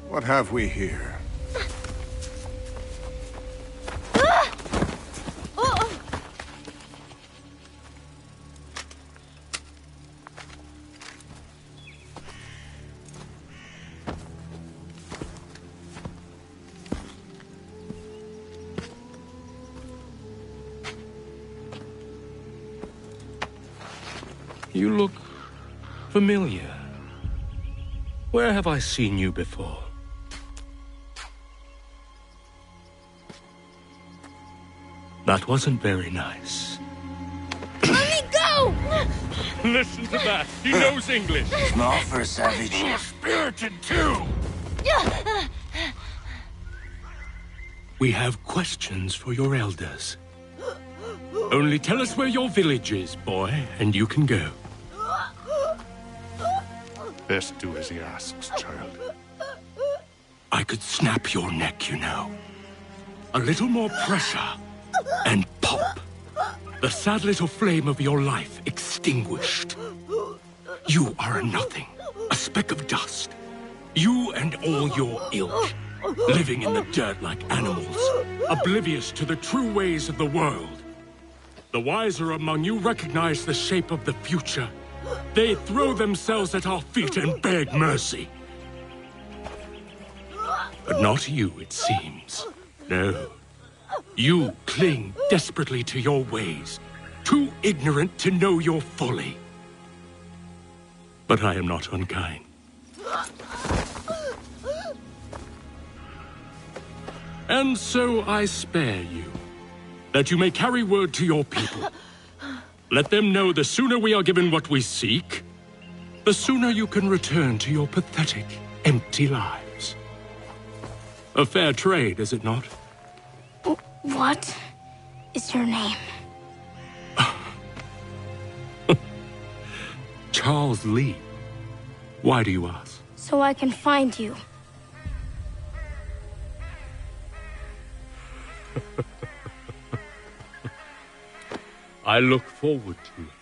What have we here? You look familiar. Where have I seen you before? That wasn't very nice. Let me go! Listen to that. He knows English. Small for a savage. Spirited too. We have questions for your elders. Only tell us where your village is, boy, and you can go. Best do as he asks, child. I could snap your neck, you know. A little more pressure, and pop. The sad little flame of your life extinguished. You are a nothing, a speck of dust. You and all your ilk, living in the dirt like animals, oblivious to the true ways of the world. The wiser among you recognize the shape of the future. They throw themselves at our feet and beg mercy. But not you, it seems. No. You cling desperately to your ways, too ignorant to know your folly. But I am not unkind. And so I spare you, that you may carry word to your people. Let them know the sooner we are given what we seek, the sooner you can return to your pathetic, empty lives. A fair trade, is it not? What is your name? Charles Lee. Why do you ask? So I can find you. I look forward to it.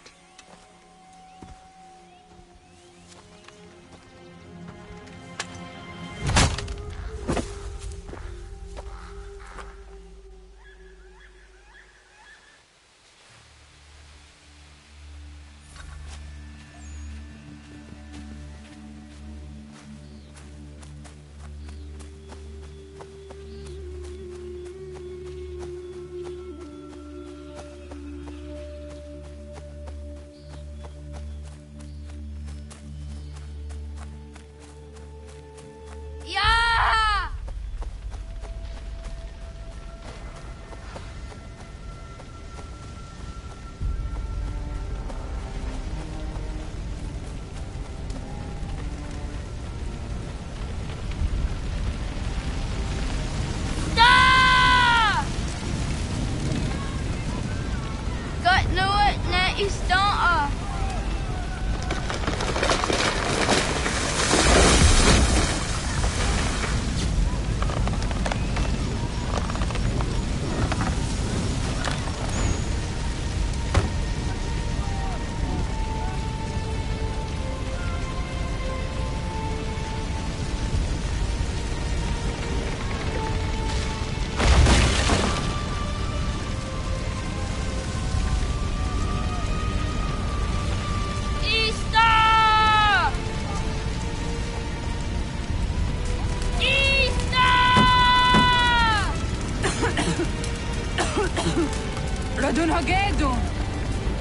Radun Hagedu!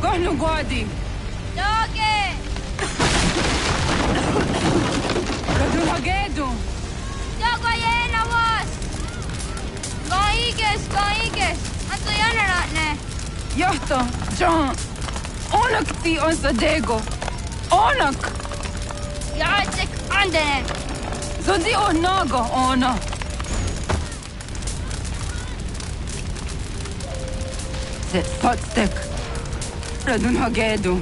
Kohnu Guadi! Doge! Radun Hagedu! Dogo Yena was! Gaiges! Anto Yanaratne! Yahta! John! Onak ti on Sadego! Onak! Yatsik Andene! Zodi Onago Ona! Potstek. Radun Hagedu.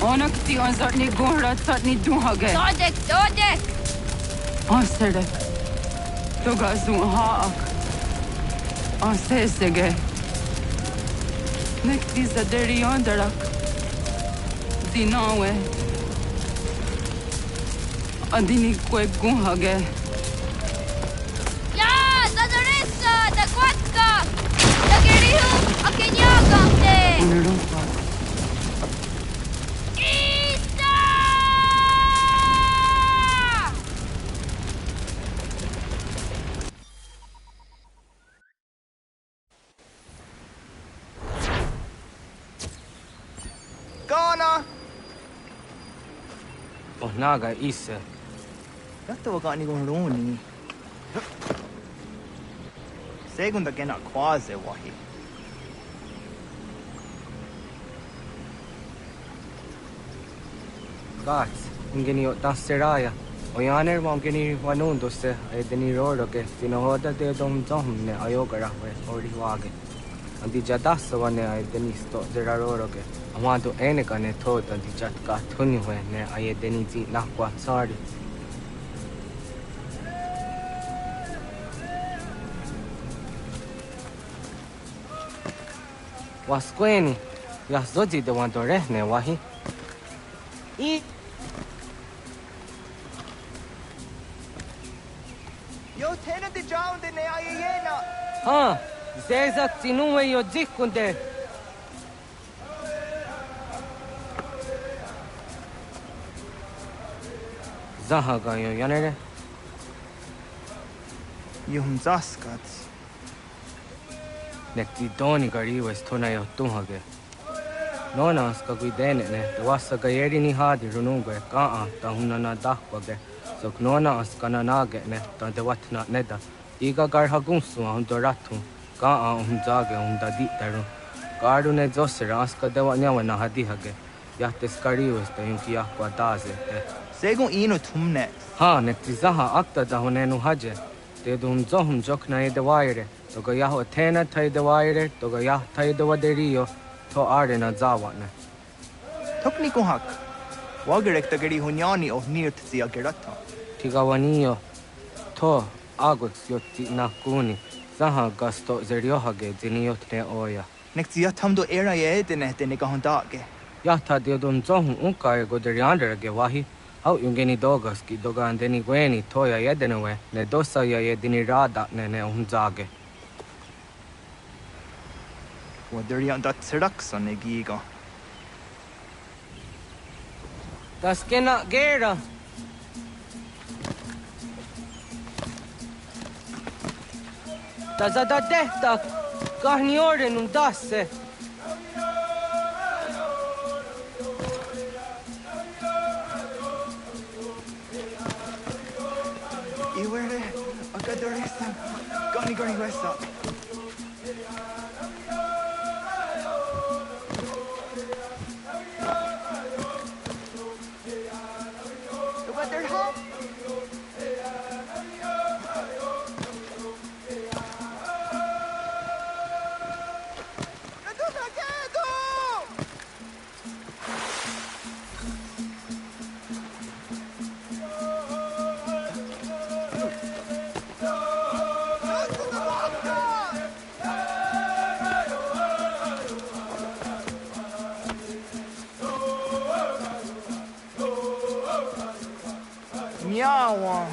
Onak ti on zartni gunrat satni duhage. Dodek! Osterek. Togazun haak. Osesege. Nekti zaderi ondarak. Dinawe. Adini kwe gunhage. Ya! Zadoressa! Da Quatka! Da Gerihu! Akenyagante! Isa! Ghana! Naga Isa. Yatta wakani gonroni. Segunda gena quase wahi. Gats, ingeni tasteraya. Oyaner mangeni wanundoste, edeni rodoke, tinohoda de dom ne ayogara we ori wage. Andi jadasa wane ay denis to zeraroroge. Amado eneka ne toda andi jatka tunywe ne ay denizi nakwa tsari. Wasqueni, Yazozi de Wandorehne, Wahi. Yo, tenant the drowned in the Ayena. Huh, Zeza Tinuwe yo Zikunde. Zahaga yo Yanere. Yum Zaskats. Nekti Doni Gari was Tona yo Tunhage. Nona ska guidene ne, wasa gayeri ni hadi runugwe, kaa ta hunana dakwage. So knona askana nage ne, ta de watna neda. Iga garhagunsu doratu, kaa zage da ditaru. Gardu ne zosera aska dewa nyawa na hadihage. Yahtes karius ta yunki yakwa daze. Segun ino tumne. Ha, nekti zaha akta da hunenu haje. Te dun zohum jokna e de waire. Toga yaho tena tai de waire, toga yah tai de waderio. To arena zawane. Tokni kohak. Wagerek ta geri hunyani o nirt zia gerata. Tigawanio. To aguts yotti nakuni. Zaha gasto zeriohage ziniotne oya. Nekzia tamdo era ye edene dene gahondage. Yata diodun zohun unka e goderianderge wahi. Au yungeni dogaski doga andeni gweni toya yedenewe. Ne dosa ya yedini rada ne unzage. Waderian dat serakson e giga. Das kena gera. Das da detta. Kahni orden dasse. Iwere agadoresa. Gani gani wesa. Miawa.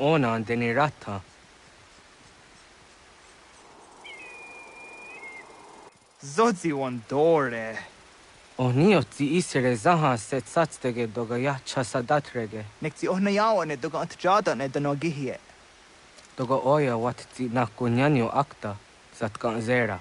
Ona andeni rata. Zodzi wandore. Oniotzi isere zaha set satstege doga yacha sadatrege. Nekzi ohnayawa ne doga antjada ne danogihie. Doga oya watzi nakunyanyo akta zatkan zera.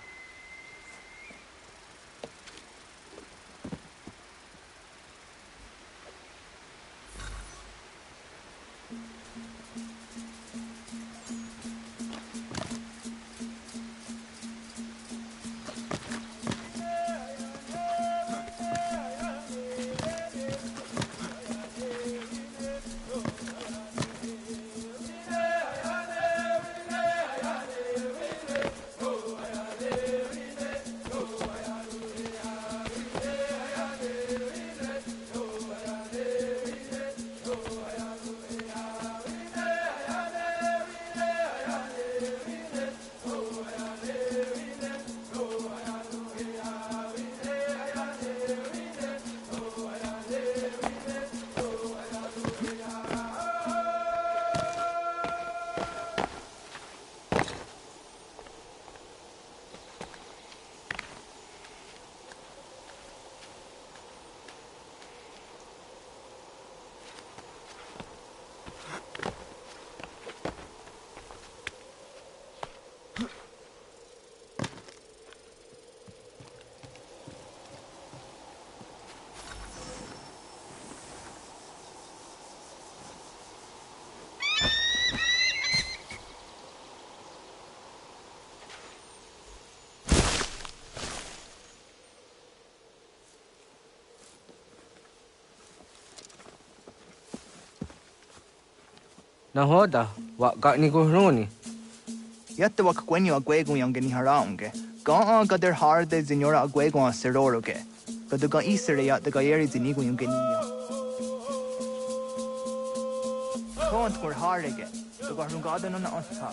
Na hoda, wa got ni guruni. Yatta wak kwenyo agwego yang geni haraunge. Ga gader harde zinora agwego a seroroge. Gaduga isere ya the gayeri zinigo yung genia. Tont kur harege. The garungada no na onta.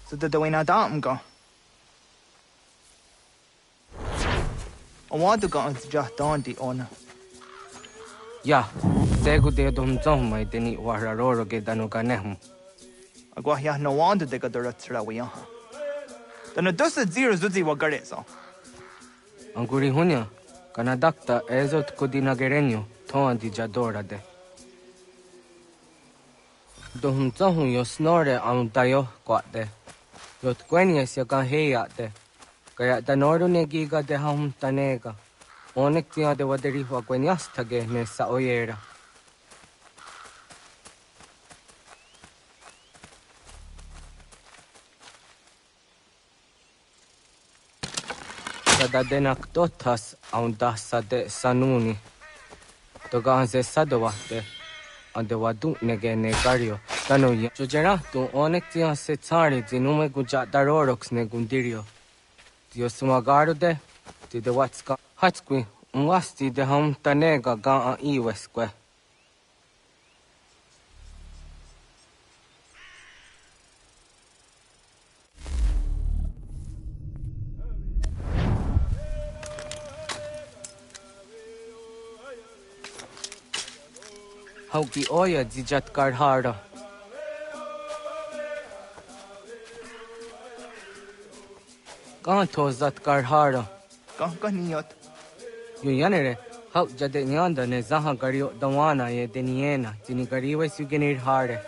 So the doina dam go. I want to go and just down the honor. Ya, segu de dum zom mai deni wararoro ge danu ganehum. Agwa ya no want to take a direct way. Then it does the zero zuzi wagarezo. Anguri hunya, kanadakta ezot kudina gerenyo, toan di jadora de. Dum zom yo snore am dayo quate. Yot quenies ya kan heyate. Kaya danoru negiga de ham tanega. Onek tia de waderi wa quenias tage ne sa oyera. Sada denak totas aun dasa de sanuni. Toga se sadowate. Ande wadu nege negario. Tano ya. Jojera tu onek tia se tsari zinume guja darorox ne gundirio. Dio sumagaru de. Ti de watska. Hatskwi. Mwasti de ham tanega ga a iwesque. Hauki oya dijat karhara. Kanto zat karhara. Kankaniyot. Yuyanere, hau jade nyanda ne zaha gario dawana ye deniena, jini gariwe sugenir hare.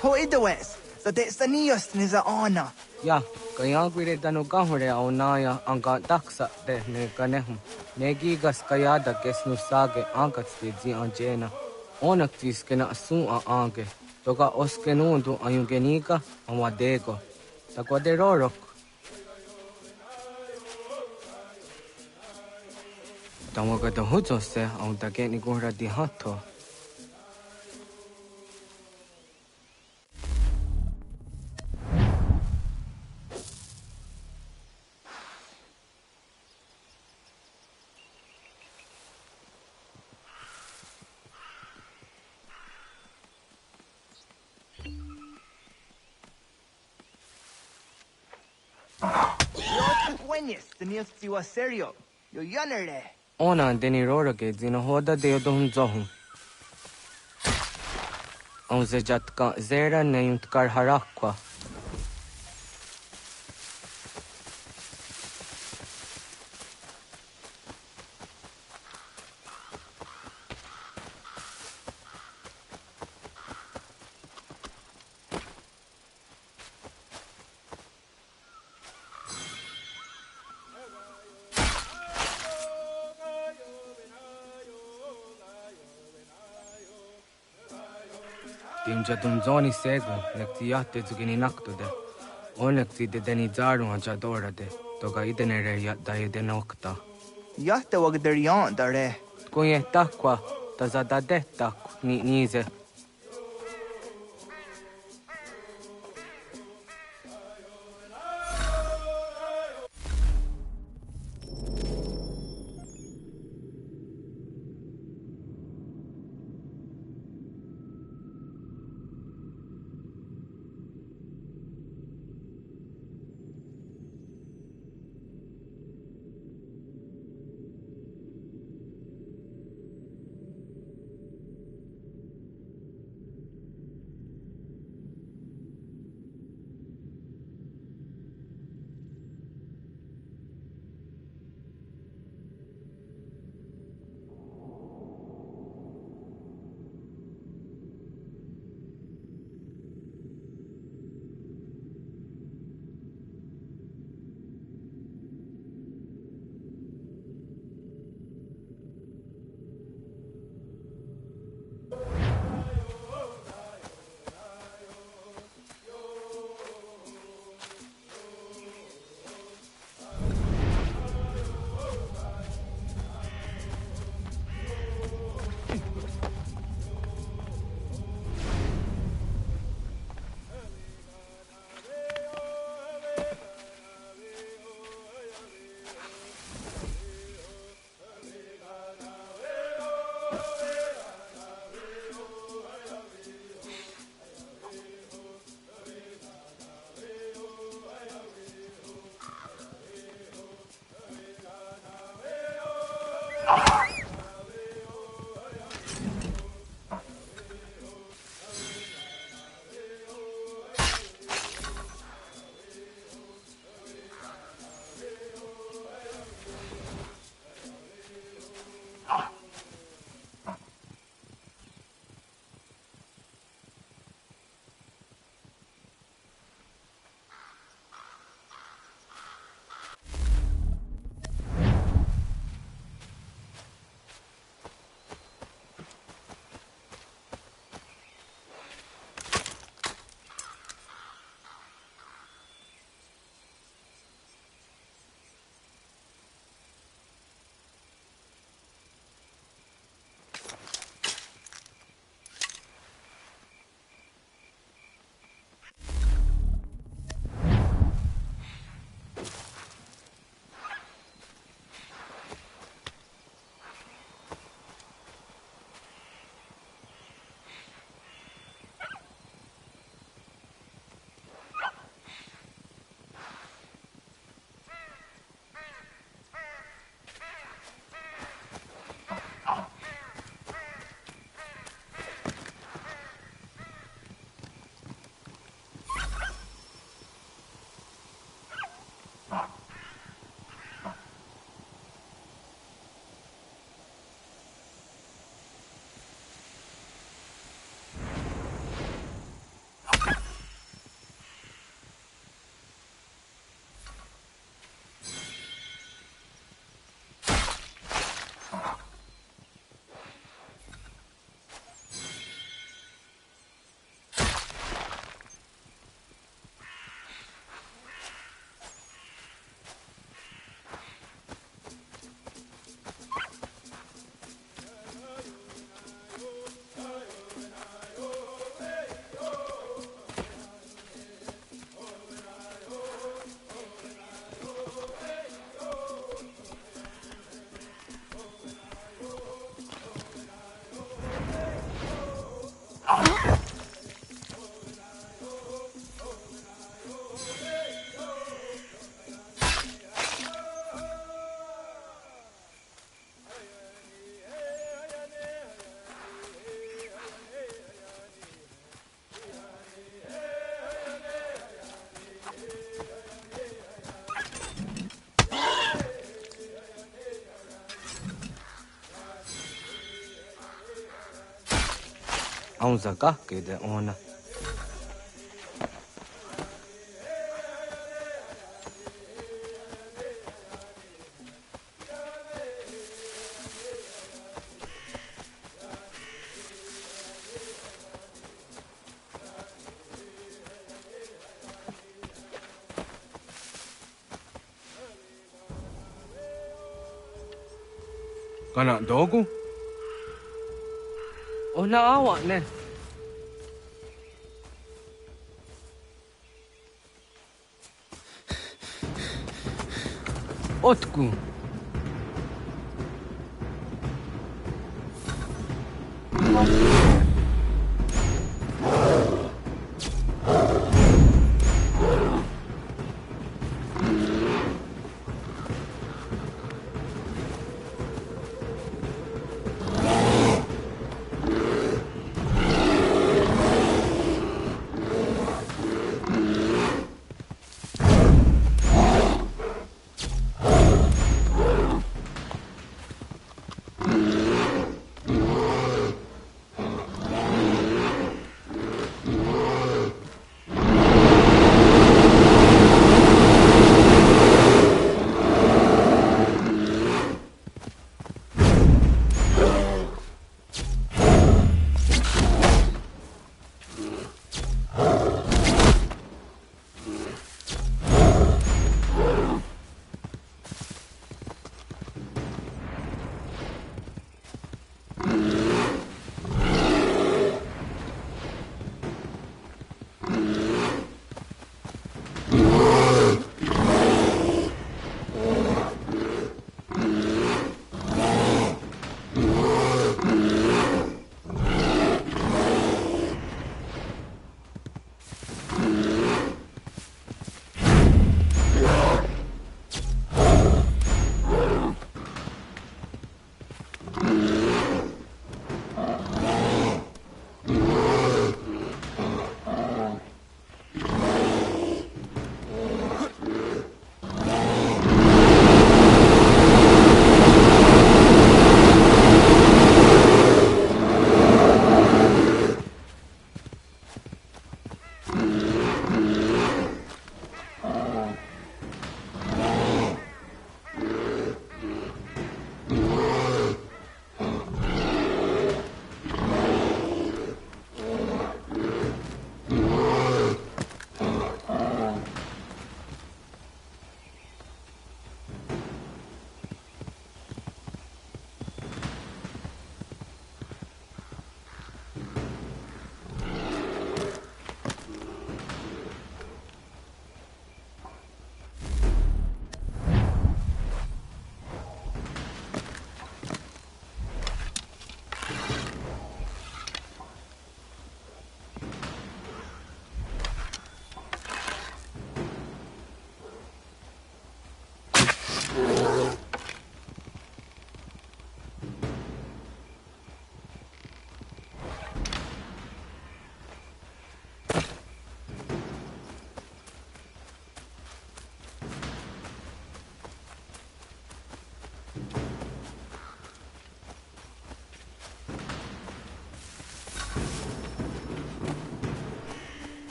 To idawes, so that's the nearest niza honor. Ya, kaya gwire dano gahure au naya anga daksa de ne ganehum. Negigas kayada kesnu sage angats de zi anjena. Onak tis kena asun a ange. Toga oskenundu ayungeniga amadego. Takwaderorok. Tamoga da hujose au dageni gura di hato. Quenis, the next to a serio. You're younger there. Ona deni rorage zina hoda deodum zohum. On zejatka zera neyuntkar harakwa. Timjatum zoni segu, nekti jahte zugini naktude. Onneksi de deni zarun ajadora de, toga idenere jatda edenokta. Jahte wag der jan dare. Kunje takwa, tazada detak, ni nize. ông già cả cái đấy on à Kana dogu? Ona awak ne. Otku.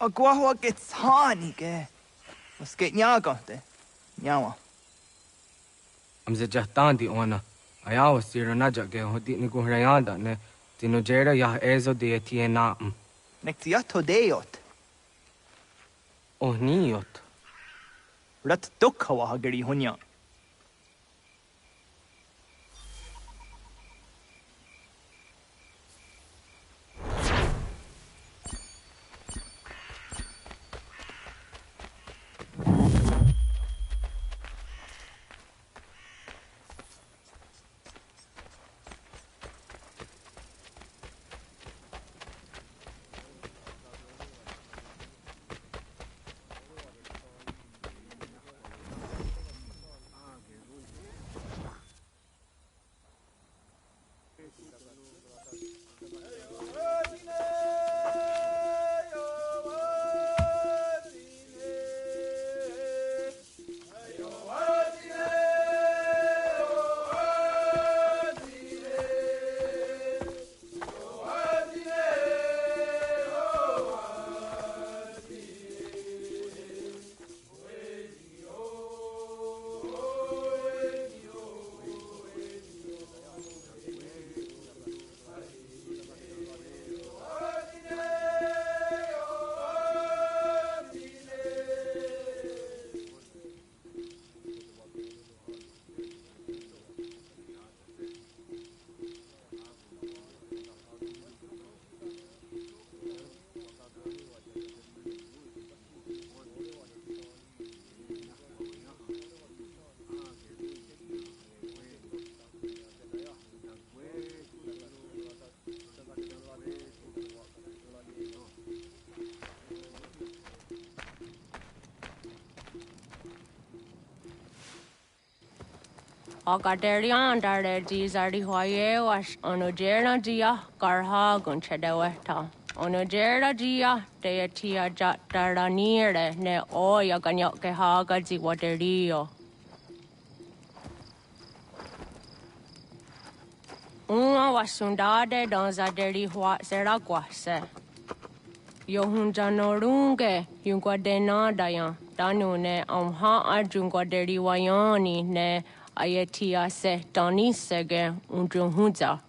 Agua que tsani ke. Was geht nyagante. Nyawa. Am ze jahtan di ona. Ayawa sira naja ge hodi ni guhrayanda ne. Tino jera yah ezo de tiena. Nektiato deot. Oh niot. Rat dukhawa hageri hunya. Agaderian Dardi Zardi Hoye was Onogera Gia Garha Gunchedeweta. Onogera Gia Deatia Jat Dardanire ne Oya Ganyoke Haga Ziwaderio. Una was Sundade Donza Deri Huat Zeraguase. Yohunjanorunge, Yunguadena Dayan, Danune, Amha Junguaderi Wayani, ne Ayetia se Danisege, Unjunhunza.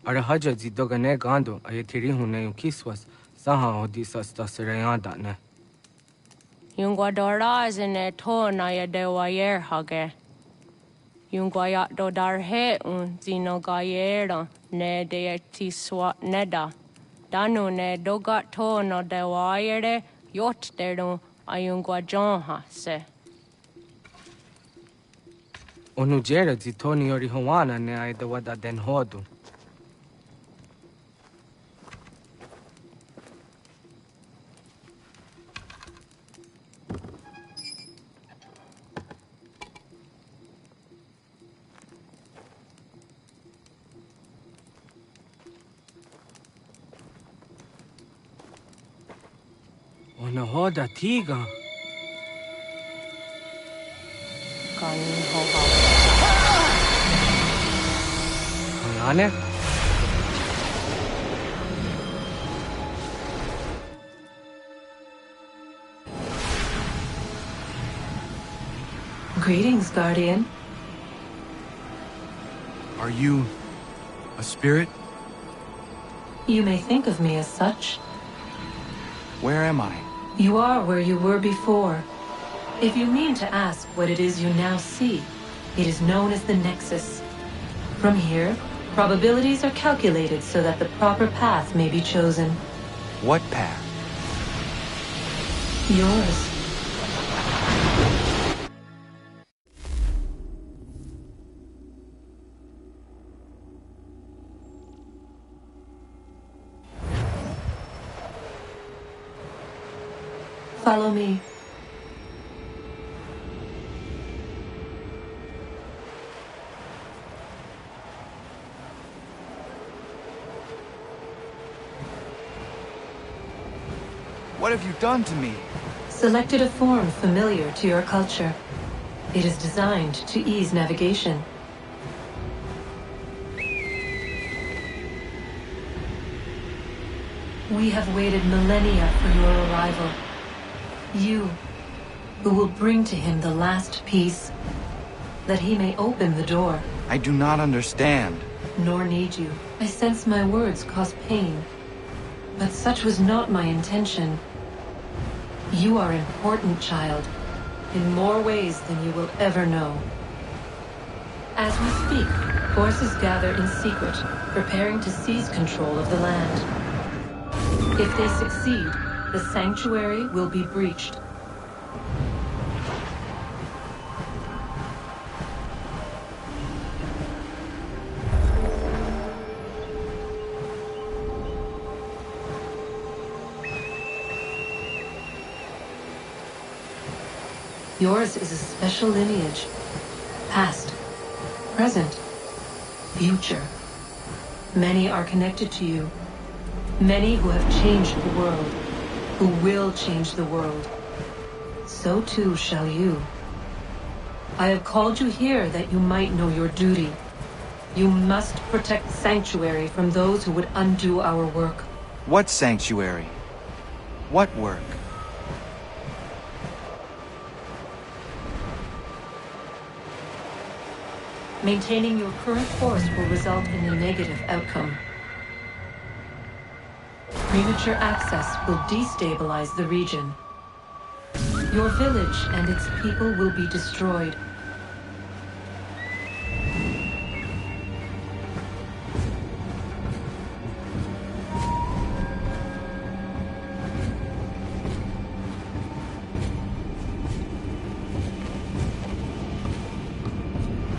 Arahaja Zidogane Gando, Ayetiri Hune Kiswas, Saha Odisas Tasirayanda. Yunguadora is in a tone de Wayer Hage. Yunguayat Dodar he Zinogayera, ne deeti swat neda. Danu ne dogat to no de wayere yot deru ayungwa jonha se. Onujera Zitoni Ori Hawana ne Aidawada Den Hodu. Ona hoda tiga. Kanane? Greetings, Guardian. Are you a spirit? You may think of me as such. Where am I? You are where you were before. If you mean to ask what it is you now see, it is known as the Nexus. From here, probabilities are calculated so that the proper path may be chosen. What path? Yours. Follow me. What have you done to me? Selected a form familiar to your culture. It is designed to ease navigation. We have waited millennia for your arrival. You, who will bring to him the last piece, that he may open the door. I do not understand. Nor need you. I sense my words cause pain. But such was not my intention. You are important, child, in more ways than you will ever know. As we speak, forces gather in secret, preparing to seize control of the land. If they succeed, the sanctuary will be breached. Yours is a special lineage. Past, present, future. Many are connected to you. Many who have changed the world, who will change the world. So too shall you. I have called you here that you might know your duty. You must protect Sanctuary from those who would undo our work. What sanctuary? What work? Maintaining your current force will result in a negative outcome. Premature access will destabilize the region. Your village and its people will be destroyed.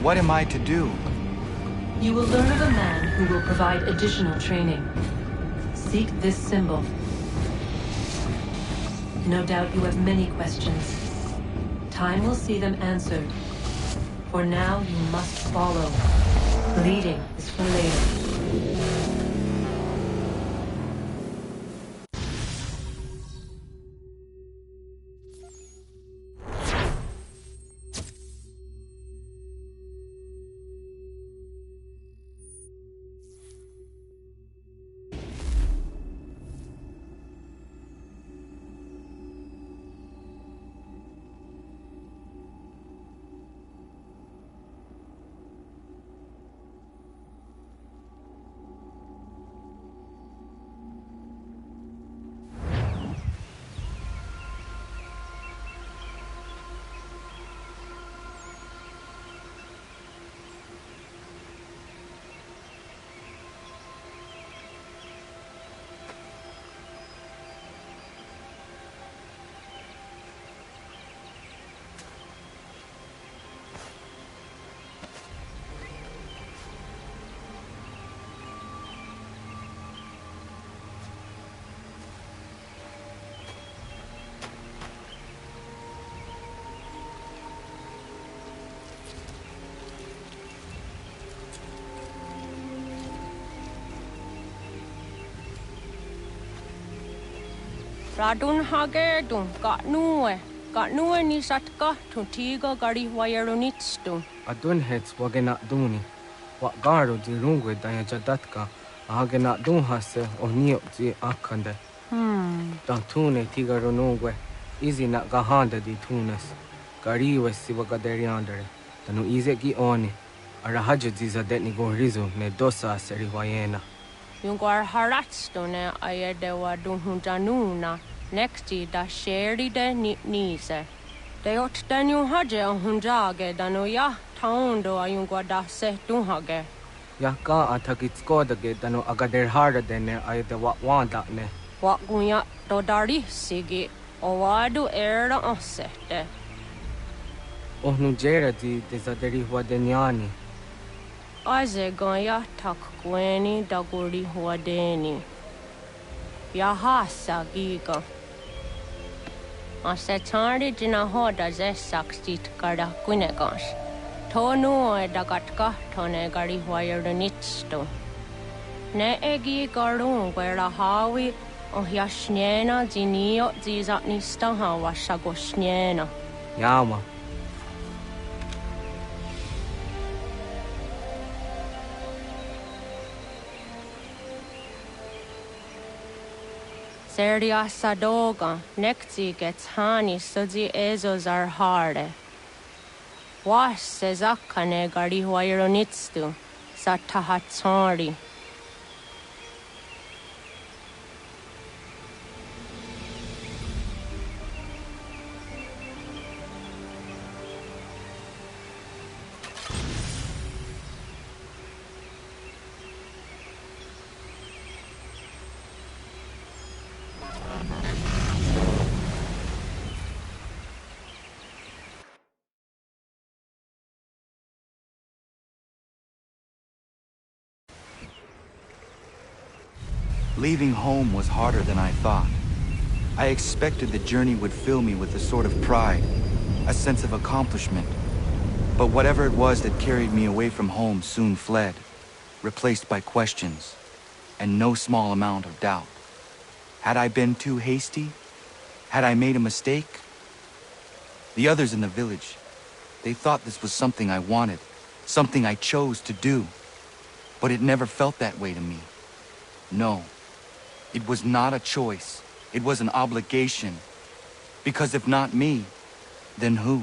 What am I to do? You will learn of a man who will provide additional training. Seek this symbol. No doubt you have many questions. Time will see them answered. For now, you must follow. Leading is for later. Radun hagerdun, got nue ni satka, tuntiga gari wayarunitstu. Adun hets wagena duni. Wa garu di rungwe daya jadatka, ahagena dun hase o nio di akande. Dan tune tiga runungwe, izi na gahanda di tunes. Gariwe si wagaderiandere, tanu ize gi oni. Arahaja di zadetni go rizu ne dosa seri wayena. Yungwar haratstu ne ayadewa dunhunjanuna, nexti da sheri de nise. De ot danu haje hunjage danu ya taundo ayungwa da se dunhage. Ya ka atakitskoda ge danu agader harda dene ayadewa wanda ne. Wat gunya do dari sigi, o wadu era osete. Ohnu jera di zaderi wadenyani. Aze goya tak gweni daguri huadeni. Yahasa giga. Ase tardi dina hoda ze sakstit kada kunegas. Tonu e dagatka tone gari huayernitsto. Ne egi garun gwera hawi o yashnena zinio zizatnista hawa shagoshnena. Yama. Serdia sadoga, nekti gets hani sudzi ezos are harde. Was sezakane gari huayronitstu, satahatsari. Leaving home was harder than I thought. I expected the journey would fill me with a sort of pride, a sense of accomplishment. But whatever it was that carried me away from home soon fled, replaced by questions, and no small amount of doubt. Had I been too hasty? Had I made a mistake? The others in the village, they thought this was something I wanted, something I chose to do. But it never felt that way to me. No. It was not a choice. It was an obligation. Because if not me, then who?